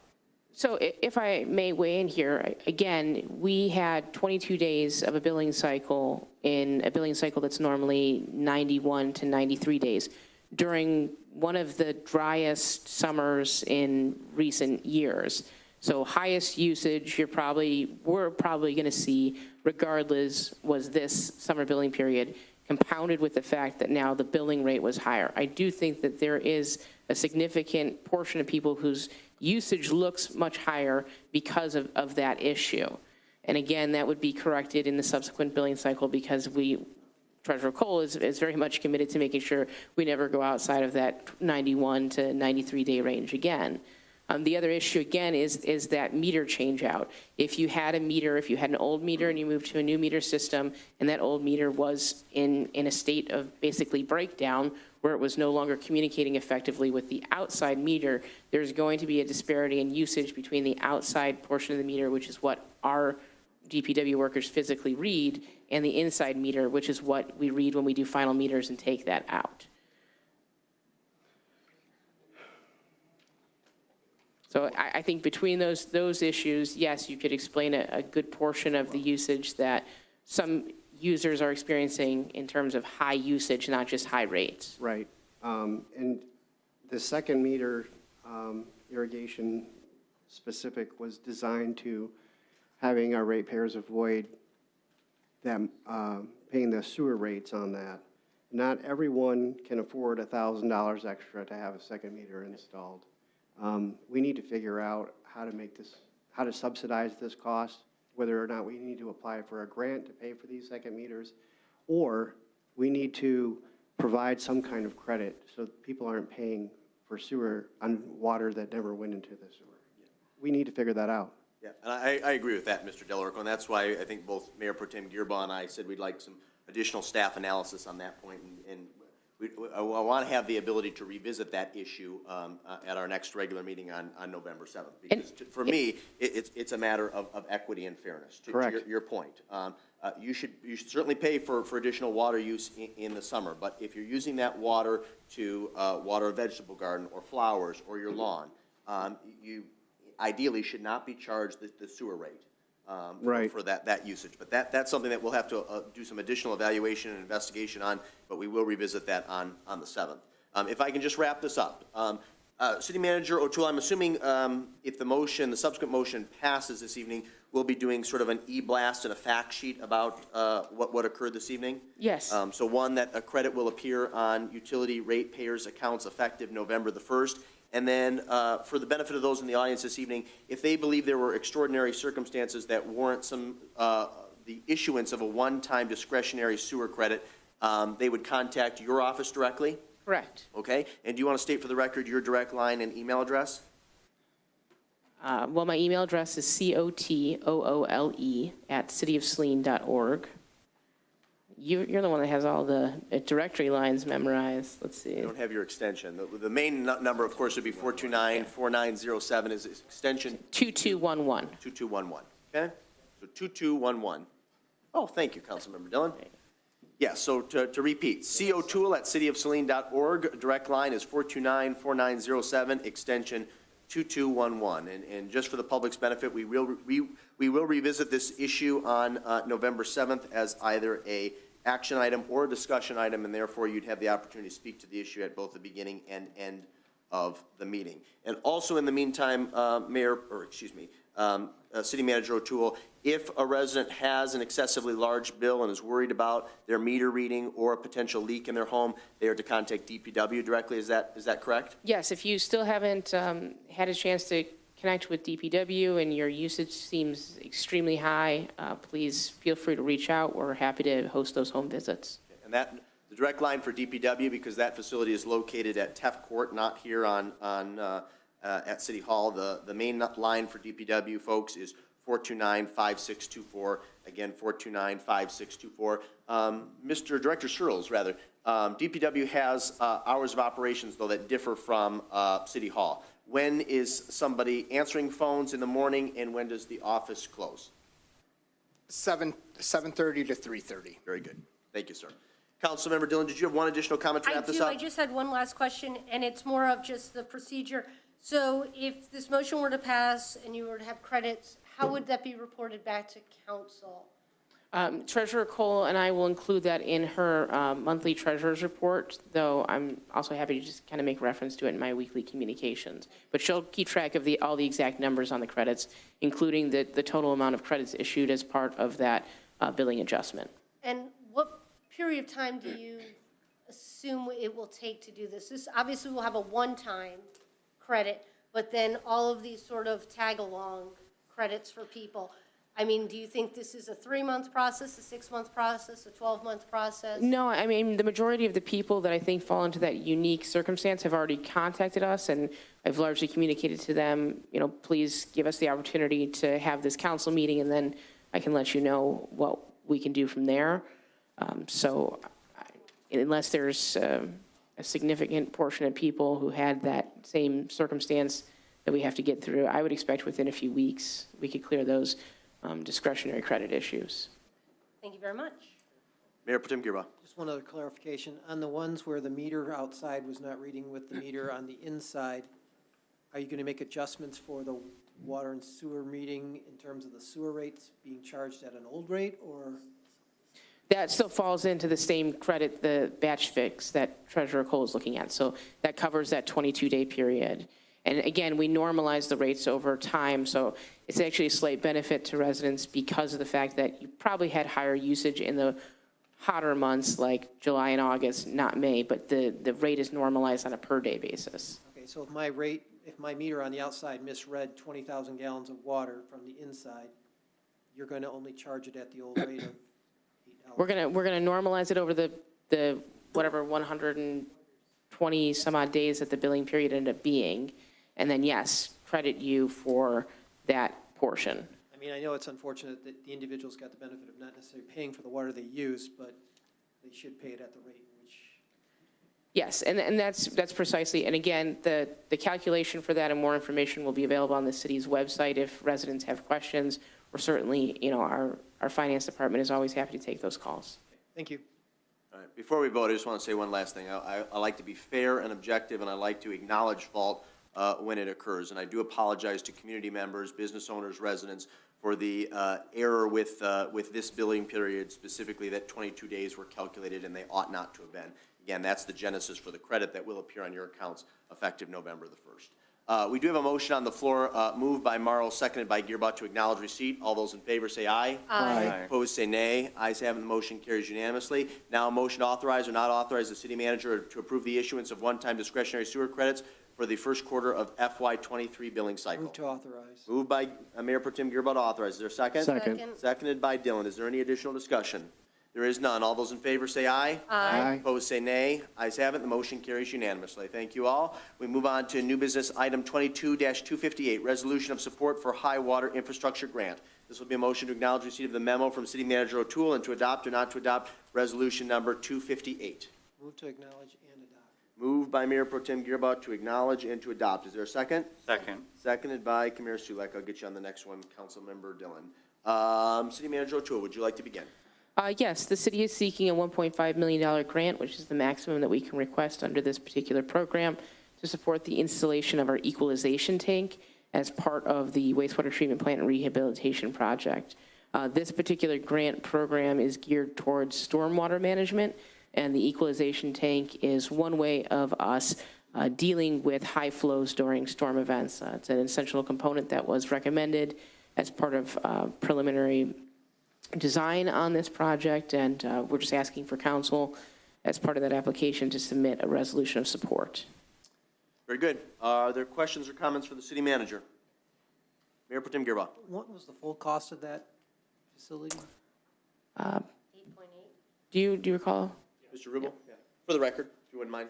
So if I may weigh in here, again, we had 22 days of a billing cycle in a billing cycle that's normally 91 to 93 days during one of the driest summers in recent years. So highest usage we're probably going to see regardless was this summer billing period, compounded with the fact that now the billing rate was higher. I do think that there is a significant portion of people whose usage looks much higher because of that issue. And again, that would be corrected in the subsequent billing cycle because Treasurer Cole is very much committed to making sure we never go outside of that 91 to 93 day range again. The other issue, again, is that meter change out. If you had an old meter and you moved to a new meter system, and that old meter was in a state of basically breakdown, where it was no longer communicating effectively with the outside meter, there's going to be a disparity in usage between the outside portion of the meter, which is what our DPW workers physically read, and the inside meter, which is what we read when we do final meters and take that out. So I think between those issues, yes, you could explain a good portion of the usage that some users are experiencing in terms of high usage, not just high rates. Right. And the second meter irrigation specific was designed to having our ratepayers avoid them paying the sewer rates on that. Not everyone can afford $1,000 extra to have a second meter installed. We need to figure out how to subsidize this cost, whether or not we need to apply for a grant to pay for these second meters, or we need to provide some kind of credit so people aren't paying for sewer on water that never went into the sewer. We need to figure that out. Yeah, and I agree with that, Mr. Delarico, and that's why I think both Mayor Pro Tem Gearbaugh and I said we'd like some additional staff analysis on that point, and I want to have the ability to revisit that issue at our next regular meeting on November 7th. Because for me, it's a matter of equity and fairness. To your point. You should certainly pay for additional water use in the summer, but if you're using that water to water a vegetable garden or flowers or your lawn, you ideally should not be charged the sewer rate. For that usage. But that's something that we'll have to do some additional evaluation and investigation on, but we will revisit that on the 7th. If I can just wrap this up. City Manager O'Toole, I'm assuming if the subsequent motion passes this evening, we'll be doing sort of an e-blast and a fact sheet about what occurred this evening? Yes. So one, that a credit will appear on utility ratepayers' accounts effective November the 1st, And then, for the benefit of those in the audience this evening, if they believe there were extraordinary circumstances that warrant the issuance of a one-time discretionary sewer credit, they would contact your office directly? Correct. Okay? And do you want to state for the record your direct line and email address? Well, my email address is cotoole@cityofsaline.org. You're the one that has all the directory lines memorized. Let's see. I don't have your extension. The main number, of course, would be 429-4907 is extension 2211. 2211, okay? So 2211. Oh, thank you, Councilmember Dillon. Yeah, so to repeat, cotoole@cityofsaline.org, direct line is 429-4907, extension 2211. And just for the public's benefit, we will revisit this issue on November 7th as either a action item or a discussion item, and therefore you'd have the opportunity to speak to the issue at both the beginning and end of the meeting. And also in the meantime, City Manager O'Toole, if a resident has an excessively large bill and is worried about their meter reading or a potential leak in their home, they are to contact DPW directly. Is that correct? Yes, if you still haven't had a chance to connect with DPW and your usage seems extremely high, please feel free to reach out. We're happy to host those home visits. And the direct line for DPW, because that facility is located at Teff Court, not here at City Hall. The main line for DPW, folks, is 429-5624. Again, 429-5624. Mr. Director Searles, rather, DPW has hours of operations, though, that differ from City Hall. When is somebody answering phones in the morning, and when does the office close? 7:30 to 3:30. Very good. Thank you, sir. Councilmember Dillon, did you have one additional comment to wrap this up? I just had one last question, and it's more of just the procedure. So if this motion were to pass and you were to have credits, how would that be reported back to council? Treasurer Cole and I will include that in her monthly treasurer's report, though I'm also happy to just kind of make reference to it in my weekly communications. But she'll keep track of all the exact numbers on the credits, including the total amount of credits issued as part of that billing adjustment. And what period of time do you assume it will take to do this? This obviously will have a one-time credit, but then all of these sort of tag-along credits for people. I mean, do you think this is a 3-month process, a 6-month process, a 12-month process? No, I mean, the majority of the people that I think fall into that unique circumstance have already contacted us, and I've largely communicated to them, please give us the opportunity to have this council meeting, and then I can let you know what we can do from there. Unless there's a significant portion of people who had that same circumstance that we have to get through, I would expect within a few weeks we could clear those discretionary credit issues. Thank you very much. Mayor Potem Girba. Just one other clarification. On the ones where the meter outside was not reading with the meter on the inside, are you going to make adjustments for the water and sewer meeting in terms of the sewer rates being charged at an old rate, or? That still falls into the same credit, the batch fix that Treasurer Cole is looking at. So that covers that 22-day period. And again, we normalize the rates over time, so it's actually a slight benefit to residents because of the fact that you probably had higher usage in the hotter months like July and August, not May, but the rate is normalized on a per-day basis. Okay, so if my meter on the outside misread 20,000 gallons of water from the inside, you're going to only charge it at the old rate of $8? We're gonna normalize it over the whatever 120 some odd days that the billing period ended up being, and then yes, credit you for that portion. I mean, I know it's unfortunate that the individuals got the benefit of not necessarily paying for the water they use, but they should pay it at the rate in which. Yes, and that's precisely, and again, the calculation for that and more information will be available on the city's website if residents have questions, or certainly, our finance department is always happy to take those calls. Thank you. All right, before we vote, I just want to say one last thing. I like to be fair and objective, and I like to acknowledge fault when it occurs. And I do apologize to community members, business owners, residents for the error with this billing period, specifically that 22 days were calculated and they ought not to have been. Again, that's the genesis for the credit that will appear on your accounts effective November the 1st. We do have a motion on the floor, moved by Morrow, seconded by Gearbutt to acknowledge receipt. All those in favor say aye. Aye. Opposed say nay. Ayes have it, the motion carries unanimously. Now a motion to authorize or not authorize the city manager to approve the issuance of one-time discretionary sewer credits for the first quarter of FY '23 billing cycle. Move to authorize. Moved by Mayor Pro Tem Gearba to authorize. Is there a second? Second. Seconded by Dillon. Is there any additional discussion? There is none. All those in favor say aye. Aye. Opposed say nay. Ayes have it. The motion carries unanimously. Thank you all. We move on to new business item 22-258, resolution of support for high water infrastructure grant. This will be a motion to acknowledge receipt of the memo from City Manager O'Toole and to adopt or not to adopt resolution number 258. Move to acknowledge and adopt. Moved by Mayor Pro Tem Gearba to acknowledge and to adopt. Is there a second? Second. Seconded by Kamir Sulek. I'll get you on the next one, Councilmember Dillon. City Manager O'Toole, would you like to begin? Yes, the city is seeking a $1.5 million grant, which is the maximum that we can request under this particular program, to support the installation of our equalization tank as part of the wastewater treatment plant and rehabilitation project. This particular grant program is geared towards stormwater management, and the equalization tank is one way of us dealing with high flows during storm events. It's an essential component that was recommended as part of preliminary design on this project, and we're just asking for council as part of that application to submit a resolution of support. Very good. Are there questions or comments for the city manager? Mayor Pro Tem Gearba. What was the full cost of that facility? 8.8. Do you recall? Mr. Rubel? For the record, if you wouldn't mind.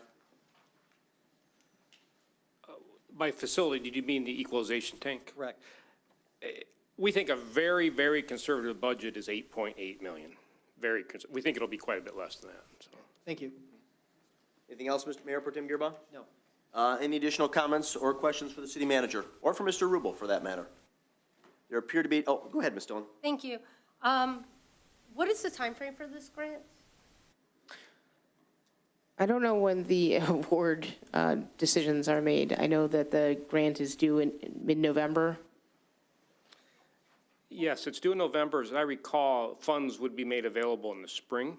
By facility, did you mean the equalization tank? Correct. We think a very, very conservative budget is 8.8 million. We think it'll be quite a bit less than that, so. Thank you. Anything else, Mr. Mayor Pro Tem Gearba? No. Any additional comments or questions for the city manager, or for Mr. Rubel, for that matter? There appear to be, oh, go ahead, Ms. Dillon. Thank you. What is the time frame for this grant? I don't know when the award decisions are made. I know that the grant is due in mid-November. Yes, it's due in November. As I recall, funds would be made available in the spring,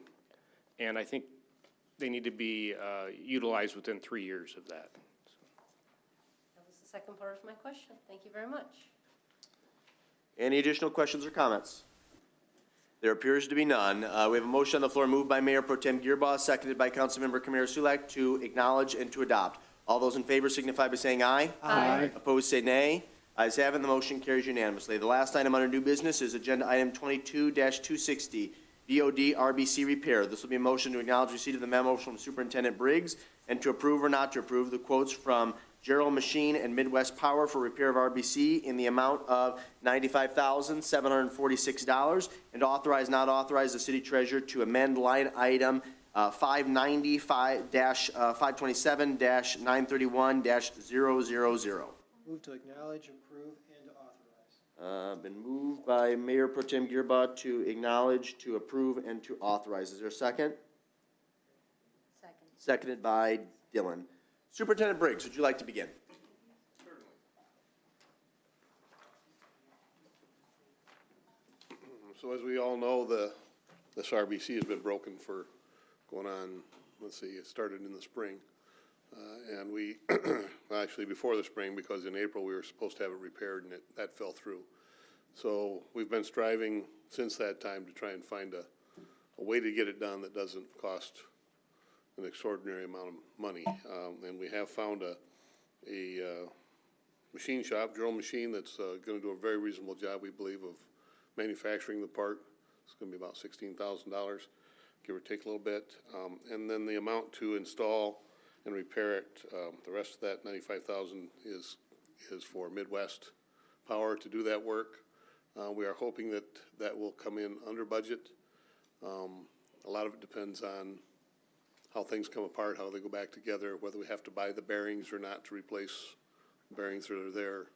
and I think they need to be utilized within 3 years of that. That was the second part of my question. Thank you very much. Any additional questions or comments? There appears to be none. We have a motion on the floor moved by Mayor Pro Tem Gearba, seconded by Councilmember Kamir Sulek to acknowledge and to adopt. All those in favor signify by saying aye. Aye. Opposed, say nay. Ayes have it, the motion carries unanimously. The last item under new business is agenda item 22-260, DOD RBC repair. This will be a motion to acknowledge receipt of the memo from Superintendent Briggs and to approve or not to approve the quotes from Gerald Machine and Midwest Power for repair of RBC in the amount of $95,746, and to authorize, not authorize the city treasurer to amend line item 590-527-931-000. Move to acknowledge, approve, and to authorize. Been moved by Mayor Pro Tem Gearba to acknowledge, to approve, and to authorize. Is there a second? Second. Seconded by Dillon. Superintendent Briggs, would you like to begin? So as we all know, this RBC has been broken for going on, let's see, it started in the spring. And we, actually before the spring, because in April we were supposed to have it repaired and that fell through. So we've been striving since that time to try and find a way to get it done that doesn't cost an extraordinary amount of money. And we have found a machine shop, Gerald Machine, that's going to do a very reasonable job, we believe, of manufacturing the part. It's going to be about $16,000, give or take a little bit. And then the amount to install and repair it, the rest of that $95,000 is for Midwest Power to do that work. We are hoping that will come in under budget. A lot of it depends on how things come apart, how they go back together, whether we have to buy the bearings or not to replace bearings that are there.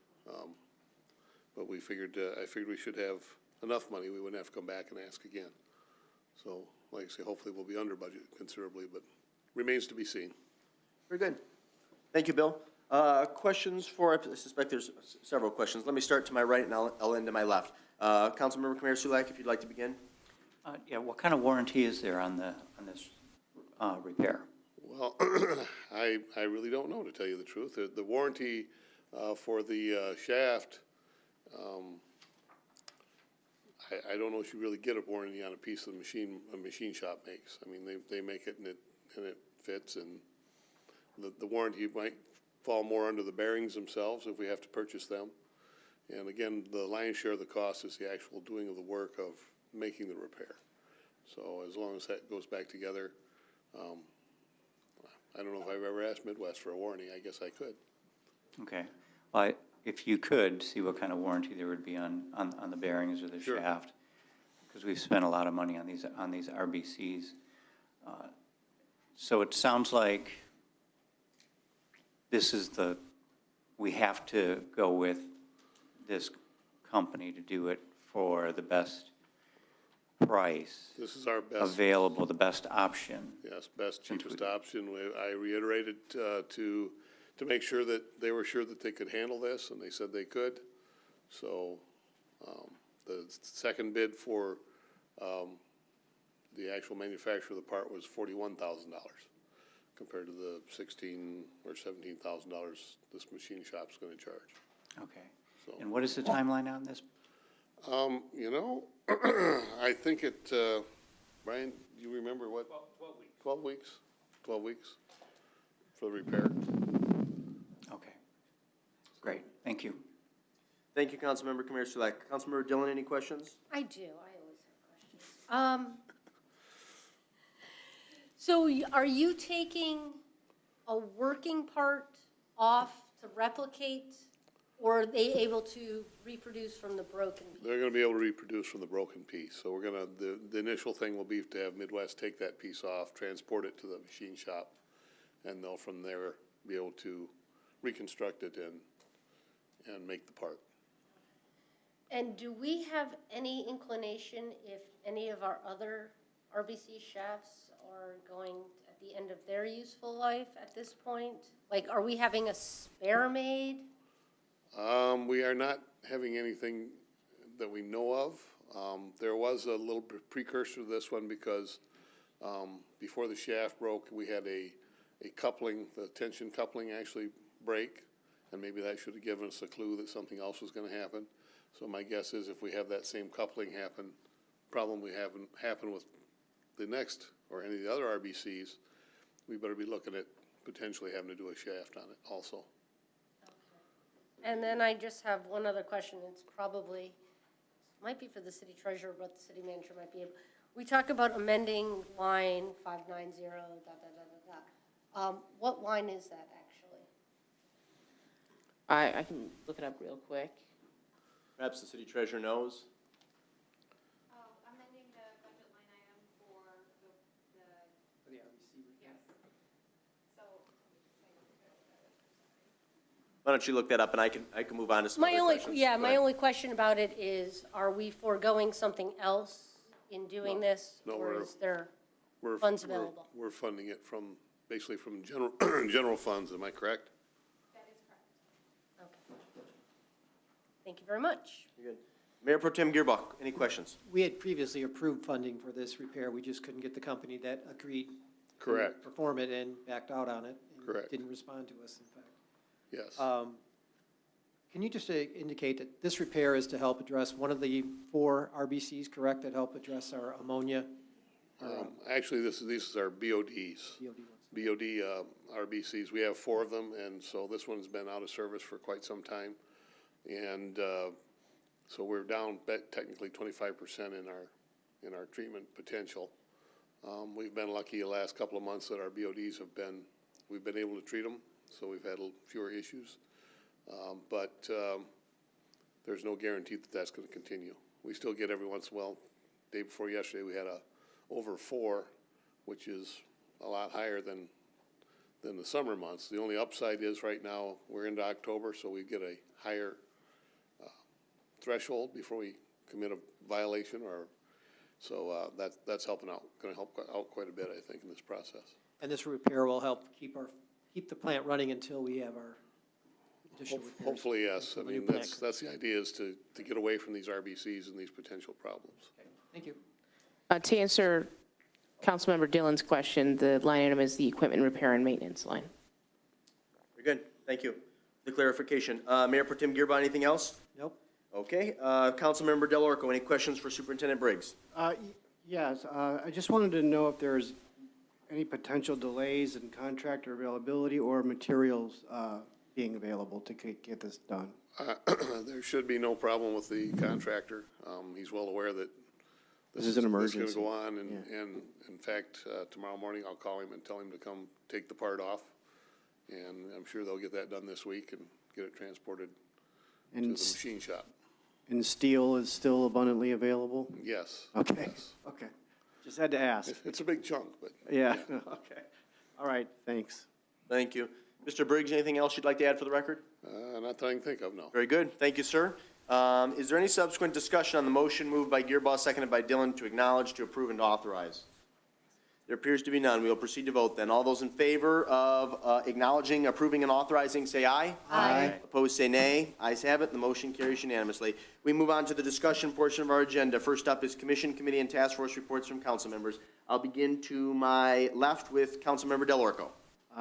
But we figured, I figured we should have enough money, we wouldn't have to come back and ask again. So, like I say, hopefully we'll be under budget considerably, but remains to be seen. Very good. Thank you, Bill. Questions for, I suspect there's several questions. Let me start to my right and I'll end to my left. Councilmember Kamir Sulek, if you'd like to begin. Yeah, what kind of warranty is there on this repair? Well, I really don't know, to tell you the truth. The warranty for the shaft, I don't know if you really get a warranty on a piece of the machine a machine shop makes. I mean, they make it and it fits, and the warranty might fall more under the bearings themselves if we have to purchase them. And again, the lion's share of the cost is the actual doing of the work of making the repair. So as long as that goes back together, I don't know if I've ever asked Midwest for a warranty. I guess I could. Okay. Well, if you could, see what kind of warranty there would be on the bearings or the Sure. shaft, because we've spent a lot of money on these RBCs. So it sounds like we have to go with this company to do it for the best price This is our best. available, the best option. Yes, best, cheapest option. I reiterated to make sure that they were sure that they could handle this, and they said they could. So the second bid for the actual manufacture of the part was $41,000 compared to the $16,000 or $17,000 this machine shop's going to charge. Okay. And what is the timeline on this? You know, I think it, Brian, you remember what? 12 weeks. 12 weeks? 12 weeks for the repair. Okay. Great. Thank you. Thank you, Councilmember Kamir Sulak. Councilmember Dillon, any questions? I do, I always have questions. So are you taking a working part off to replicate, or are they able to reproduce from the broken piece? They're gonna be able to reproduce from the broken piece. So we're gonna, the initial thing will be to have Midwest take that piece off, transport it to the machine shop, and they'll from there be able to reconstruct it and make the part. And do we have any inclination if any of our other RBC shafts are going at the end of their useful life at this point? Like, are we having a spare made? We are not having anything that we know of. There was a little precursor to this one because before the shaft broke, we had a coupling, the tension coupling actually break, and maybe that should have given us a clue that something else was going to happen. So my guess is if we have that same coupling problem we haven't happen with the next or any of the other RBCs, we better be looking at potentially having to do a shaft on it also. And then I just have one other question. It's probably, might be for the city treasurer, but the city manager might be able. We talk about amending line 590, what line is that actually? I can look it up real quick. Perhaps the city treasurer knows. Amending the budget line item for For the RBC. yes. So, Why don't you look that up, and I can move on to some other questions. Go My ahead. only question about it is, are we foregoing something else in doing this? No, Or we're- is there We're- funds we're- available? We're funding it from, basically from general, general funds, am I correct? that is correct. Okay. Thank you very much. You're good. Mayor Pro Tem Gearbach, any questions? We had previously approved funding for this repair. We just couldn't get the company that agreed to Correct. perform it and backed out on it. and Correct. Didn't respond to us, in fact. Yes. Can you just indicate that this repair is to help address one of the 4 RBCs, correct, that help address our ammonia? Actually, these is our BODs. BOD ones? BOD RBCs. We have 4 of them, and so this one's been out of service for quite some time. And so we're down technically 25% in our treatment potential. We've been lucky the last couple of months that our BODs we've been able to treat them, so we've had fewer issues. But there's no guarantee that that's going to continue. We still get every once in a while. Day before yesterday, we had over 4, which is a lot higher than the summer months. The only upside is right now we're into October, so we get a higher threshold before we commit a violation, so that's helping out. Going to help out quite a bit, I think, in this process. And this repair will help keep the plant running until we have our additional repairs. Hopefully, yes. I Until the new mean, plant that's the idea, is to get away from these RBCs and these potential problems. Okay, thank you. To answer Councilmember Dillon's question, the line item is the equipment repair and maintenance line. Very good, thank you. The clarification. Mayor Pro Tem Gearbach, anything else? Nope. Okay, Councilmember Del Orco, any questions for Superintendent Briggs? Yes, I just wanted to know if there's any potential delays in contractor availability or materials being available to get this done? There should be no problem with the contractor. He's well aware that This is an This is emergency. going to go on, and in fact, tomorrow morning I'll call him and tell him to come take the part off. And I'm sure they'll get that done this week and get it transported to the And, machine shop. and steel is still abundantly available? Yes. Okay, yes. okay. Just had to ask. It's a big chunk, but. Yeah, okay. All right, thanks. Thank you. Mr. Briggs, anything else you'd like to add for the record? Not that I can think of, no. Very good. Thank you, sir. Is there any subsequent discussion on the motion moved by Gearboss, seconded by Dillon, to acknowledge, to approve, and to authorize? There appears to be none. We will proceed to vote then. All those in favor of acknowledging, approving, and authorizing, say aye. Aye. Opposed, say nay. Ayes have it. The motion carries unanimously. We move on to the discussion portion of our agenda. First up is commission, committee, and task force reports from council members. I'll begin to my left with Councilmember Del Orco.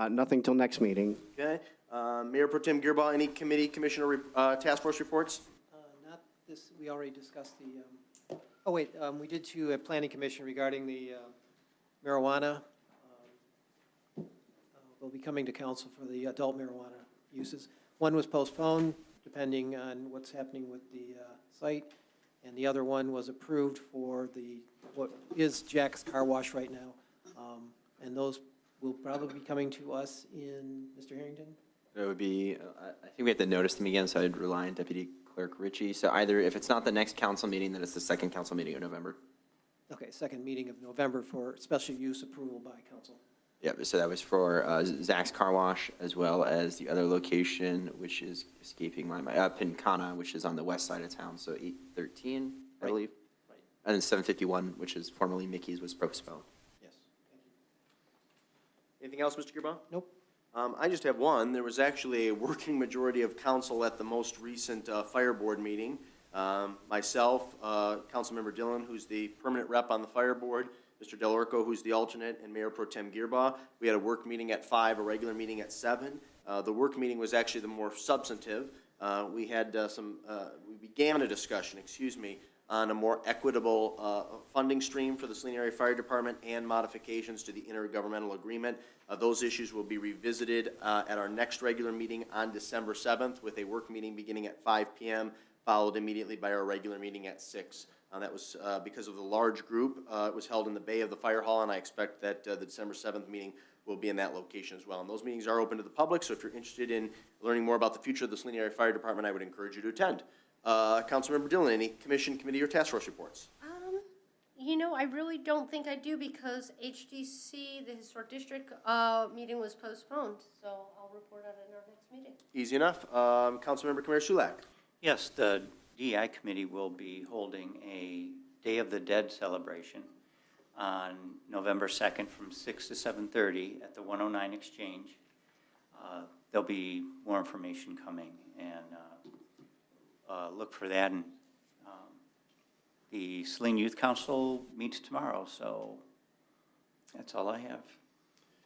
Nothing till next meeting. Okay. Mayor Pro Tem Gearba, any committee, commissioner, task force reports? Not this, we already discussed the, oh wait, we did to a planning commission regarding the marijuana. We'll be coming to council for the adult marijuana uses. One was postponed, depending on what's happening with the site, and the other one was approved for the, what is Jack's Car Wash right now. And those will probably be coming to us in, Mr. Harrington? It would be, I think we have to notice them again, so I'd rely on Deputy Clerk Ritchie. So either, if it's not the next council meeting, then it's the second council meeting of November. Okay, second meeting of November for special use approval by council. Yeah, so that was for Zach's Car Wash, as well as the other location, which is escaping my mind, Pincana, which is on the west side of town, so 813, I believe. Right. And then 751, which is formerly Mickey's, was postponed. Yes. Anything else, Mr. Gearba? Nope. I just have one. There was actually a working majority of council at the most recent fire board meeting. Myself, Councilmember Dillon, who's the permanent rep on the fire board, Mr. Del Orco, who's the alternate, and Mayor Pro Tem Gearba. We had a work meeting at 5, a regular meeting at 7. The work meeting was actually the more substantive. We had we began a discussion, on a more equitable funding stream for the Saline Area Fire Department and modifications to the intergovernmental agreement. Those issues will be revisited at our next regular meeting on December 7th, with a work meeting beginning at 5 p.m., followed immediately by our regular meeting at 6. That was because of the large group. It was held in the bay of the fire hall, and I expect that the December 7th meeting will be in that location as well. And those meetings are open to the public, so if you're interested in learning more about the future of the Saline Area Fire Department, I would encourage you to attend. Councilmember Dillon, any commission, committee, or task force reports? I really don't think I do, because HDC, the Historic District, meeting was postponed, so I'll report on it in our next meeting. Easy enough. Councilmember Kamara Sulak. Yes, the DEI committee will be holding a Day of the Dead celebration on November 2nd from 6 to 7:30 at the 109 Exchange. There'll be more information coming, and look for that. And the Saline Youth Council meets tomorrow, so that's all I have.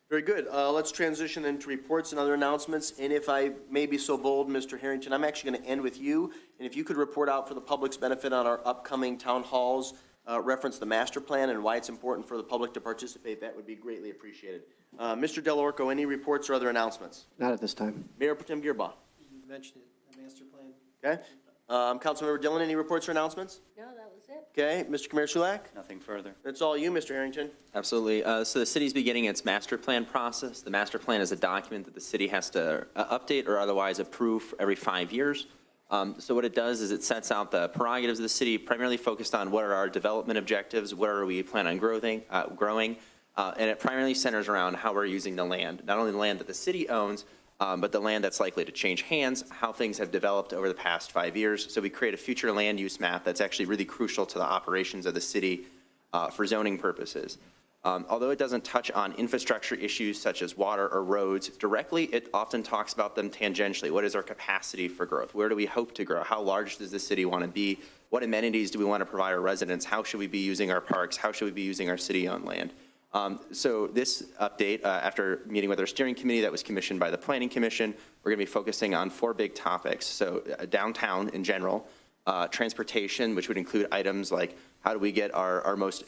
Very good. Let's transition into reports and other announcements. And if I may be so bold, Mr. Harrington, I'm actually going to end with you. And if you could report out for the public's benefit on our upcoming town halls, reference the master plan and why it's important for the public to participate, that would be greatly appreciated. Mr. Del Orco, any reports or other announcements? Not at this time. Mayor Pro Tem Gearba. You mentioned it, the master plan. Okay. Councilmember Dillon, any reports or announcements? No, that was it. Okay. Mr. Kamara Sulak? Nothing further. That's all you, Mr. Harrington. Absolutely. So the city's beginning its master plan process. The master plan is a document that the city has to update or otherwise approve every 5 years. So what it does is it sets out the prerogatives of the city, primarily focused on what are our development objectives, where are we plan on growing, and it primarily centers around how we're using the land, not only the land that the city owns, but the land that's likely to change hands, how things have developed over the past 5 years. So we create a future land use map that's actually really crucial to the operations of the city for zoning purposes. Although it doesn't touch on infrastructure issues such as water or roads directly, it often talks about them tangentially. What is our capacity for growth? Where do we hope to grow? How large does the city want to be? What amenities do we want to provide our residents? How should we be using our parks? How should we be using our city-owned land? So this update, after meeting with our steering committee that was commissioned by the Planning Commission, we're going to be focusing on 4 big topics. So downtown in general, transportation, which would include items like how do we get our most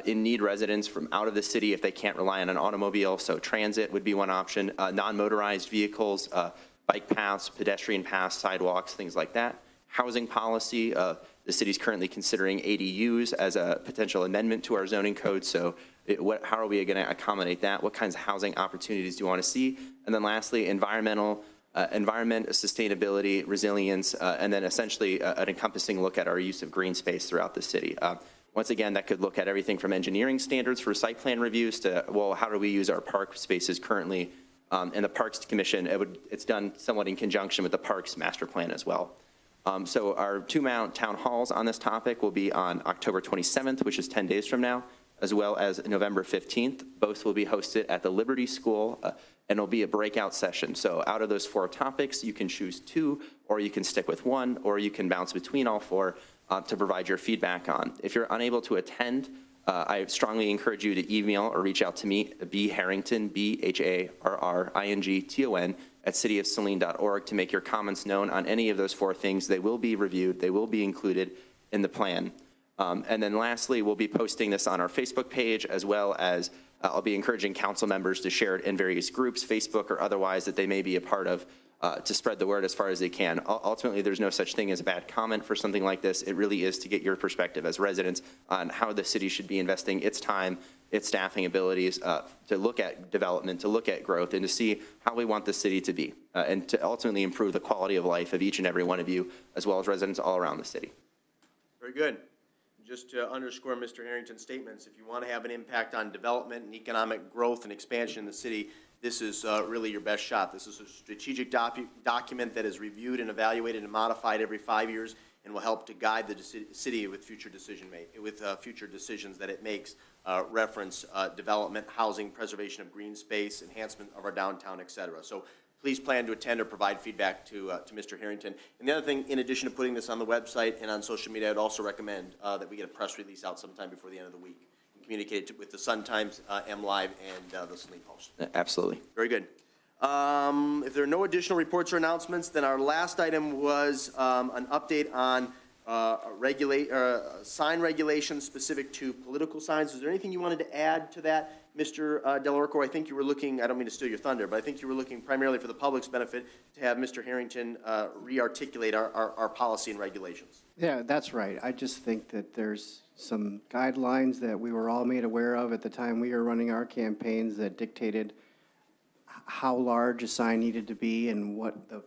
in-need residents from out of the city if they can't rely on an automobile. So transit would be one option. Non-motorized vehicles, bike paths, pedestrian paths, sidewalks, things like that. Housing policy, the city's currently considering ADUs as a potential amendment to our zoning code, so how are we going to accommodate that? What kinds of housing opportunities do you want to see? And then lastly, environment, sustainability, resilience, and then essentially an encompassing look at our use of green space throughout the city. Once again, that could look at everything from engineering standards for site plan reviews to, well, how do we use our park spaces currently? And the Parks Commission, it's done somewhat in conjunction with the Parks Master Plan as well. So our two town halls on this topic will be on October 27th, which is 10 days from now, as well as November 15th. Both will be hosted at the Liberty School, and it'll be a breakout session. So out of those 4 topics, you can choose 2, or you can stick with 1, or you can bounce between all 4 to provide your feedback on. If you're unable to attend, I strongly encourage you to email or reach out to me, bharrington, BHARRINGTON, at cityofsaline.org to make your comments known on any of those 4 things. They will be reviewed. They will be included in the plan. And then lastly, we'll be posting this on our Facebook page, as well as I'll be encouraging council members to share it in various groups, Facebook or otherwise, that they may be a part of, to spread the word as far as they can. Ultimately, there's no such thing as a bad comment for something like this. It really is to get your perspective as residents on how the city should be investing its time, its staffing abilities, to look at development, to look at growth, and to see how we want the city to be, and to ultimately improve the quality of life of each and every one of you, as well as residents all around the city. Very good. Just to underscore Mr. Harrington's statements, if you want to have an impact on development and economic growth and expansion in the city, this is really your best shot. This is a strategic document that is reviewed and evaluated and modified every 5 years and will help to guide the city with future future decisions that it makes, reference development, housing, preservation of green space, enhancement of our downtown, et cetera. So please plan to attend or provide feedback to Mr. Harrington. And the other thing, in addition to putting this on the website and on social media, I'd also recommend that we get a press release out sometime before the end of the week. Communicate it with the Sun-Times, M-Live, and the Saline Post. Absolutely. Very good. If there are no additional reports or announcements, then our last item was an update on sign regulations specific to political signs. Is there anything you wanted to add to that, Mr. Delorco? I think you were looking, I don't mean to steal your thunder, but I think you were looking primarily for the public's benefit to have Mr. Harrington re-articulate our policy and regulations. Yeah, that's right. I just think that there's some guidelines that we were all made aware of at the time we were running our campaigns that dictated how large a sign needed to be and what the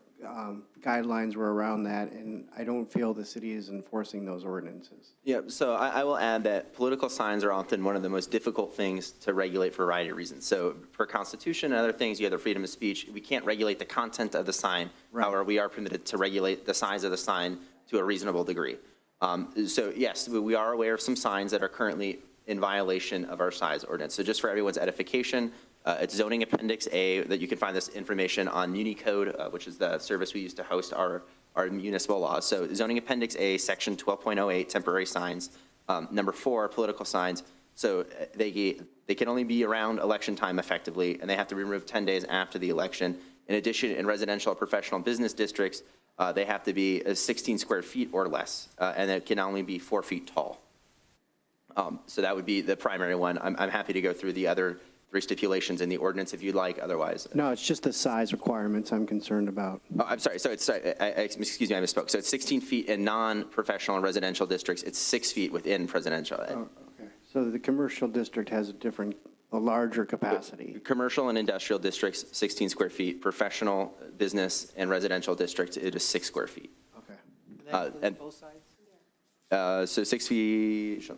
guidelines were around that, and I don't feel the city is enforcing those ordinances. Yeah, so I will add that political signs are often one of the most difficult things to regulate for a variety of reasons. So per Constitution and other things, you have the freedom of speech. We can't regulate the content of the sign. Right. However, we are permitted to regulate the size of the sign to a reasonable degree. So yes, we are aware of some signs that are currently in violation of our size ordinance. So just for everyone's edification, it's zoning appendix A that you can find this information on Unicode, which is the service we use to host our municipal laws. So zoning appendix A, section 12.08, temporary signs. Number 4, political signs. So they can only be around election time effectively, and they have to be removed 10 days after the election. In addition, in residential or professional business districts, they have to be 16 square feet or less, and it can only be 4 feet tall. So that would be the primary one. I'm happy to go through the other 3 stipulations in the ordinance if you'd like, otherwise. No, it's just the size requirements I'm concerned about. Oh, I'm sorry, so it's, excuse me, I misspoke. So it's 16 feet in non-professional and residential districts. It's 6 feet within presidential. Oh, okay. So the commercial district has a larger capacity. Commercial and industrial districts, 16 square feet. Professional, business, and residential districts, it is 6 square feet. Okay. And both sides? So 6 feet.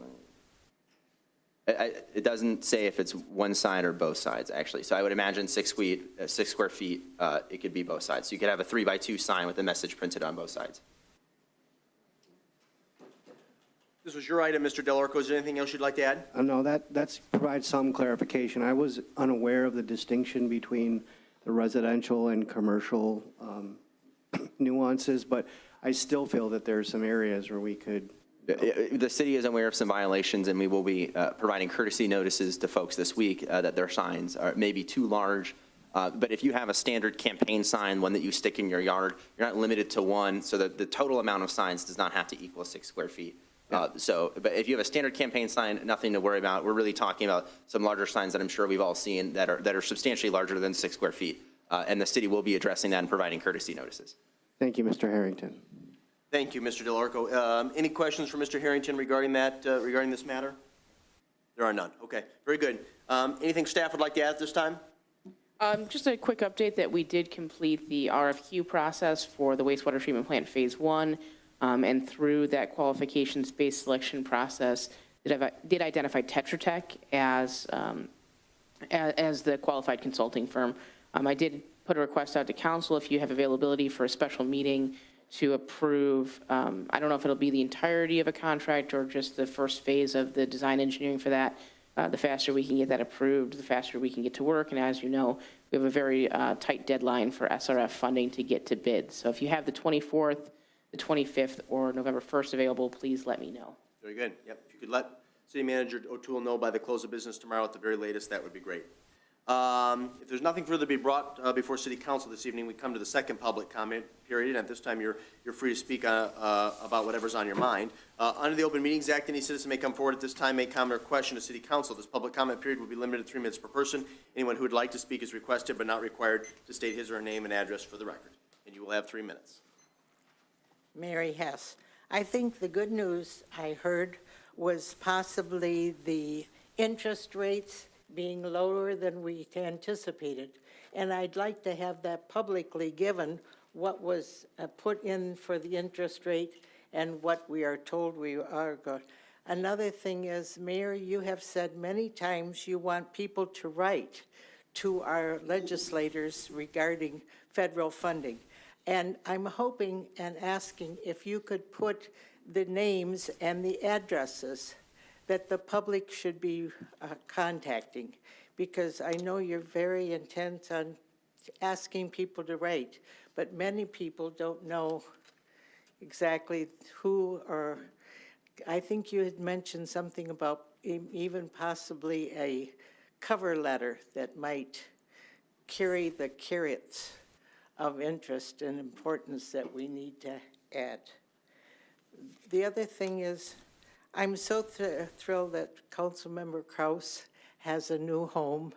It doesn't say if it's one side or both sides, actually. So I would imagine 6 square feet, it could be both sides. So you could have a 3x2 sign with a message printed on both sides. This was your item, Mr. Delorco. Is there anything else you'd like to add? No, that provides some clarification. I was unaware of the distinction between the residential and commercial nuances, but I still feel that there are some areas where we could. The city is aware of some violations, and we will be providing courtesy notices to folks this week that their signs are maybe too large. But if you have a standard campaign sign, one that you stick in your yard, you're not limited to one, so that the total amount of signs does not have to equal 6 square feet. But if you have a standard campaign sign, nothing to worry about. We're really talking about some larger signs that I'm sure we've all seen that are substantially larger than 6 square feet. and the city will be addressing that and providing courtesy notices. Thank you, Mr. Harrington. Thank you, Mr. DeLorco. Any questions for Mr. Harrington regarding that, regarding this matter? There are none. Okay, very good. Anything staff would like to add at this time? Just a quick update that we did complete the RFQ process for the wastewater treatment plant Phase 1, and through that qualifications-based selection process, did identify Tetra Tech as the qualified consulting firm. I did put a request out to council if you have availability for a special meeting to approve. I don't know if it'll be the entirety of a contract or just the first phase of the design engineering for that. The faster we can get that approved, the faster we can get to work. And as you know, we have a very tight deadline for SRF funding to get to bid. So if you have the 24th, the 25th, or November 1st available, please let me know. Very good. Yep. If you could let City Manager O'Toole know by the close of business tomorrow at the very latest, that would be great. If there's nothing further to be brought before City Council this evening, we come to the second public comment period. And at this time, you're free to speak about whatever's on your mind. Under the Open Meetings Act, any citizen may come forward at this time, make comment or question to City Council. This public comment period will be limited to 3 minutes per person. Anyone who would like to speak is requested but not required to state his or her name and address for the record. And you will have 3 minutes. Mary Hess. I think the good news I heard was possibly the interest rates being lower than we anticipated. And I'd like to have that publicly given, what was put in for the interest rate and what we are told we are going. Another thing is, Mayor, you have said many times you want people to write to our legislators regarding federal funding. And I'm hoping and asking if you could put the names and the addresses that the public should be contacting, because I know you're very intent on asking people to write, but many people don't know exactly who, or I think you had mentioned something about even possibly a cover letter that might carry the carrots of interest and importance that we need to add. The other thing is, I'm so thrilled that Councilmember Kraus has a new home,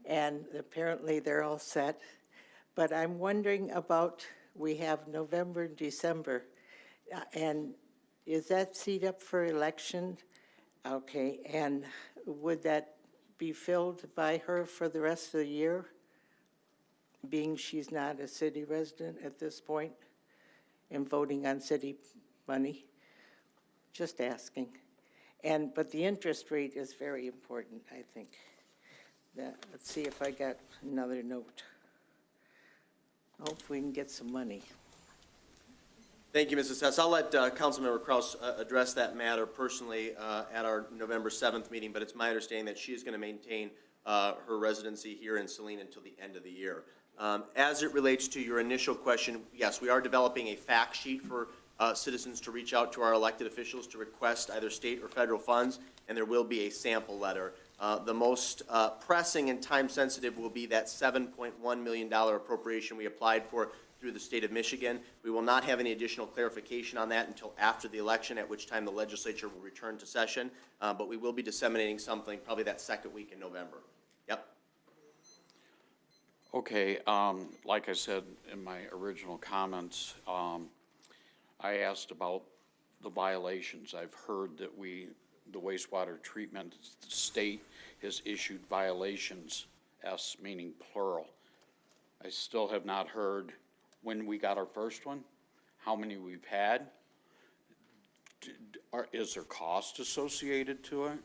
and apparently they're all set. But I'm wondering about, we have November and December, and is that seat up for election? Okay, and would that be filled by her for the rest of the year, being she's not a city resident at this point and voting on city money? Just asking. But the interest rate is very important, I think. Let's see if I got another note. Hope we can get some money. Thank you, Mrs. Hess. I'll let Councilmember Kraus address that matter personally at our November 7th meeting, but it's my understanding that she is going to maintain her residency here in Saline until the end of the year. As it relates to your initial question, yes, we are developing a fact sheet for citizens to reach out to our elected officials to request either state or federal funds, and there will be a sample letter. The most pressing and time-sensitive will be that $7.1 million appropriation we applied for through the state of Michigan. We will not have any additional clarification on that until after the election, at which time the legislature will return to session, but we will be disseminating something probably that second week in November. Yep. Okay, like I said in my original comments, I asked about the violations. I've heard that the wastewater treatment state has issued violations, S meaning plural. I still have not heard when we got our first one, how many we've had. Is there cost associated to it?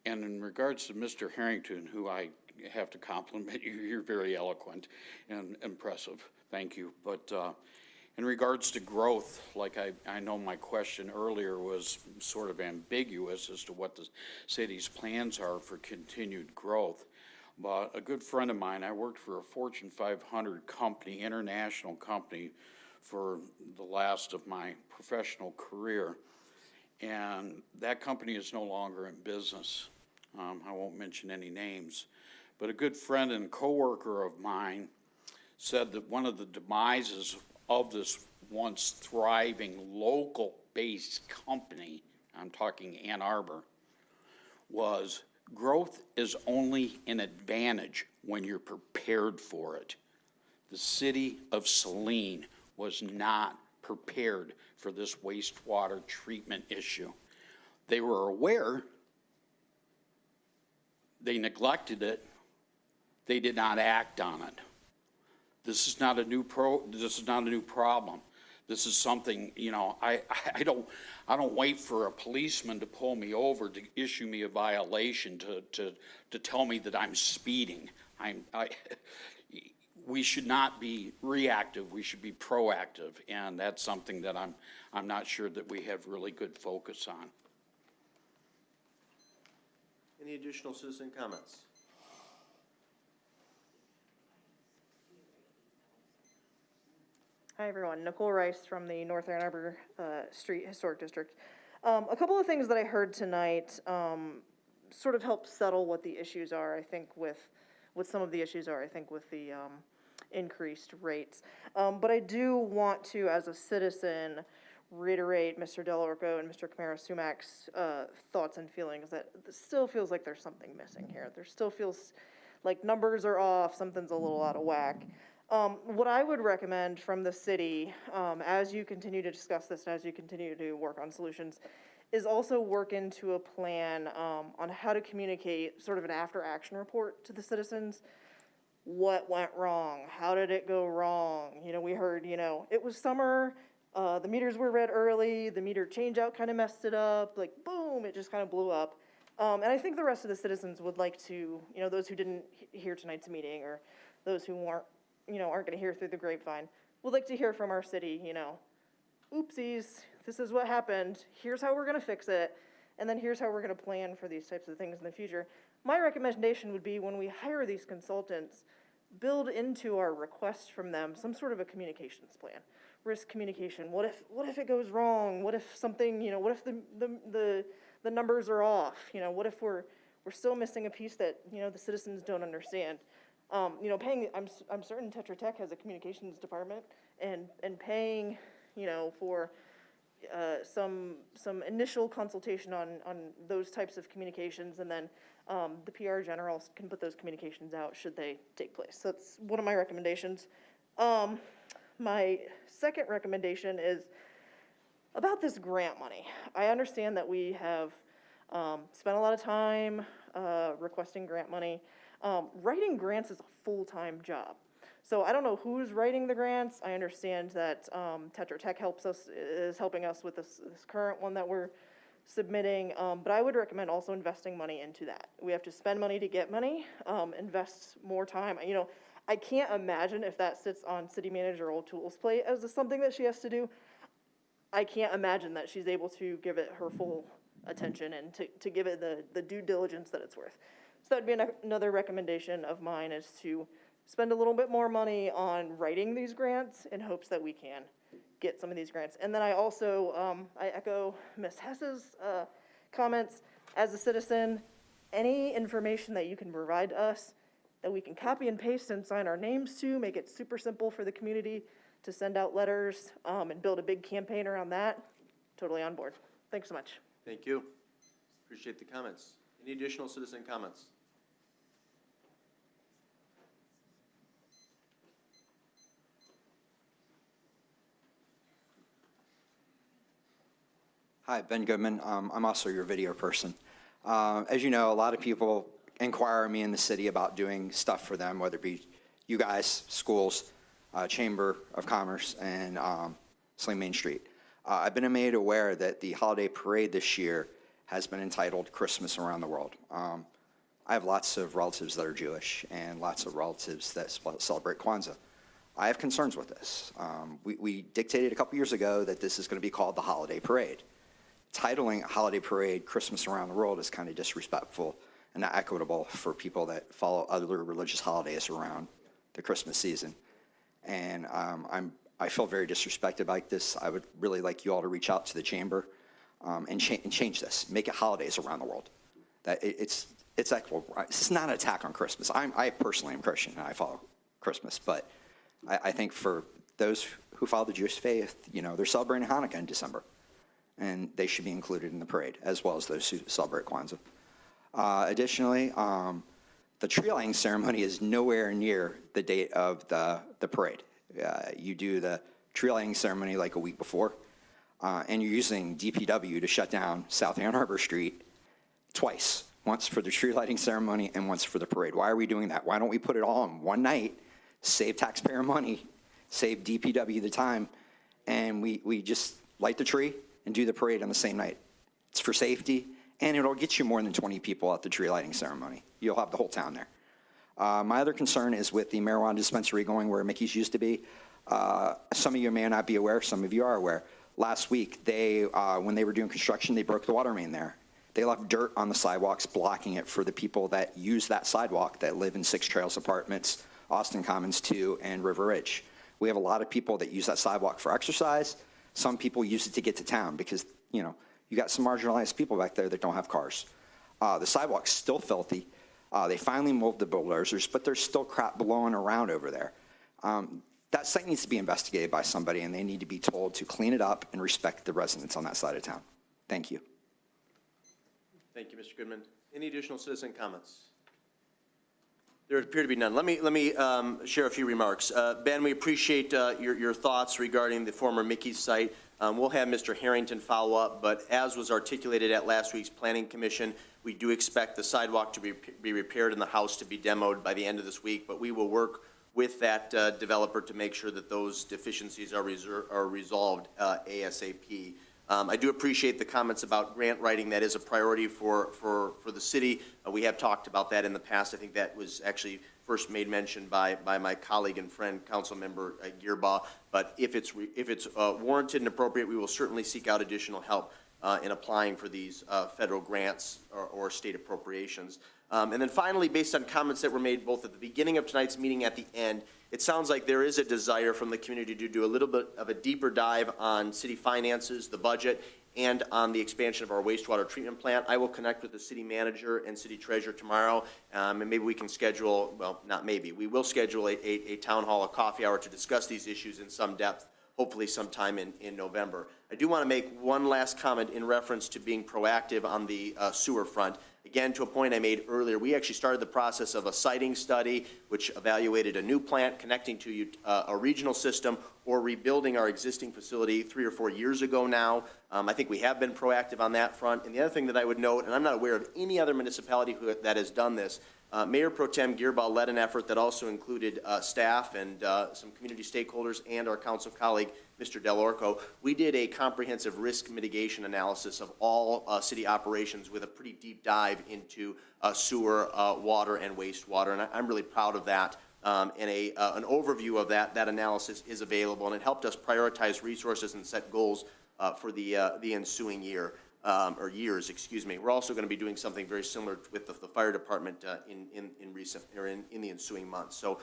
And in regards to Mr. Harrington, who I have to compliment you, you're very eloquent and impressive. Thank you. But in regards to growth, like I know my question earlier was sort of ambiguous as to what the city's plans are for continued growth. But a good friend of mine, I worked for a Fortune 500 company, international company, for the last of my professional career. And that company is no longer in business. I won't mention any names. But a good friend and coworker of mine said that one of the demises of this once thriving local-based company, I'm talking Ann Arbor, was Growth is only an advantage when you're prepared for it. The city of Saline was not prepared for this wastewater treatment issue. They were aware, they neglected it, they did not act on it. This is not a new problem. This is something, you know, I don't wait for a policeman to pull me over to issue me a violation to tell me that I'm speeding. We should not be reactive, we should be proactive, and that's something that I'm not sure that we have really good focus on. Any additional citizen comments? Hi, everyone. Nicole Rice from the North Ann Arbor Street Historic District. A couple of things that I heard tonight sort of help settle what the issues are, I think, with some of the issues are, I think, with the increased rates. But I do want to, as a citizen, reiterate Mr. Delorco and Mr. Kamara-Sumac's thoughts and feelings that it still feels like there's something missing here. There still feels like numbers are off, something's a little out of whack. What I would recommend from the city, as you continue to discuss this and as you continue to work on solutions, is also work into a plan on how to communicate sort of an after-action report to the citizens. What went wrong? How did it go wrong? You know, we heard, you know, it was summer, the meters were read early, the meter change-out kind of messed it up, like, boom, it just kind of blew up. And I think the rest of the citizens would like to, you know, those who didn't hear tonight's meeting or those who aren't going to hear through the grapevine, would like to hear from our city, you know, oopsies, this is what happened, here's how we're going to fix it, and then here's how we're going to plan for these types of things in the future. My recommendation would be when we hire these consultants, build into our requests from them some sort of a communications plan. Risk communication. What if it goes wrong? What if something, you know, what if the numbers are off? You know, what if we're still missing a piece that, you know, the citizens don't understand? You know, paying, I'm certain Tetra Tech has a communications department, and paying, you know, for some initial consultation on those types of communications, and then the PR generals can put those communications out should they take place. So that's one of my recommendations. My second recommendation is about this grant money. I understand that we have spent a lot of time requesting grant money. Writing grants is a full-time job. So I don't know who's writing the grants. I understand that Tetra Tech is helping us with this current one that we're submitting, but I would recommend also investing money into that. We have to spend money to get money, invest more time. You know, I can't imagine if that sits on City Manager O'Toole's plate as something that she has to do. I can't imagine that she's able to give it her full attention and to give it the due diligence that it's worth. So that'd be another recommendation of mine, is to spend a little bit more money on writing these grants in hopes that we can get some of these grants. And then I also, I echo Ms. Hess's comments. As a citizen, any information that you can provide to us that we can copy and paste and sign our names to, make it super simple for the community to send out letters and build a big campaign around that, totally on board. Thanks so much. Thank you. Appreciate the comments. Any additional citizen comments? Hi, Ben Goodman. I'm also your video person. As you know, a lot of people inquire me in the city about doing stuff for them, whether it be you guys, schools, Chamber of Commerce, and Saline Main Street. I've been made aware that the holiday parade this year has been entitled Christmas Around the World. I have lots of relatives that are Jewish and lots of relatives that celebrate Kwanzaa. I have concerns with this. We dictated a couple years ago that this is going to be called the holiday parade. Titling a holiday parade Christmas Around the World is kind of disrespectful and not equitable for people that follow other religious holidays around the Christmas season. And I feel very disrespected by this. I would really like you all to reach out to the chamber and change this. Make it holidays around the world. That it's equitable. This is not an attack on Christmas. I personally am Christian and I follow Christmas, but I think for those who follow the Jewish faith, you know, they're celebrating Hanukkah in December, and they should be included in the parade, as well as those who celebrate Kwanzaa. Additionally, the tree lighting ceremony is nowhere near the date of the parade. You do the tree lighting ceremony like a week before, and you're using DPW to shut down South Ann Arbor Street twice, once for the tree lighting ceremony and once for the parade. Why are we doing that? Why don't we put it all in one night, save taxpayer money, save DPW the time, and we just light the tree and do the parade on the same night? It's for safety, and it'll get you more than 20 people at the tree lighting ceremony. You'll have the whole town there. My other concern is with the marijuana dispensary going where Mickey's used to be. Some of you may not be aware, some of you are aware. Last week, when they were doing construction, they broke the water main there. They left dirt on the sidewalks, blocking it for the people that use that sidewalk that live in Six Trails Apartments, Austin Commons 2, and River Ridge. We have a lot of people that use that sidewalk for exercise. Some people use it to get to town because, you got some marginalized people back there that don't have cars. The sidewalk's still filthy. They finally moved the bulldozers, but there's still crap blowing around over there. That site needs to be investigated by somebody, and they need to be told to clean it up and respect the residents on that side of town. Thank you. Thank you, Mr. Goodman. Any additional citizen comments? There appear to be none. Let me share a few remarks. Ben, we appreciate your thoughts regarding the former Mickey's site. We'll have Mr. Harrington follow up, but as was articulated at last week's Planning Commission, we do expect the sidewalk to be repaired and the house to be demoed by the end of this week, but we will work with that developer to make sure that those deficiencies are resolved ASAP. I do appreciate the comments about grant writing. That is a priority for the city. We have talked about that in the past. I think that was actually first made mention by my colleague and friend, Councilmember Gearbaugh. But if it's warranted and appropriate, we will certainly seek out additional help in applying for these federal grants or state appropriations. And then finally, based on comments that were made both at the beginning of tonight's meeting at the end, it sounds like there is a desire from the community to do a little bit of a deeper dive on city finances, the budget, and on the expansion of our wastewater treatment plant. I will connect with the city manager and city treasurer tomorrow, and maybe we can schedule, well, not maybe, we will schedule a town hall, a coffee hour to discuss these issues in some depth, hopefully sometime in November. I do want to make one last comment in reference to being proactive on the sewer front. Again, to a point I made earlier, we actually started the process of a siting study which evaluated a new plant connecting to a regional system or rebuilding our existing facility 3 or 4 years ago now. I think we have been proactive on that front. And the other thing that I would note, and I'm not aware of any other municipality that has done this, Mayor Pro Tem Gearbaugh led an effort that also included staff and some community stakeholders and our council colleague, Mr. Del Orco. We did a comprehensive risk mitigation analysis of all city operations with a pretty deep dive into sewer, water, and wastewater, and I'm really proud of that. And an overview of that analysis is available, and it helped us prioritize resources and set goals for the ensuing year. Or years, excuse me. We're also going to be doing something very similar with the fire department in the ensuing months. So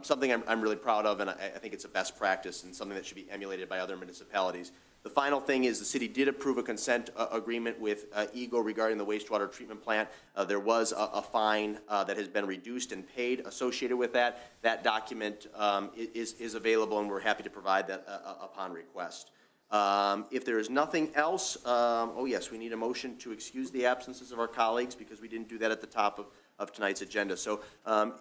something I'm really proud of, and I think it's a best practice and something that should be emulated by other municipalities. The final thing is the city did approve a consent agreement with EGO regarding the wastewater treatment plant. There was a fine that has been reduced and paid associated with that. That document is available, and we're happy to provide that upon request. If there is nothing else, oh yes, we need a motion to excuse the absences of our colleagues because we didn't do that at the top of tonight's agenda. So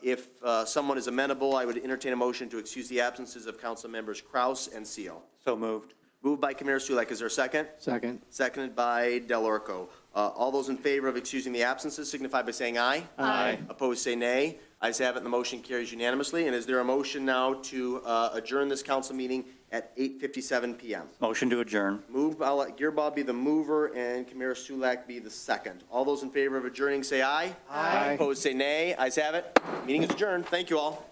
if someone is amenable, I would entertain a motion to excuse the absences of council members Kraus and Seal. So moved. Moved by Kamara Sulek. Is there a second? Second. Seconded by Del Orco. All those in favor of excusing the absences signify by saying aye. Aye. Opposed, say nay. Ayes have it, and the motion carries unanimously. And is there a motion now to adjourn this council meeting at 8:57 p.m.? Motion to adjourn. Moved, I'll let Gearbaugh be the mover and Kamara Sulek be the second. All those in favor of adjourning say aye. Aye. Opposed, say nay. Ayes have it. Meeting is adjourned. Thank you all.